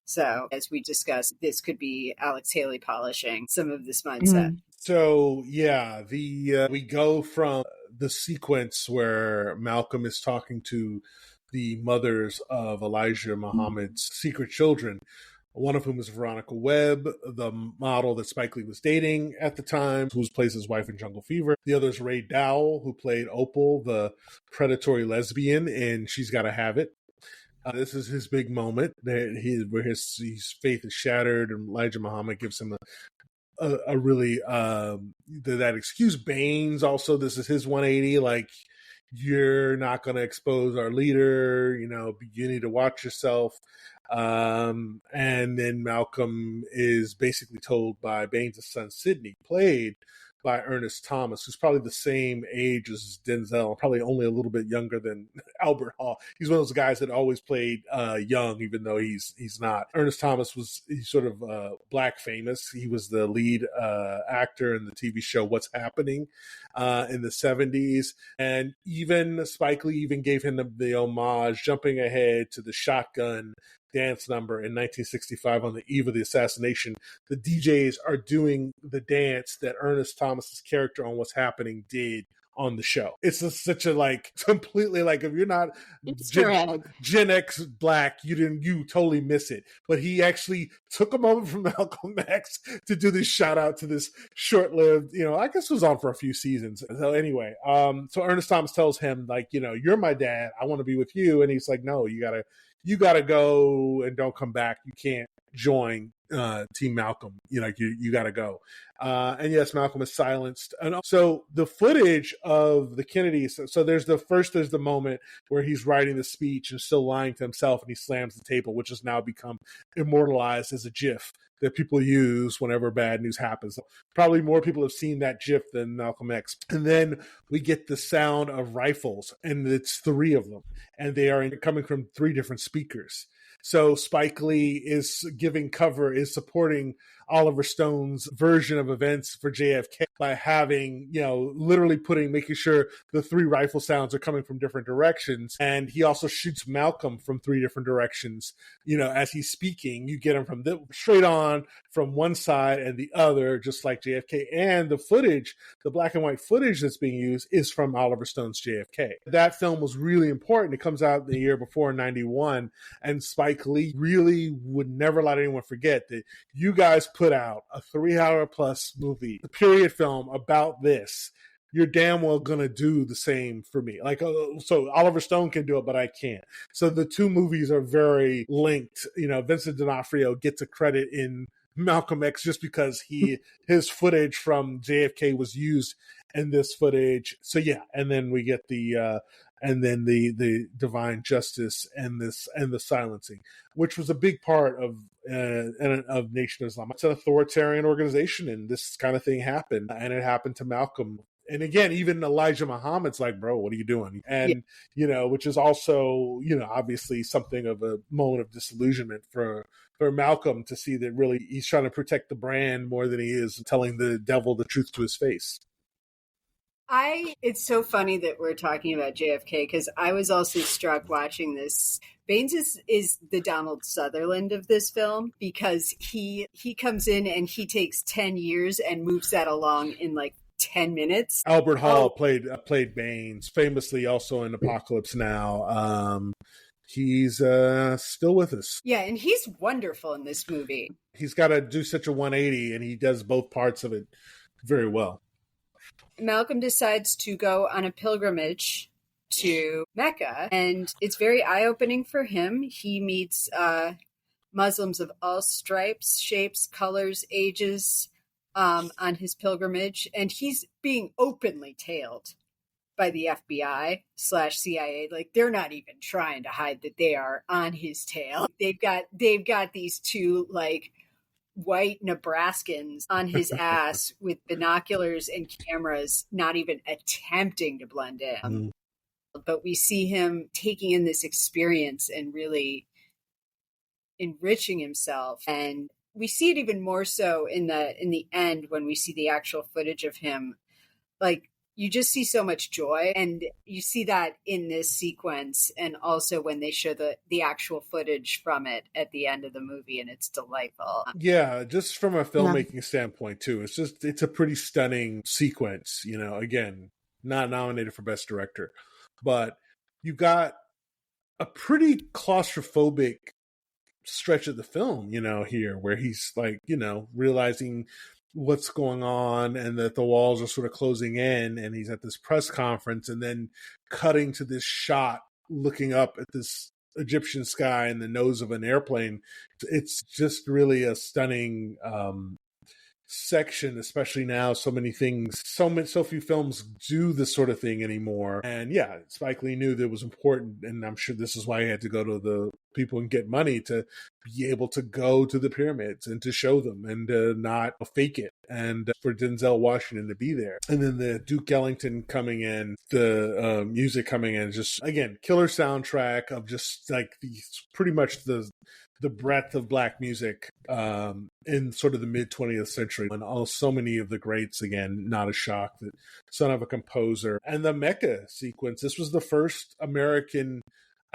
So, as we discussed, this could be Alex Haley polishing some of this mindset. Mm. So, yeah, we go from the sequence where Malcolm is talking to the mothers of Elijah Muhammad's secret children, one of whom is Veronica Webb, the model that Spike Lee was dating at the time, who plays his wife in Jungle Fever. The other is Ray Dowell, who played Opal, the predatory lesbian in She's Gotta Have It. This is his big moment where his faith is shattered, and Elijah Muhammad gives him a really that excuse. Baines also, this is his 180. Like, you're not going to expose our leader. You need to watch yourself. And then Malcolm is basically told by Baines' son Sidney, played by Ernest Thomas, who's probably the same age as Denzel, probably only a little bit younger than Albert Hall. He's one of those guys that always played young, even though he's not. Ernest Thomas he's sort of black famous. He was the lead actor in the TV show What's Happening in the 70s. And even Spike Lee even gave him the homage, jumping ahead to the Shotgun dance number in 1965 on the eve of the assassination. The DJs are doing the dance that Ernest Thomas's character on What's Happening did on the show. It's such a completely if you're not Gen X black, you totally miss it. But he actually took a moment from Malcolm X to do this shout out to this short-lived, I guess it was on for a few seasons. So anyway, so Ernest Thomas tells him you're my dad. I want to be with you. And he's like, no, you gotta go and don't come back. You can't join Team Malcolm. You gotta go. And yes, Malcolm is silenced. And so the footage of the Kennedys, so there's the moment where he's writing the speech and still lying to himself, and he slams the table, which has now become immortalized as a GIF that people use whenever bad news happens. Probably more people have seen that GIF than Malcolm X. And then we get the sound of rifles, and it's 3 of them, and they are coming from 3 different speakers. So Spike Lee is giving cover, is supporting Oliver Stone's version of events for JFK by having, literally making sure the 3 rifle sounds are coming from different directions. And he also shoots Malcolm from 3 different directions. As he's speaking, you get him from straight on from one side and the other, just like JFK. And the footage, the black and white footage that's being used, is from Oliver Stone's JFK. That film was really important. It comes out the year before, 91. And Spike Lee really would never let anyone forget that you guys put out a 3-hour plus movie, a period film about this. You're damn well gonna do the same for me. So Oliver Stone can do it, but I can't. So the 2 movies are very linked. Vincent D'Onofrio gets a credit in Malcolm X just because his footage from JFK was used in this footage. So yeah, and then we get the divine justice and the silencing, which was a big part of Nation of Islam. It's an authoritarian organization, and this kind of thing happened, and it happened to Malcolm. And again, even Elijah Muhammad's like, bro, what are you doing? And, which is also, obviously something of a moment of disillusionment for Malcolm to see that really he's trying to protect the brand more than he is telling the devil the truth to his face. It's so funny that we're talking about JFK, because I was also struck watching this. Baines is the Donald Sutherland of this film, because he comes in and he takes 10 years and moves that along in 10 minutes. Albert Hall played Baines, famously also in Apocalypse Now. He's still with us. Yeah, and he's wonderful in this movie. He's got to do such a 180, and he does both parts of it very well. Malcolm decides to go on a pilgrimage to Mecca, and it's very eye-opening for him. He meets Muslims of all stripes, shapes, colors, ages on his pilgrimage, and he's being openly tailed by the FBI/CIA. They're not even trying to hide that they are on his tail. They've got these 2 white Nebraskans on his ass with binoculars and cameras, not even attempting to blend in. But we see him taking in this experience and really enriching himself. And we see it even more so in the end when we see the actual footage of him. You just see so much joy, and you see that in this sequence, and also when they show the actual footage from it at the end of the movie, and it's delightful. Yeah, just from a filmmaking standpoint too, it's a pretty stunning sequence. Again, not nominated for Best Director, but you got a pretty claustrophobic stretch of the film, here where he's realizing what's going on and that the walls are sort of closing in, and he's at this press conference, and then cutting to this shot looking up at this Egyptian sky and the nose of an airplane. It's just really a stunning section, especially now. So many things, so few films do this sort of thing anymore. And yeah, Spike Lee knew that it was important, and I'm sure this is why he had to go to the people and get money to be able to go to the pyramids and to show them and not fake it, and for Denzel Washington to be there. And then the Duke Ellington coming in, the music coming in, just again, killer soundtrack of just like pretty much the breadth of black music in sort of the mid 20th century, and so many of the greats. Again, not a shock that son of a composer. And the Mecca sequence, this was the first American,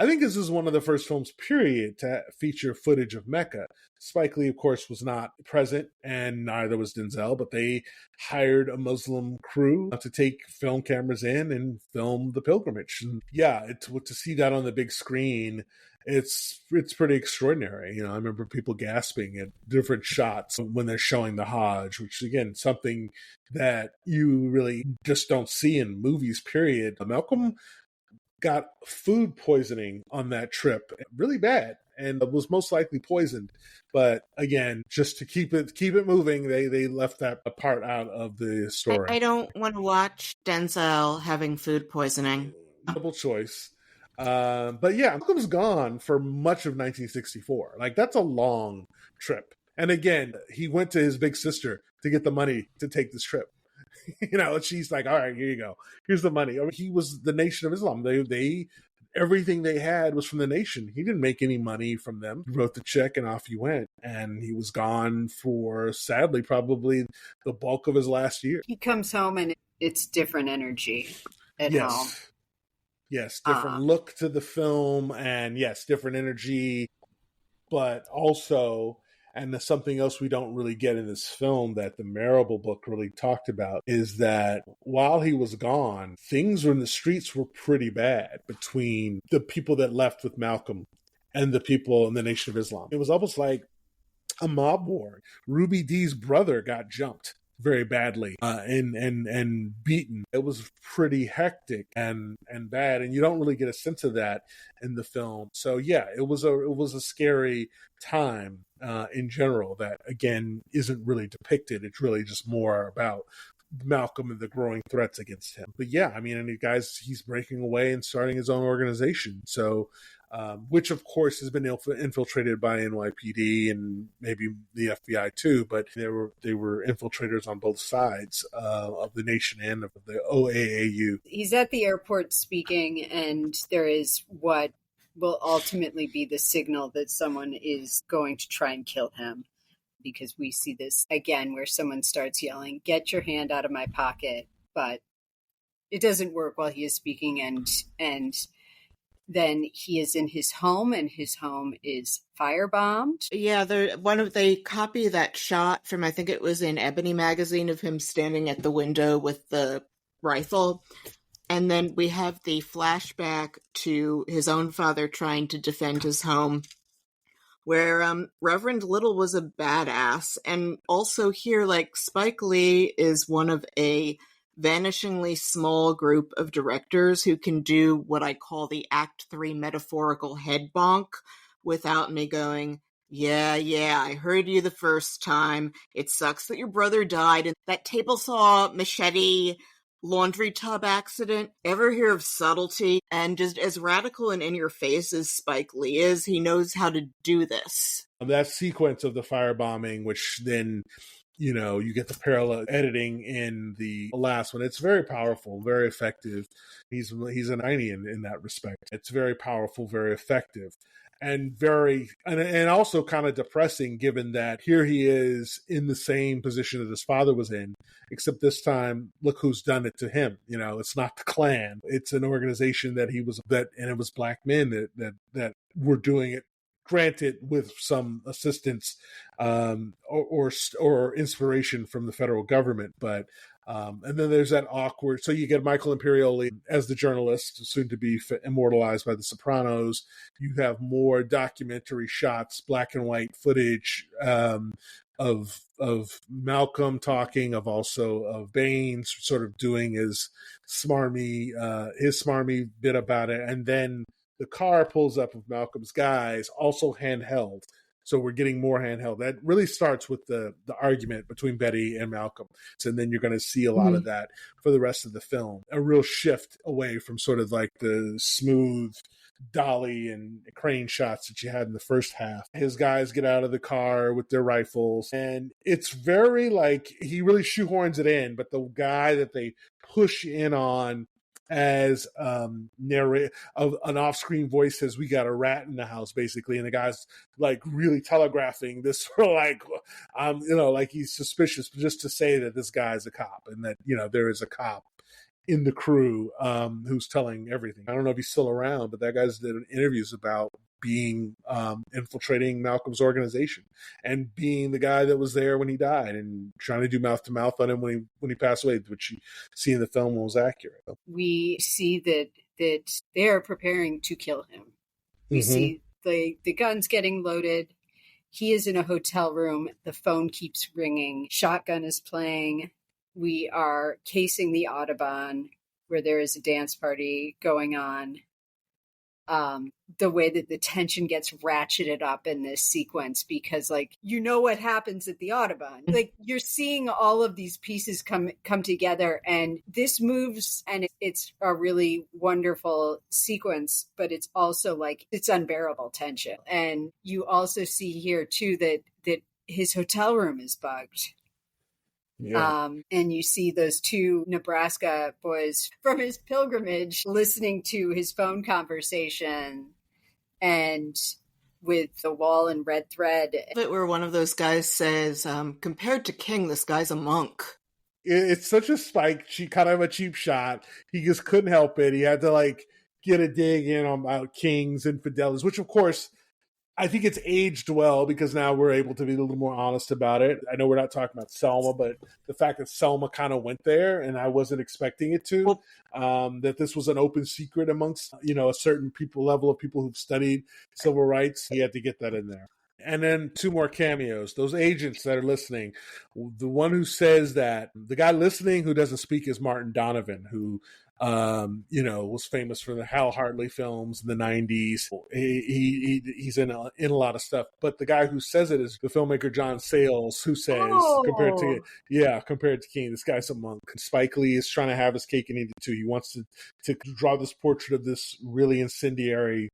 I think this is one of the first films, period, to feature footage of Mecca. Spike Lee, of course, was not present, and neither was Denzel, but they hired a Muslim crew to take film cameras in and film the pilgrimage. And yeah, to see that on the big screen, it's pretty extraordinary. I remember people gasping at different shots when they're showing the Hajj, which again, something that you really just don't see in movies, period. Malcolm got food poisoning on that trip, really bad, and was most likely poisoned. But again, just to keep it moving, they left that part out of the story. I don't want to watch Denzel having food poisoning. Double choice. But yeah, Malcolm's gone for much of 1964. Like, that's a long trip. And again, he went to his big sister to get the money to take this trip. And she's like, all right, here you go. Here's the money. He was the Nation of Islam. They everything they had was from the nation. He didn't make any money from them. He wrote the check and off he went. And he was gone for, sadly, probably the bulk of his last year. He comes home and it's different energy at home. Yes, different look to the film, and yes, different energy, but also, and something else we don't really get in this film that the Marable book really talked about, is that while he was gone, things in the streets were pretty bad between the people that left with Malcolm and the people in the Nation of Islam. It was almost like a mob war. Ruby Dee's brother got jumped very badly and beaten. It was pretty hectic and bad, and you don't really get a sense of that in the film. So yeah, it was a scary time in general that again isn't really depicted. It's really just more about Malcolm and the growing threats against him. But yeah, I mean, and he's breaking away and starting his own organization. So which of course has been infiltrated by NYPD and maybe the FBI too, but they were infiltrators on both sides of the nation and of the OAAU. He's at the airport speaking, and there is what will ultimately be the signal that someone is going to try and kill him, because we see this again where someone starts yelling, "Get your hand out of my pocket," but it doesn't work while he is speaking, and then he is in his home, and his home is firebombed. Yeah, they copy that shot from, I think it was in Ebony magazine, of him standing at the window with the rifle. And then we have the flashback to his own father trying to defend his home, where Reverend Little was a badass. And also here, like, Spike Lee is one of a vanishingly small group of directors who can do what I call the Act 3 metaphorical head bonk without me going, yeah, I heard you the first time. It sucks that your brother died in that table saw machete laundry tub accident. Ever hear of subtlety? And just as radical and in your face as Spike Lee is, he knows how to do this. That sequence of the firebombing, which then you get the parallel editing in the last one. It's very powerful, very effective. He's an Iranian in that respect. It's very powerful, very effective, and and also kind of depressing, given that here he is in the same position that his father was in, except this time, look who's done it to him. It's not the Klan. It's an organization and it was black men that were doing it. Granted, with some assistance or inspiration from the federal government, but and then there's that awkward. So you get Michael Imperioli as the journalist, soon to be immortalized by The Sopranos. You have more documentary shots, black and white footage of Malcolm talking, of Baines sort of doing his smarmy bit about it, and then the car pulls up with Malcolm's guys, also handheld. So we're getting more handheld. That really starts with the argument between Betty and Malcolm. And then you're going to see a lot of that for the rest of the film. A real shift away from sort of like the smooth dolly and crane shots that you had in the first half. His guys get out of the car with their rifles, and it's very like he really shoehorns it in, but the guy that they push in on as narrate of an off-screen voice says, "We got a rat in the house," basically, and the guy's like really telegraphing this sort of like like he's suspicious, just to say that this guy's a cop and that there is a cop in the crew who's telling everything. I don't know if he's still around, but that guy's did interviews about being infiltrating Malcolm's organization and being the guy that was there when he died and trying to do mouth to mouth on him when he passed away, which you see in the film was accurate. We see that they are preparing to kill him. We see the guns getting loaded. He is in a hotel room. The phone keeps ringing. Shotgun is playing. We are casing the Audubon where there is a dance party going on. The way that the tension gets ratcheted up in this sequence, because what happens at the Audubon, you're seeing all of these pieces come together, and this moves, and it's a really wonderful sequence, but it's also it's unbearable tension. And you also see here too that his hotel room is bugged. Yeah. And you see those two Nebraska boys from his pilgrimage listening to his phone conversation, and with the wall and red thread. Where one of those guys says, compared to King, this guy's a monk. It's such a kind of a cheap shot. He just couldn't help it. He had to get a dig in on about King's infidelities, which of course I think it's aged well because now we're able to be a little more honest about it. I know we're not talking about Selma, but the fact that Selma kind of went there, and I wasn't expecting it to, that this was an open secret amongst, a certain level of people who've studied civil rights. He had to get that in there. And then two more cameos. Those agents that are listening. The one who says that, the guy listening who doesn't speak is Martin Donovan, who was famous for the Hal Hartley films in the 90s. He's in a lot of stuff. But the guy who says it is the filmmaker John Sayles, who says, compared to King, this guy's a monk. Spike Lee is trying to have his cake and eat it too. He wants to draw this portrait of this really incendiary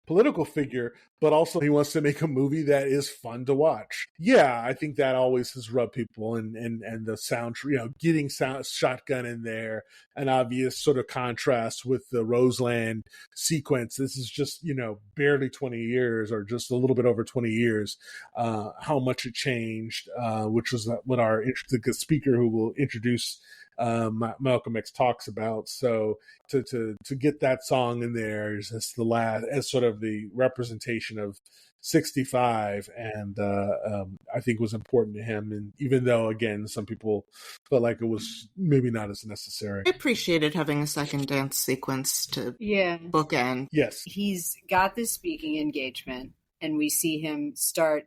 political figure, but also he wants to make a movie that is fun to watch. Yeah, I think that always has rubbed people, and the sound, getting shotgun in there, an obvious sort of contrast with the Roseland sequence. This is just, barely 20 years or just a little bit over 20 years, how much it changed, which was what the speaker who will introduce Malcolm X talks about. So to get that song in there is just the last, as sort of the representation of 65, and I think was important to him. And even though, again, some people felt like it was maybe not as necessary. I appreciated having a second dance sequence to bookend. Yes. He's got this speaking engagement, and we see him start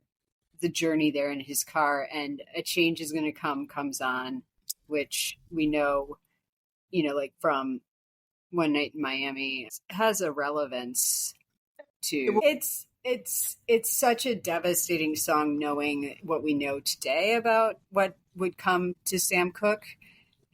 the journey there in his car, and A Change Is Gonna Comes on, which we know, from One Night in Miami, has a relevance to. It's such a devastating song, knowing what we know today about what would come to Sam Cooke.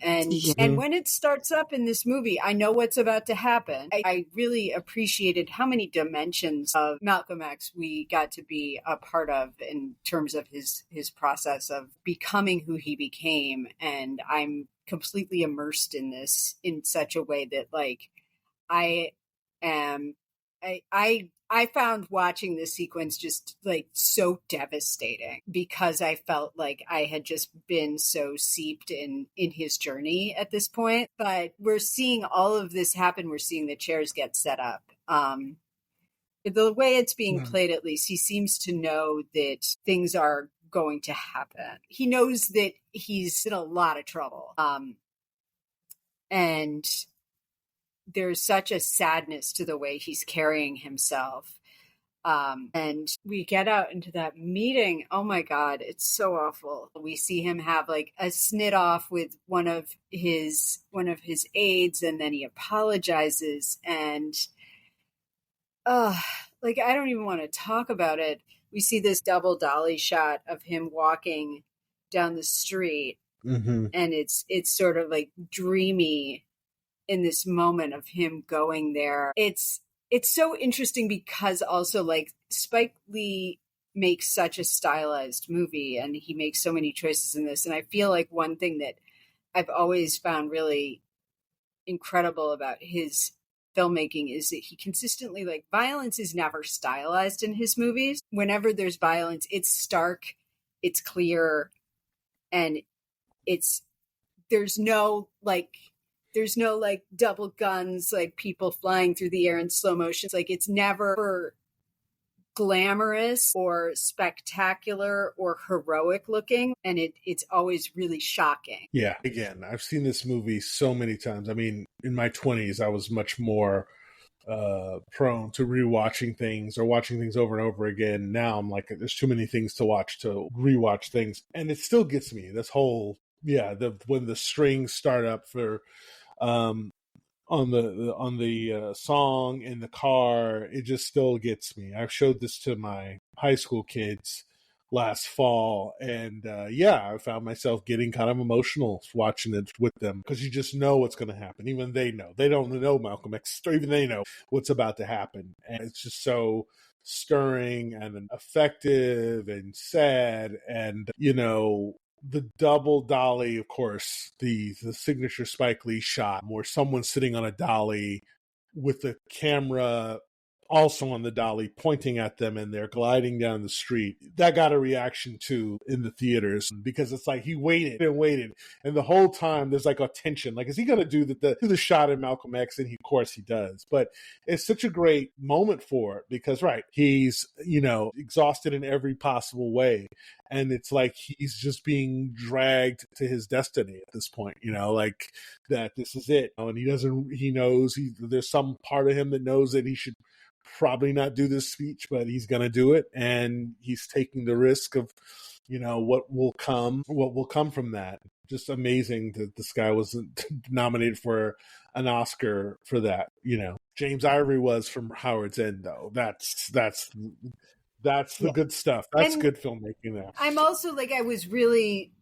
And when it starts up in this movie, I know what's about to happen. I really appreciated how many dimensions of Malcolm X we got to be a part of in terms of his process of becoming who he became. And I'm completely immersed in this in such a way that I found watching this sequence just so devastating, because I felt like I had just been so seeped in his journey at this point. But we're seeing all of this happen. We're seeing the chairs get set up. The way it's being played, at least, he seems to know that things are going to happen. He knows that he's in a lot of trouble. And there's such a sadness to the way he's carrying himself. And we get out into that meeting. Oh my God, it's so awful. We see him have a snit off with one of his aides, and then he apologizes, and like I don't even want to talk about it. We see this double dolly shot of him walking down the street, Mm-hmm. and it's sort of like dreamy in this moment of him going there. It's so interesting because also like Spike Lee makes such a stylized movie, and he makes so many choices in this. And I feel like one thing that I've always found really incredible about his filmmaking is that he consistently, like, violence is never stylized in his movies. Whenever there's violence, it's stark, it's clear, and it's there's no like double guns, like people flying through the air in slow motion. It's like it's never glamorous or spectacular or heroic looking, and it's always really shocking. Yeah, again, I've seen this movie so many times. I mean, in my 20s, I was much more prone to rewatching things or watching things over and over again. Now I'm like, there's too many things to watch to rewatch things, and it still gets me. This whole when the strings start up for on the song in the car, it just still gets me. I showed this to my high school kids last fall, and I found myself getting kind of emotional watching it with them, because you just know what's going to happen. Even they know. They don't know Malcolm X, or even they know what's about to happen, and it's just so stirring and effective and sad. And the double dolly, of course, the signature Spike Lee shot where someone's sitting on a dolly with the camera also on the dolly pointing at them, and they're gliding down the street. That got a reaction too in the theaters, because it's like he waited and waited, and the whole time there's like a tension. Like, is he going to do the shot in Malcolm X? And of course he does. But it's such a great moment for it, because he's exhausted in every possible way, and it's like he's just being dragged to his destiny at this point. Like that this is it, and he knows there's some part of him that knows that he should probably not do this speech, but he's going to do it, and he's taking the risk of what will come from that. Just amazing that this guy was nominated for an Oscar for that. James Ivory was from Howard's End, though. That's the good stuff. That's good filmmaking there. I'm also like, I was really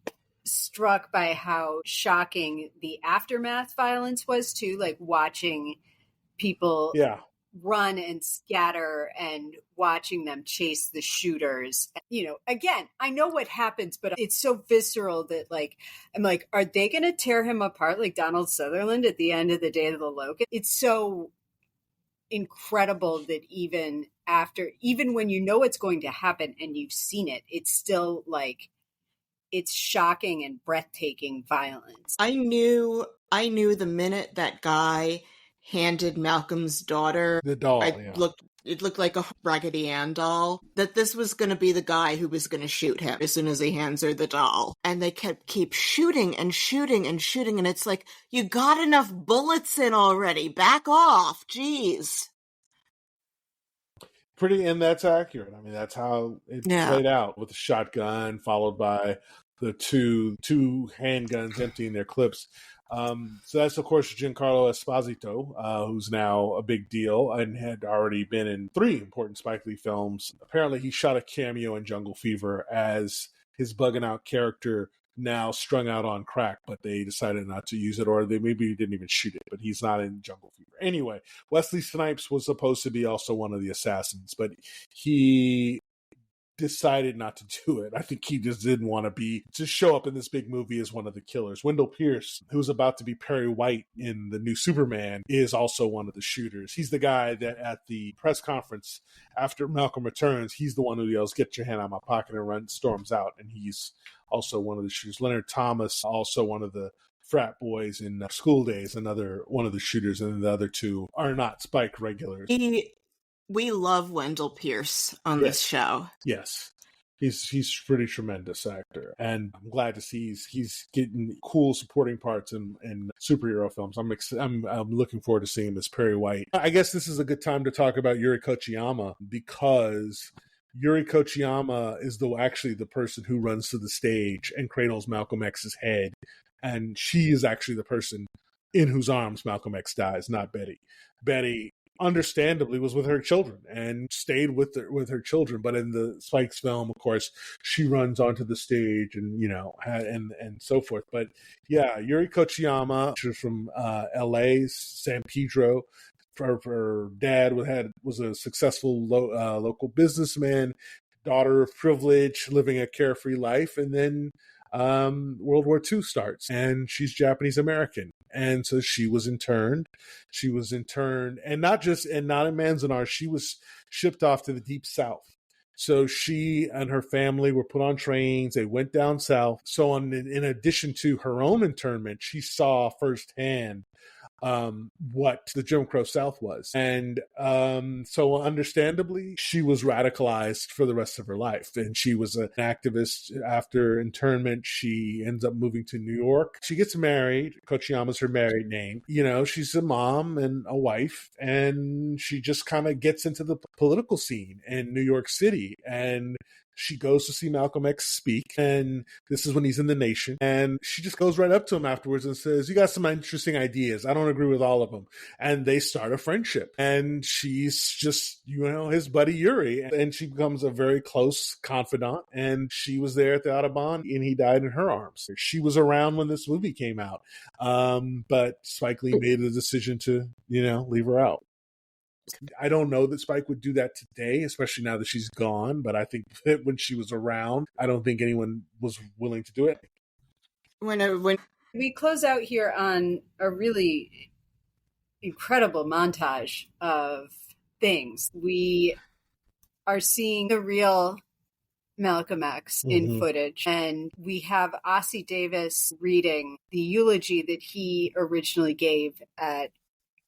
struck by how shocking the aftermath violence was too, like watching people run and scatter and watching them chase the shooters. Again, I know what happens, but it's so visceral that I'm like, are they going to tear him apart like Donald Sutherland at the end of the Day of the Locust? It's so incredible that even when you know it's going to happen and you've seen it, it's still like, it's shocking and breathtaking violence. I knew the minute that guy handed Malcolm's daughter the doll, it looked like a Raggedy Ann doll, that this was going to be the guy who was going to shoot him as soon as he hands her the doll. And they keep shooting and shooting and shooting, and it's like, you got enough bullets in already, back off, jeez. And that's accurate. I mean, that's how it played out, with the shotgun followed by the two handguns emptying their clips. So that's, of course, Giancarlo Esposito, who's now a big deal and had already been in 3 important Spike Lee films. Apparently, he shot a cameo in Jungle Fever as his bugging out character, now strung out on crack, but they decided not to use it, or they maybe didn't even shoot it, but he's not in Jungle Fever. Anyway, Wesley Snipes was supposed to be also one of the assassins, but he decided not to do it. I think he just didn't want to show up in this big movie as one of the killers. Wendell Pierce, who's about to be Perry White in the new Superman, is also one of the shooters. He's the guy that at the press conference after Malcolm returns, he's the one who yells, "Get your hand out of my pocket," and storms out. And he's also one of the shooters. Leonard Thomas, also one of the frat boys in School Days, another one of the shooters, and the other 2 are not Spike regulars. We love Wendell Pierce on this show. Yes. He's a pretty tremendous actor, and I'm glad to see he's getting cool supporting parts in superhero films. I'm looking forward to seeing him as Perry White. I guess this is a good time to talk about Yuri Kochiyama, because Yuri Kochiyama is actually the person who runs to the stage and cradles Malcolm X's head, and she is actually the person in whose arms Malcolm X dies, not Betty. Betty understandably was with her children and stayed with her children. But in the Spike's film, of course, she runs onto the stage and, and so forth. But yeah, Yuri Kochiyama, she was from LA, San Pedro. Her dad was a successful local businessman, daughter of privilege, living a carefree life. And then World War II starts, and she's Japanese American, and so she was interned. And not in Manzanar. She was shipped off to the Deep South. So she and her family were put on trains. They went down south. So in addition to her own internment, she saw firsthand what the Jim Crow South was. And so understandably, she was radicalized for the rest of her life. And she was an activist after internment. She ends up moving to New York. She gets married. Kochiyama's her married name. She's a mom and a wife, and she just kind of gets into the political scene in New York City. And she goes to see Malcolm X speak, and this is when he's in the Nation. And she just goes right up to him afterwards and says, "You got some interesting ideas. I don't agree with all of them." And they start a friendship. And she's just, his buddy Yuri. And she becomes a very close confidant. And she was there at the Audubon, and he died in her arms. She was around when this movie came out. But Spike Lee made the decision to, leave her out. I don't know that Spike would do that today, especially now that she's gone. But I think that when she was around, I don't think anyone was willing to do it. When we close out here on a really incredible montage of things, we are seeing the real Malcolm X in footage. And we have Ossie Davis reading the eulogy that he originally gave at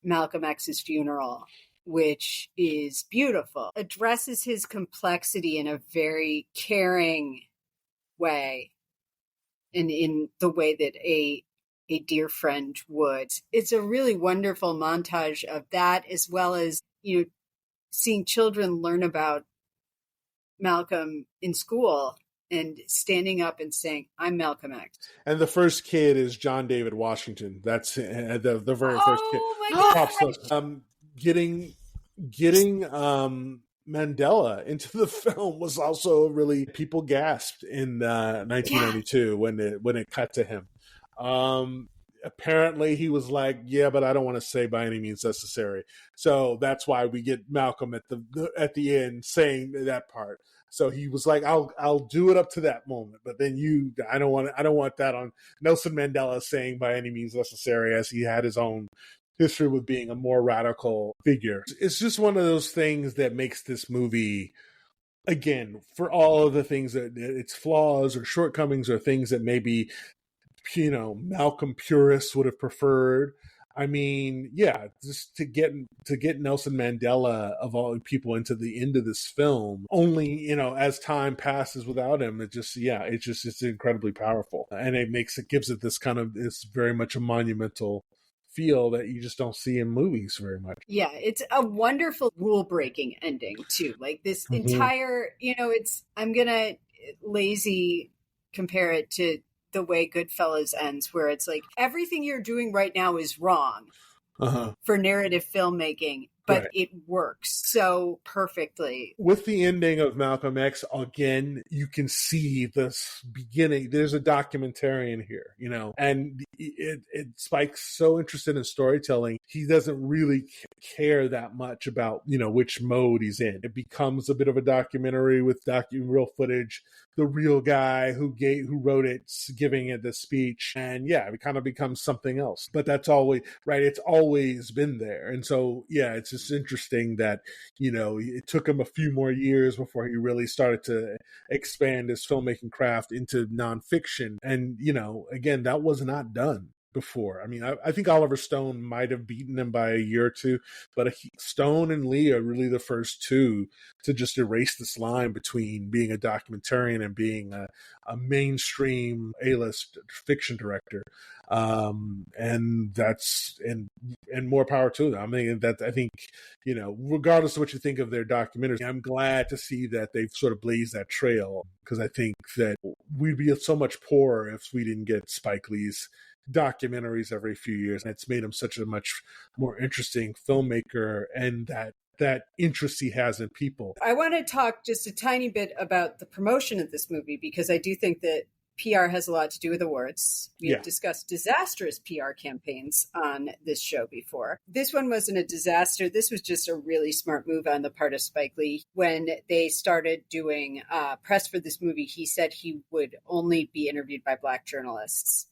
Malcolm X's funeral, which is beautiful, addresses his complexity in a very caring way, and in the way that a dear friend would. It's a really wonderful montage of that, as well as, seeing children learn about Malcolm in school and standing up and saying, "I'm Malcolm X." And the first kid is John David Washington. That's the very first kid. Oh my gosh! Getting Mandela into the film was also really, people gasped in 1992 when it cut to him. Apparently he was like, "Yeah, but I don't want to say by any means necessary." So that's why we get Malcolm at the end saying that part. So he was like, "I'll do it up to that moment, but then I don't want that on Nelson Mandela saying by any means necessary," as he had his own history with being a more radical figure. It's just one of those things that makes this movie, again, for all of the things that its flaws or shortcomings or things that maybe, Malcolm purists would have preferred. I mean, yeah, just to get Nelson Mandela of all people into the end of this film, only, as time passes without him, it's incredibly powerful. And gives it this kind of, it's very much a monumental feel that you just don't see in movies very much. Yeah, it's a wonderful rule-breaking ending too. Like this entire, I'm gonna lazy compare it to the way Goodfellas ends, where it's like everything you're doing right now is wrong for narrative filmmaking, but it works so perfectly. With the ending of Malcolm X, again, you can see this beginning. There's a documentarian here, and Spike's so interested in storytelling, he doesn't really care that much about, which mode he's in. It becomes a bit of a documentary with real footage, the real guy who wrote it giving it the speech, and it kind of becomes something else. But that's always right. It's always been there, and so it's just interesting that it took him a few more years before he really started to expand his filmmaking craft into nonfiction. And again, that was not done before. I mean, I think Oliver Stone might have beaten him by a year or two, but Stone and Lee are really the first two to just erase this line between being a documentarian and being a mainstream A-list fiction director. And that's and more power to them. I mean, I think regardless of what you think of their documentaries, I'm glad to see that they've sort of blazed that trail, because I think that we'd be so much poorer if we didn't get Spike Lee's documentaries every few years, and it's made him such a much more interesting filmmaker, and that interest he has in people. I want to talk just a tiny bit about the promotion of this movie, because I do think that PR has a lot to do with awards. We have discussed disastrous PR campaigns on this show before. This one wasn't a disaster. This was just a really smart move on the part of Spike Lee. When they started doing press for this movie, he said he would only be interviewed by Black journalists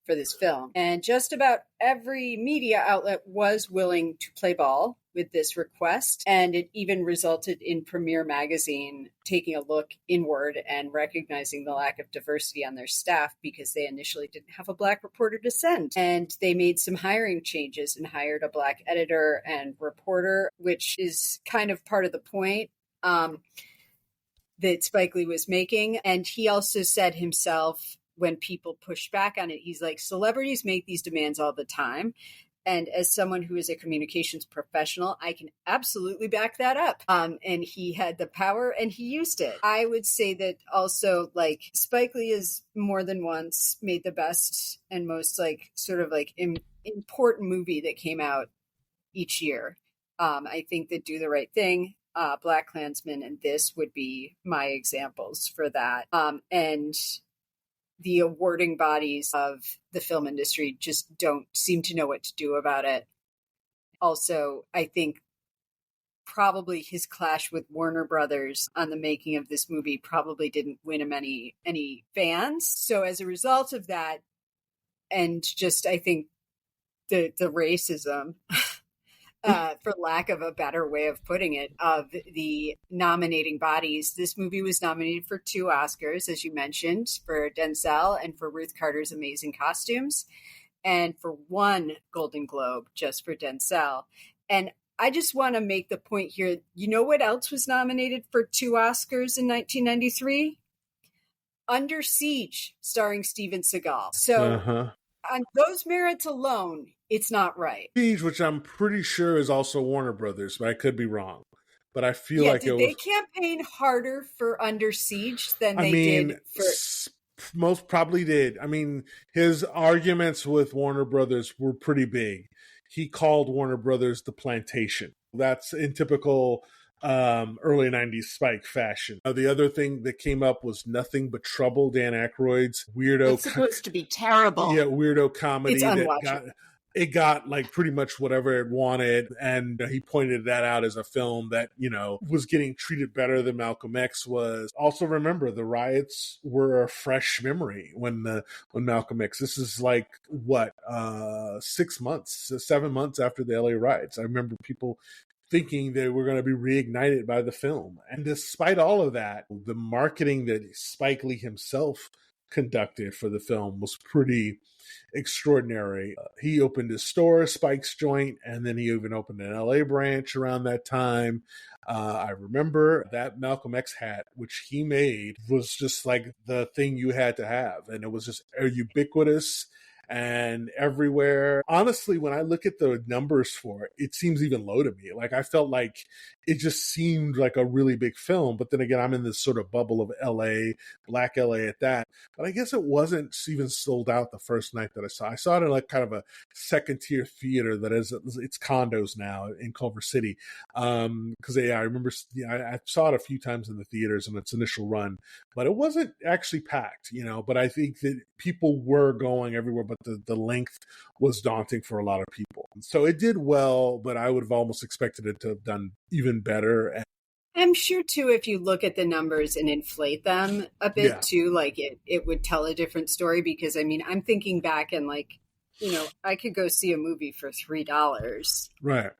for this film. And just about every media outlet was willing to play ball with this request. And it even resulted in Premiere Magazine taking a look inward and recognizing the lack of diversity on their staff, because they initially didn't have a Black reporter to send. And they made some hiring changes and hired a Black editor and reporter, which is kind of part of the point that Spike Lee was making. And he also said himself, when people pushed back on it, he's like, celebrities make these demands all the time. And as someone who is a communications professional, I can absolutely back that up. And he had the power and he used it. I would say that also, like, Spike Lee has more than once made the best and most like sort of like important movie that came out each year. I think that Do the Right Thing, Black Klansman, and this would be my examples for that. And the awarding bodies of the film industry just don't seem to know what to do about it. Also, I think probably his clash with Warner Brothers on the making of this movie probably didn't win him any fans. So as a result of that, and just I think the racism, for lack of a better way of putting it, of the nominating bodies. This movie was nominated for 2 Oscars, as you mentioned, for Denzel and for Ruth Carter's amazing costumes, and for 1 Golden Globe just for Denzel. And I just want to make the point here, you know what else was nominated for 2 Oscars in 1993? Under Siege, starring Steven Seagal. So on those merits alone, it's not right. Siege, which I'm pretty sure is also Warner Brothers, but I could be wrong. But I feel like did they campaign harder for Under Siege than they did for? Most probably did. I mean, his arguments with Warner Brothers were pretty big. He called Warner Brothers the plantation. That's in typical early 90s Spike fashion. The other thing that came up was Nothing But Trouble, Dan Aykroyd's weirdo. It's supposed to be terrible. Yeah, weirdo comedy. It's unwatchable. It got like pretty much whatever it wanted. And he pointed that out as a film that, you know, was getting treated better than Malcolm X was. Also remember, the riots were a fresh memory when Malcolm X, this is like what, 7 months after the LA riots. I remember people thinking they were going to be reignited by the film. And despite all of that, the marketing that Spike Lee himself conducted for the film was pretty extraordinary. He opened his store, Spike's Joint, and then he even opened an LA branch around that time. I remember that Malcolm X hat, which he made, was just like the thing you had to have. And it was just ubiquitous and everywhere. Honestly, when I look at the numbers for it, it seems even low to me. Like, I felt like it just seemed like a really big film. But then again, I'm in this sort of bubble of LA, Black LA at that. But I guess it wasn't even sold out the first night that I saw. I saw it in like kind of a second tier theater that is, it's condos now in Culver City. Because I remember I saw it a few times in the theaters in its initial run, but it wasn't actually packed, you know. But I think that people were going everywhere, but the length was daunting for a lot of people. So it did well, but I would have almost expected it to have done even better. I'm sure too, if you look at the numbers and inflate them a bit too, like it would tell a different story. Because I mean, I'm thinking back and like, you know, I could go see a movie for $3. Right.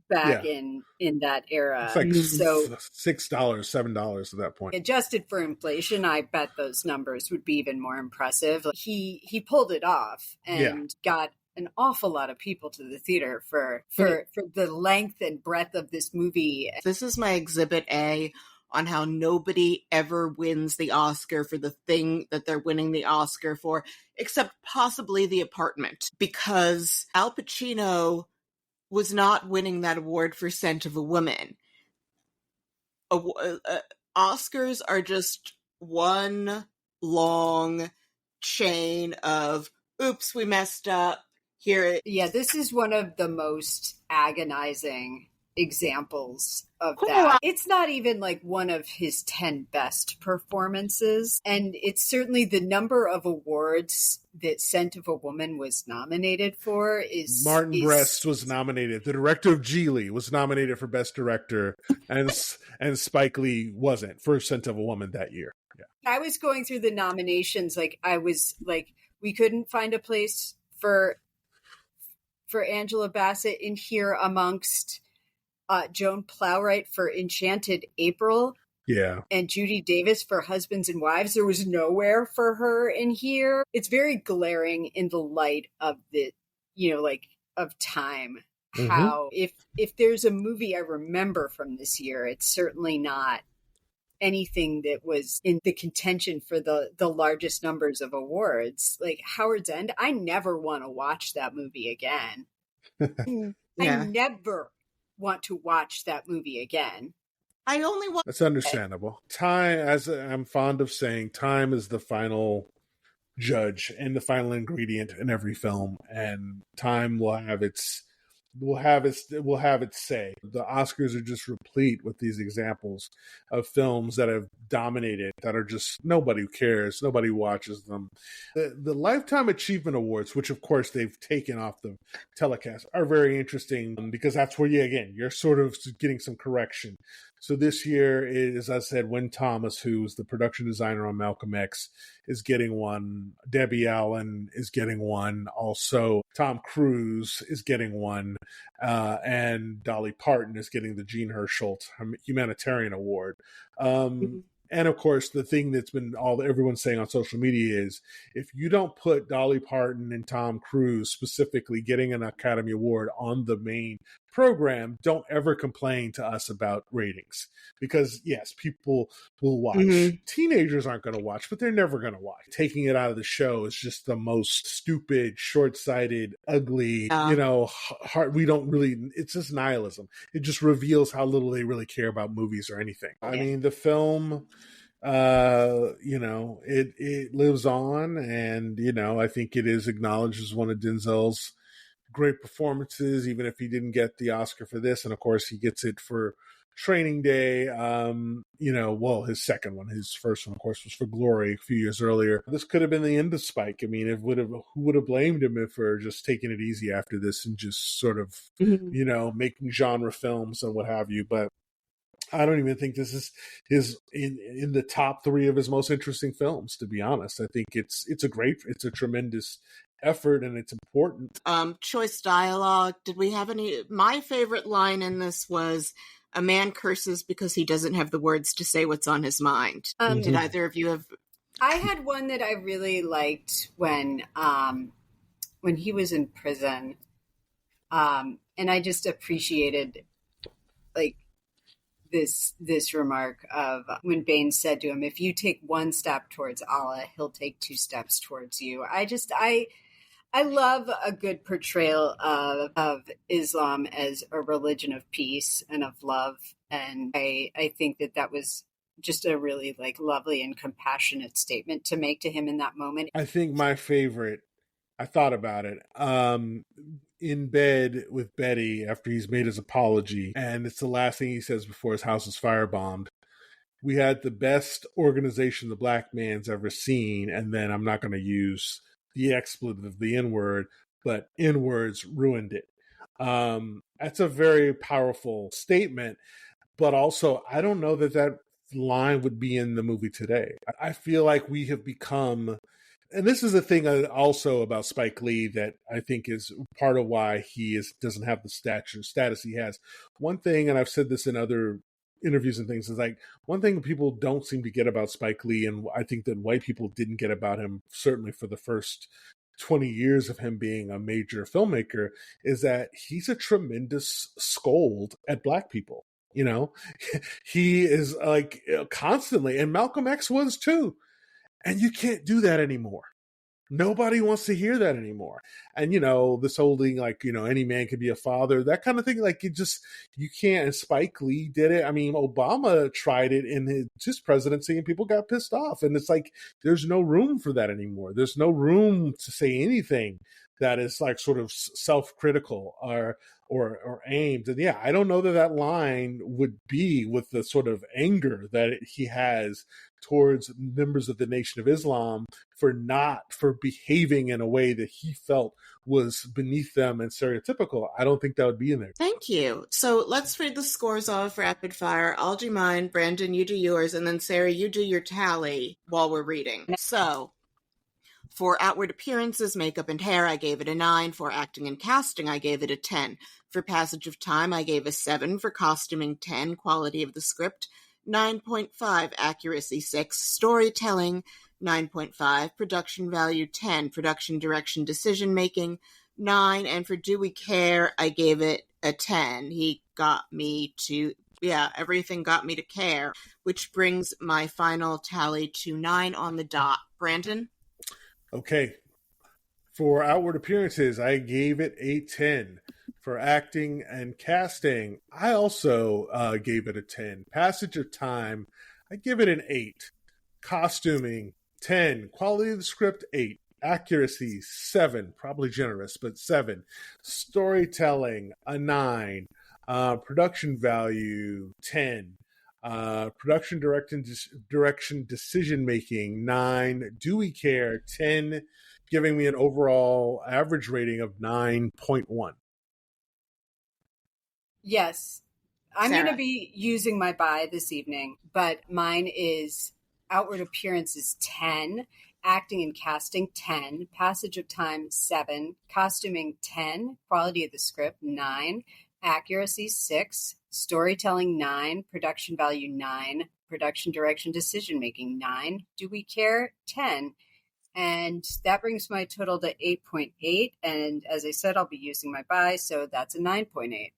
Back in that era. It's like so $6, $7 at that point. Adjusted for inflation, I bet those numbers would be even more impressive. He pulled it off and got an awful lot of people to the theater for the length and breadth of this movie. This is my exhibit A on how nobody ever wins the Oscar for the thing that they're winning the Oscar for, except possibly The Apartment, because Al Pacino was not winning that award for Scent of a Woman. Oscars are just one long chain of oops, we messed up. Here. Yeah, this is one of the most agonizing examples of Cool. that. It's not even like one of his 10 best performances. And it's certainly the number of awards that Scent of a Woman was nominated for is... Martin Brest was nominated. The director of Geely was nominated for Best Director, and Spike Lee wasn't for Scent of a Woman that year. Yeah. I was going through the nominations, I was like, we couldn't find a place for Angela Bassett in here amongst Joan Plowright for Enchanted April. Yeah. And Judy Davis for Husbands and Wives. There was nowhere for her in here. It's very glaring in the light of the, of time. Mm-hmm. How if there's a movie I remember from this year, it's certainly not anything that was in the contention for the largest numbers of awards. Like Howard's End, I never want to watch that movie again. Yeah. I never want to watch that movie again. I only want... That's understandable. Time, as I'm fond of saying, time is the final judge and the final ingredient in every film, and time will have its say. The Oscars are just replete with these examples of films that have dominated, that are just nobody cares, nobody watches them. The Lifetime Achievement Awards, which of course they've taken off the telecast, are very interesting because that's where you're sort of getting some correction. So this year is, as I said, Wynn Thomas, who's the production designer on Malcolm X, is getting one. Debbie Allen is getting one. Also, Tom Cruise is getting one. And Dolly Parton is getting the Jean Hersholt Humanitarian Award. And of course, the thing that's been everyone's saying on social media is, if you don't put Dolly Parton and Tom Cruise specifically getting an Academy Award on the main program, don't ever complain to us about ratings. Because yes, people will watch. Mm-hmm. Teenagers aren't going to watch, but they're never going to watch. Taking it out of the show is just the most stupid, short-sighted, ugly, heart. It's just nihilism. It just reveals how little they really care about movies or anything. Yeah. I mean, the film, it lives on, and, I think it is acknowledged as one of Denzel's great performances, even if he didn't get the Oscar for this. And of course he gets it for Training Day. His second one. His first one, of course, was for Glory a few years earlier. This could have been the end of Spike. I mean, who would have blamed him for just taking it easy after this and just sort of, making genre films and what have you. But I don't even think this is in the top 3 of his most interesting films, to be honest. I think it's a tremendous effort, and it's important. Choice dialogue. Did we have any? My favorite line in this was, "A man curses because he doesn't have the words to say what's on his mind." Did either of you have? I had one that I really liked when he was in prison, and I just appreciated this remark of when Bane said to him, "If you take one step towards Allah, he'll take 2 steps towards you." I love a good portrayal of Islam as a religion of peace and of love. And I think that was just a really lovely and compassionate statement to make to him in that moment. I think my favorite, I thought about it, in bed with Betty after he's made his apology, and it's the last thing he says before his house is firebombed. "We had the best organization the black man's ever seen, and then I'm not going to use the expletive, the N-word, but N-words ruined it." That's a very powerful statement, but also I don't know that line would be in the movie today. I feel like we have become, and this is the thing also about Spike Lee that I think is part of why he doesn't have the status he has. One thing, and I've said this in other interviews and things, is one thing people don't seem to get about Spike Lee, and I think that white people didn't get about him, certainly for the first 20 years of him being a major filmmaker, is that he's a tremendous scold at black people. He is constantly, and Malcolm X was too. And you can't do that anymore. Nobody wants to hear that anymore. And, this whole thing, like, any man can be a father, that kind of thing, like, you can't. And Spike Lee did it. I mean, Obama tried it in his presidency and people got pissed off. And it's like, there's no room for that anymore. There's no room to say anything that is like sort of self-critical or aimed. And yeah, I don't know that line would be with the sort of anger that he has towards members of the Nation of Islam for behaving in a way that he felt was beneath them and stereotypical. I don't think that would be in there. Thank you. So let's read the scores off rapid fire. I'll do mine. Brandon, you do yours. And then Sarah, you do your tally while we're reading. So for outward appearances, makeup, and hair, I gave it a 9. For acting and casting, I gave it a 10. For passage of time, I gave a 7. For costuming, 10. Quality of the script, 9.5. Accuracy, 6. Storytelling, 9.5. Production value, 10. Production, direction, decision making, 9. And for Do We Care, I gave it a 10. Everything got me to care, which brings my final tally to 9 on the dot. Brandon? Okay. For outward appearances, I gave it a 10. For acting and casting, I also gave it a 10. Passage of time, I give it an 8. Costuming, 10. Quality of the script, 8. Accuracy, 7. Probably generous, but 7. Storytelling, a 9. Production value, 10. Production direction decision making, 9. Do we care, 10, giving me an overall average rating of 9.1. Yes, I'm Sarah. going to be using my buy this evening, but mine is outward appearances 10, acting and casting 10, passage of time 7, costuming 10, quality of the script 9, accuracy 6, storytelling 9, production value 9, production direction decision making 9, do we care 10. And that brings my total to 8.8. And as I said, I'll be using my buy, so that's a 9.8.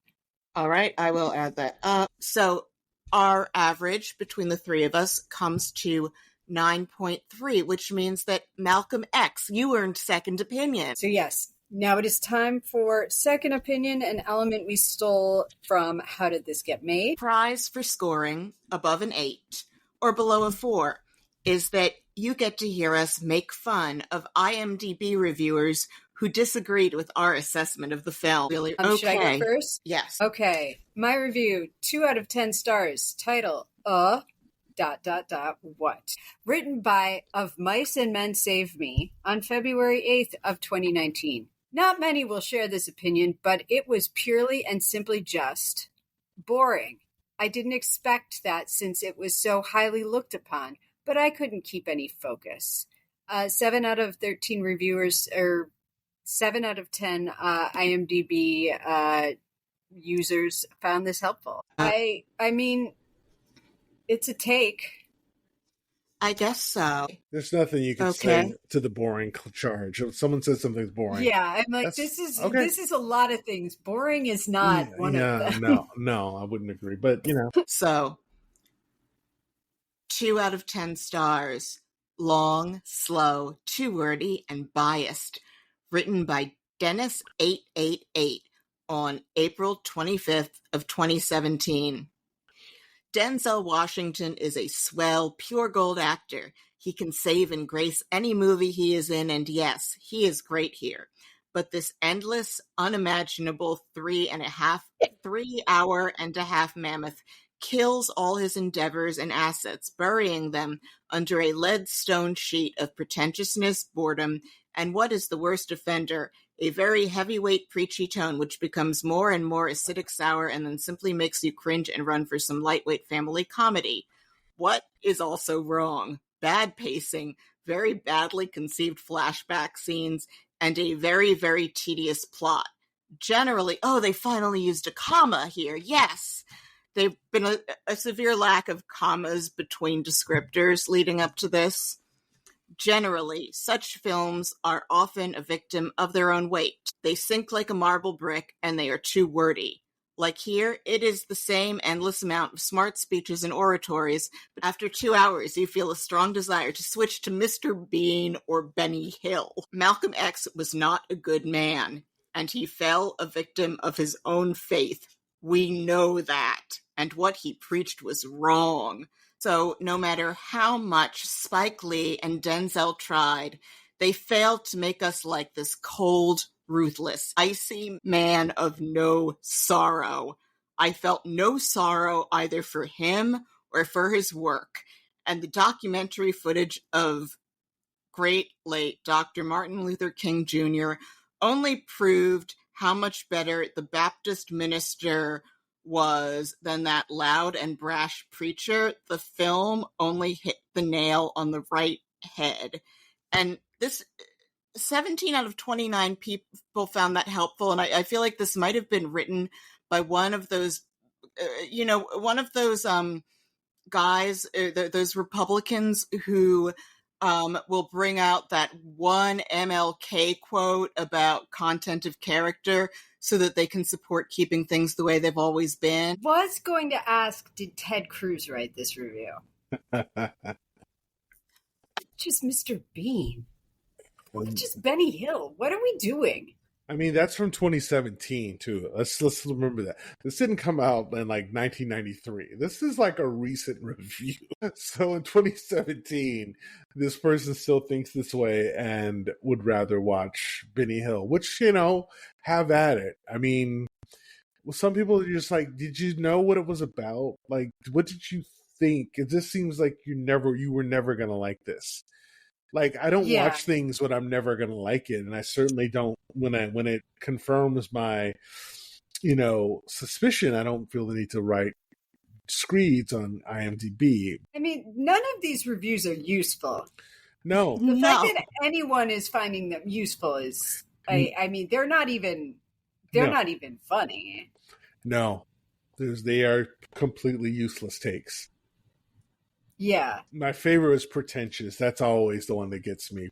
All right, I will add that. So our average between the three of us comes to 9.3, which means that Malcolm X, you earned second opinion. So yes, now it is time for second opinion, an element we stole from How Did This Get Made? Prize for scoring above an 8 or below a 4 is that you get to hear us make fun of IMDb reviewers who disagreed with our assessment of the film. Really? Okay. Should I go first? Yes. Okay. My review, 2 out of 10 stars. Title, what? Written by Of Mice and Men Save Me on February 8th of 2019. Not many will share this opinion, but it was purely and simply just boring. I didn't expect that since it was so highly looked upon, but I couldn't keep any focus. 7 out of 13 reviewers, or 7 out of 10 IMDb users found this helpful. I mean, it's a take. I guess so. There's nothing you can say to the boring charge. If someone says something's boring. Yeah, I'm like, this is a lot of things. Boring is not one of them. No, I wouldn't agree. But, So, 2 out of 10 stars. Long, slow, too wordy, and biased. Written by Dennis888 on April 25th of 2017. Denzel Washington is a swell, pure gold actor. He can save and grace any movie he is in, and yes, he is great here. But this endless, unimaginable 3-hour and a half mammoth kills all his endeavors and assets, burying them under a lead-stone sheet of pretentiousness, boredom, and what is the worst offender, a very heavyweight preachy tone which becomes more and more acidic sour and then simply makes you cringe and run for some lightweight family comedy. What is also wrong? Bad pacing, very badly conceived flashback scenes, and a very, very tedious plot. Generally, they finally used a comma here, yes! There've been a severe lack of commas between descriptors leading up to this. Generally, such films are often a victim of their own weight. They sink like a marble brick, and they are too wordy. Like here, it is the same endless amount of smart speeches and oratories, but after 2 hours, you feel a strong desire to switch to Mr. Bean or Benny Hill. Malcolm X was not a good man, and he fell a victim of his own faith. We know that, and what he preached was wrong. So no matter how much Spike Lee and Denzel tried, they failed to make us like this cold, ruthless, icy man of no sorrow. I felt no sorrow either for him or for his work. And the documentary footage of great late Dr. Martin Luther King Jr. only proved how much better the Baptist minister was than that loud and brash preacher. The film only hit the nail on the right head. And this 17 out of 29 people found that helpful. And I feel like this might have been written by one of those, one of those guys, those Republicans who will bring out that one MLK quote about content of character so that they can support keeping things the way they've always been. Was going to ask, did Ted Cruz write this review? Just Mr. Bean. Just Benny Hill. What are we doing? I mean, that's from 2017 too. Let's remember that. This didn't come out in like 1993. This is like a recent review. So in 2017, this person still thinks this way and would rather watch Benny Hill, which, have at it. I mean, some people are just like, did you know what it was about? Like, what did you think? It just seems like you were never going to like this. Like, I don't watch things when I'm never going to like it. And I certainly don't, when it confirms my, suspicion, I don't feel the need to write screeds on IMDb. I mean, none of these reviews are useful. No. The fact that anyone is finding them useful is, I mean, they're not even funny. No. They are completely useless takes. Yeah. My favorite is pretentious. That's always the one that gets me.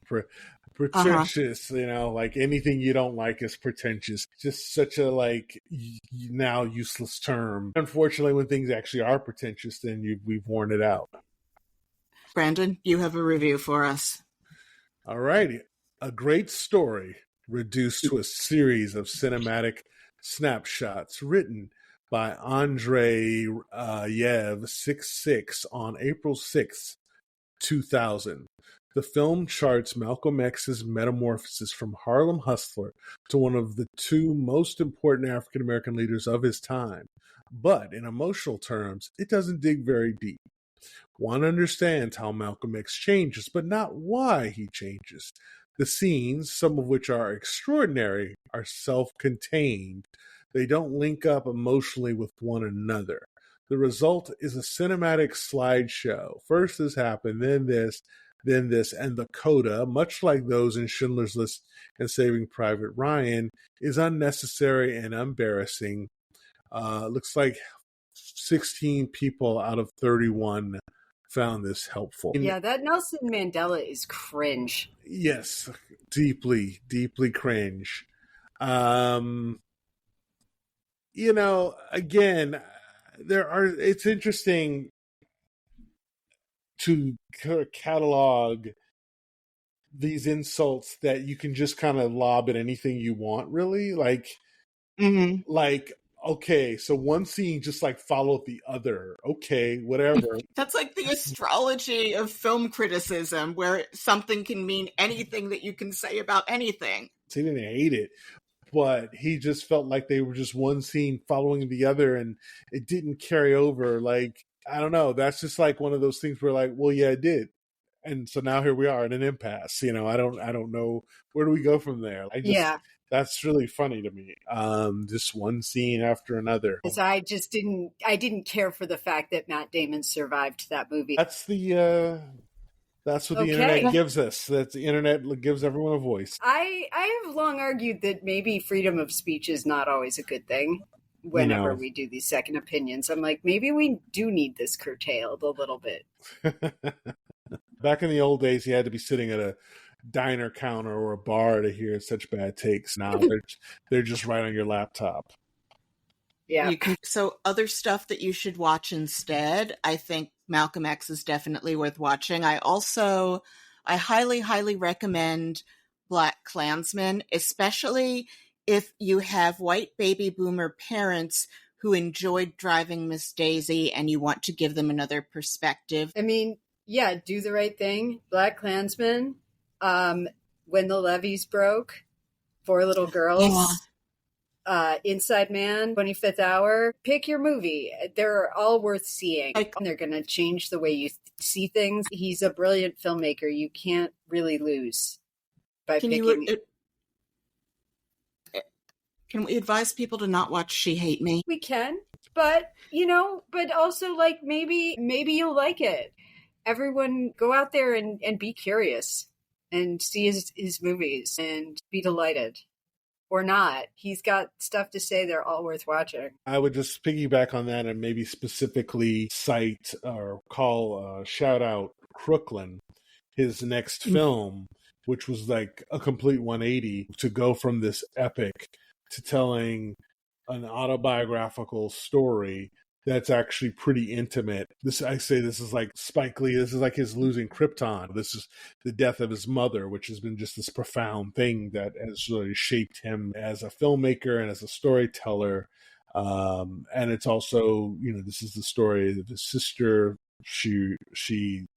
Pretentious, like anything you don't like is pretentious. Just such a now useless term. Unfortunately, when things actually are pretentious, then we've worn it out. Brandon, you have a review for us. All righty. A great story reduced to a series of cinematic snapshots written by Andrei Yev 66 on April 6th, 2000. The film charts Malcolm X's metamorphosis from Harlem hustler to one of the two most important African-American leaders of his time. But in emotional terms, it doesn't dig very deep. One understands how Malcolm X changes, but not why he changes. The scenes, some of which are extraordinary, are self-contained. They don't link up emotionally with one another. The result is a cinematic slideshow. First this happened, then this, and the coda, much like those in Schindler's List and Saving Private Ryan, is unnecessary and embarrassing. Looks like 16 people out of 31 found this helpful. Yeah, that Nelson Mandela is cringe. Yes, deeply, deeply cringe. Again, it's interesting to catalog these insults that you can just kind of lob at anything you want, really. Okay, so one scene just followed the other. Okay, whatever. That's like the astrology of film criticism, where something can mean anything that you can say about anything. He didn't hate it, but he just felt like they were just one scene following the other, and it didn't carry over. I don't know. That's just one of those things where well, yeah, it did. And so now here we are at an impasse. I don't know, where do we go from there? That's really funny to me. Just one scene after another. Because I didn't care for the fact that Matt Damon survived that movie. That's what the internet gives us. That the internet gives everyone a voice. I have long argued that maybe freedom of speech is not always a good thing. Whenever we do these second opinions, I'm like, maybe we do need this curtailed a little bit. Back in the old days, you had to be sitting at a diner counter or a bar to hear such bad takes. Now they're just right on your laptop. Yeah. So other stuff that you should watch instead, I think Malcolm X is definitely worth watching. I highly, highly recommend Black Klansman, especially if you have white baby boomer parents who enjoyed Driving Miss Daisy and you want to give them another perspective. I mean, yeah, Do the Right Thing, Black Klansman, When the Levees Broke, Four Little Girls, Inside Man, 25th Hour. Pick your movie. They're all worth seeing. They're going to change the way you see things. He's a brilliant filmmaker. You can't really lose by picking. Can we advise people to not watch She Hate Me? We can, but but also like maybe you'll like it. Everyone go out there and be curious and see his movies and be delighted. Or not. He's got stuff to say. They're all worth watching. I would just piggyback on that and maybe specifically cite or shout out Crooklyn, his next film, which was like a complete 180 to go from this epic to telling an autobiographical story that's actually pretty intimate. This is like Spike Lee. This is like his losing Krypton. This is the death of his mother, which has been just this profound thing that has really shaped him as a filmmaker and as a storyteller. And it's also, this is the story of his sister. She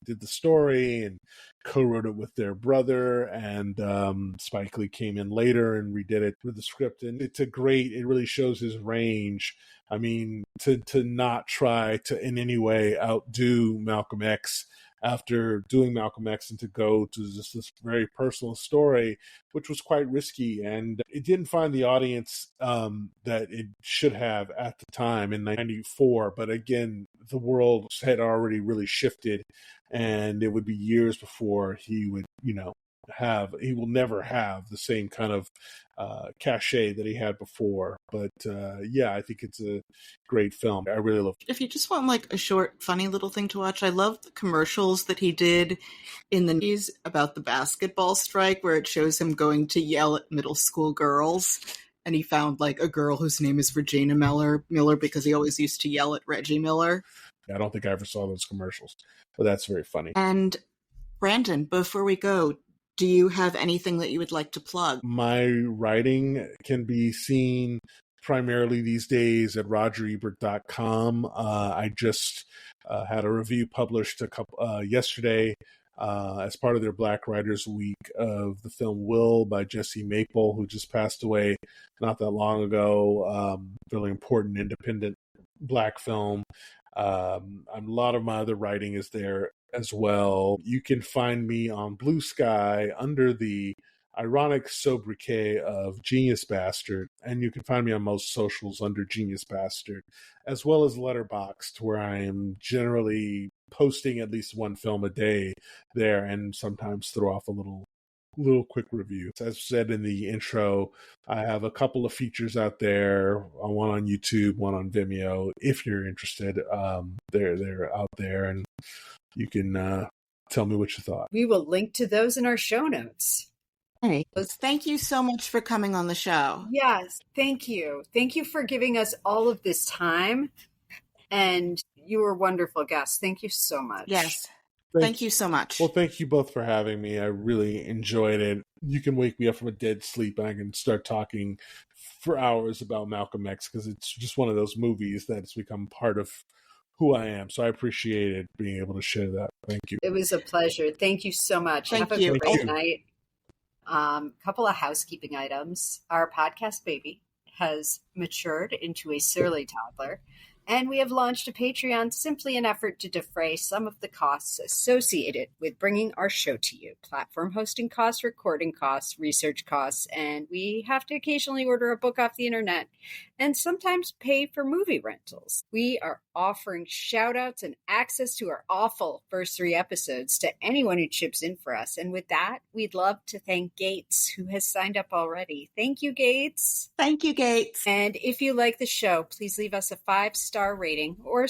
did the story and co-wrote it with their brother, and Spike Lee came in later and redid it with the script, and it really shows his range. I mean, to not try to in any way outdo Malcolm X after doing Malcolm X and to go to just this very personal story, which was quite risky. And it didn't find the audience that it should have at the time in 94. But again, the world had already really shifted, and it would be years before he would, he will never have the same kind of cachet that he had before. But I think it's a great film. I really love it. If you just want like a short, funny little thing to watch, I love the commercials that he did in the 90s about the basketball strike, where it shows him going to yell at middle school girls. And he found like a girl whose name is Regina Miller because he always used to yell at Reggie Miller. I don't think I ever saw those commercials, but that's very funny. And Brandon, before we go, do you have anything that you would like to plug? My writing can be seen primarily these days at rogerebert.com. I just had a review published yesterday as part of their Black Writers Week of the film Will by Jesse Maple, who just passed away not that long ago. Really important independent Black film. A lot of my other writing is there as well. You can find me on Blue Sky under the ironic sobriquet of Genius Bastard, and you can find me on most socials under Genius Bastard, as well as Letterboxd, where I am generally posting at least one film a day there, and sometimes throw off a little quick review. As said in the intro, I have a couple of features out there, one on YouTube, one on Vimeo. If you're interested, they're out there, and you can tell me what you thought. We will link to those in our show notes. Hey, thank you so much for coming on the show. Yes, thank you. Thank you for giving us all of this time. And you were wonderful guests. Thank you so much. Yes. Thank you so much. Well, thank you both for having me. I really enjoyed it. You can wake me up from a dead sleep and I can start talking for hours about Malcolm X, because it's just one of those movies that's become part of who I am. So I appreciated being able to share that. Thank you. It was a pleasure. Thank you so much. Thank Have you. a great night. Couple of housekeeping items. Our podcast baby has matured into a surly toddler, and we have launched a Patreon, simply an effort to defray some of the costs associated with bringing our show to you. Platform hosting costs, recording costs, research costs, and we have to occasionally order a book off the internet and sometimes pay for movie rentals. We are offering shout outs and access to our awful first 3 episodes to anyone who chips in for us. And with that, we'd love to thank Gates, who has signed up already. Thank you, Gates. Thank you, Gates. And if you like the show, please leave us a 5-star rating or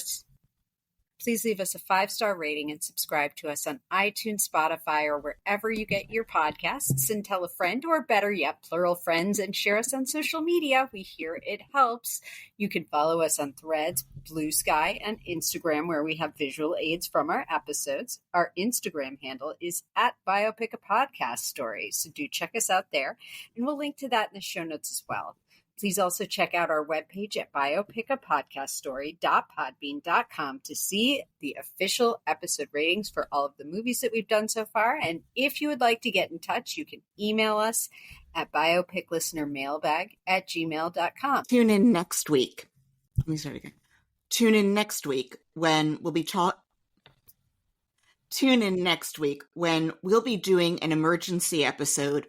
please leave us a 5-star rating and subscribe to us on iTunes, Spotify, or wherever you get your podcasts, and tell a friend, or better yet, plural friends, and share us on social media. We hear it helps. You can follow us on Threads, Blue Sky, and Instagram, where we have visual aids from our episodes. Our Instagram handle is at Biopic a Podcast Story, so do check us out there, and we'll link to that in the show notes as well. Please also check out our webpage at biopicapodcaststory.podbean.com to see the official episode ratings for all of the movies that we've done so far. And if you would like to get in touch, you can email us at biopiclistenermailbag@gmail.com. Tune in next week. Let me start again. Tune in next week when we'll be doing an emergency episode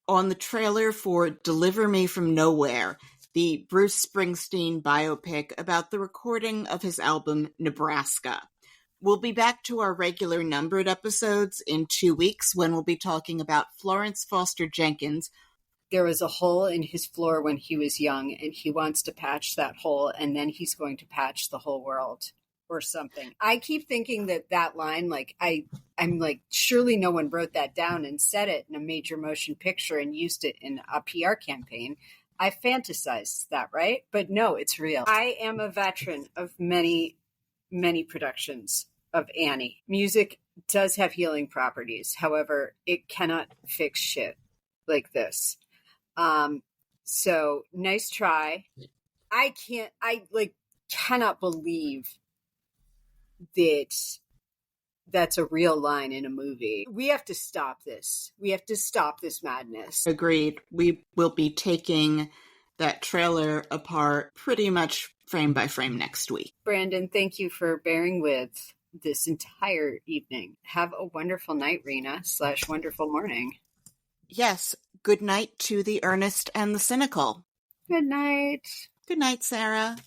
on the trailer for Deliver Me from Nowhere, the Bruce Springsteen biopic about the recording of his album Nebraska. We'll be back to our regular numbered episodes in 2 weeks when we'll be talking about Florence Foster Jenkins. There was a hole in his floor when he was young, and he wants to patch that hole, and then he's going to patch the whole world or something. I keep thinking that line, like, I'm like, surely no one wrote that down and said it in a major motion picture and used it in a PR campaign. I fantasized that, right? But no, it's real. I am a veteran of many, many productions of Annie. Music does have healing properties. However, it cannot fix shit like this. So nice try. I cannot believe that's a real line in a movie. We have to stop this. We have to stop this madness. Agreed. We will be taking that trailer apart pretty much frame by frame next week. Brandon, thank you for bearing with this entire evening. Have a wonderful night, Rena / wonderful morning. Yes. Good night to the earnest and the cynical. Good night. Good night, Sarah.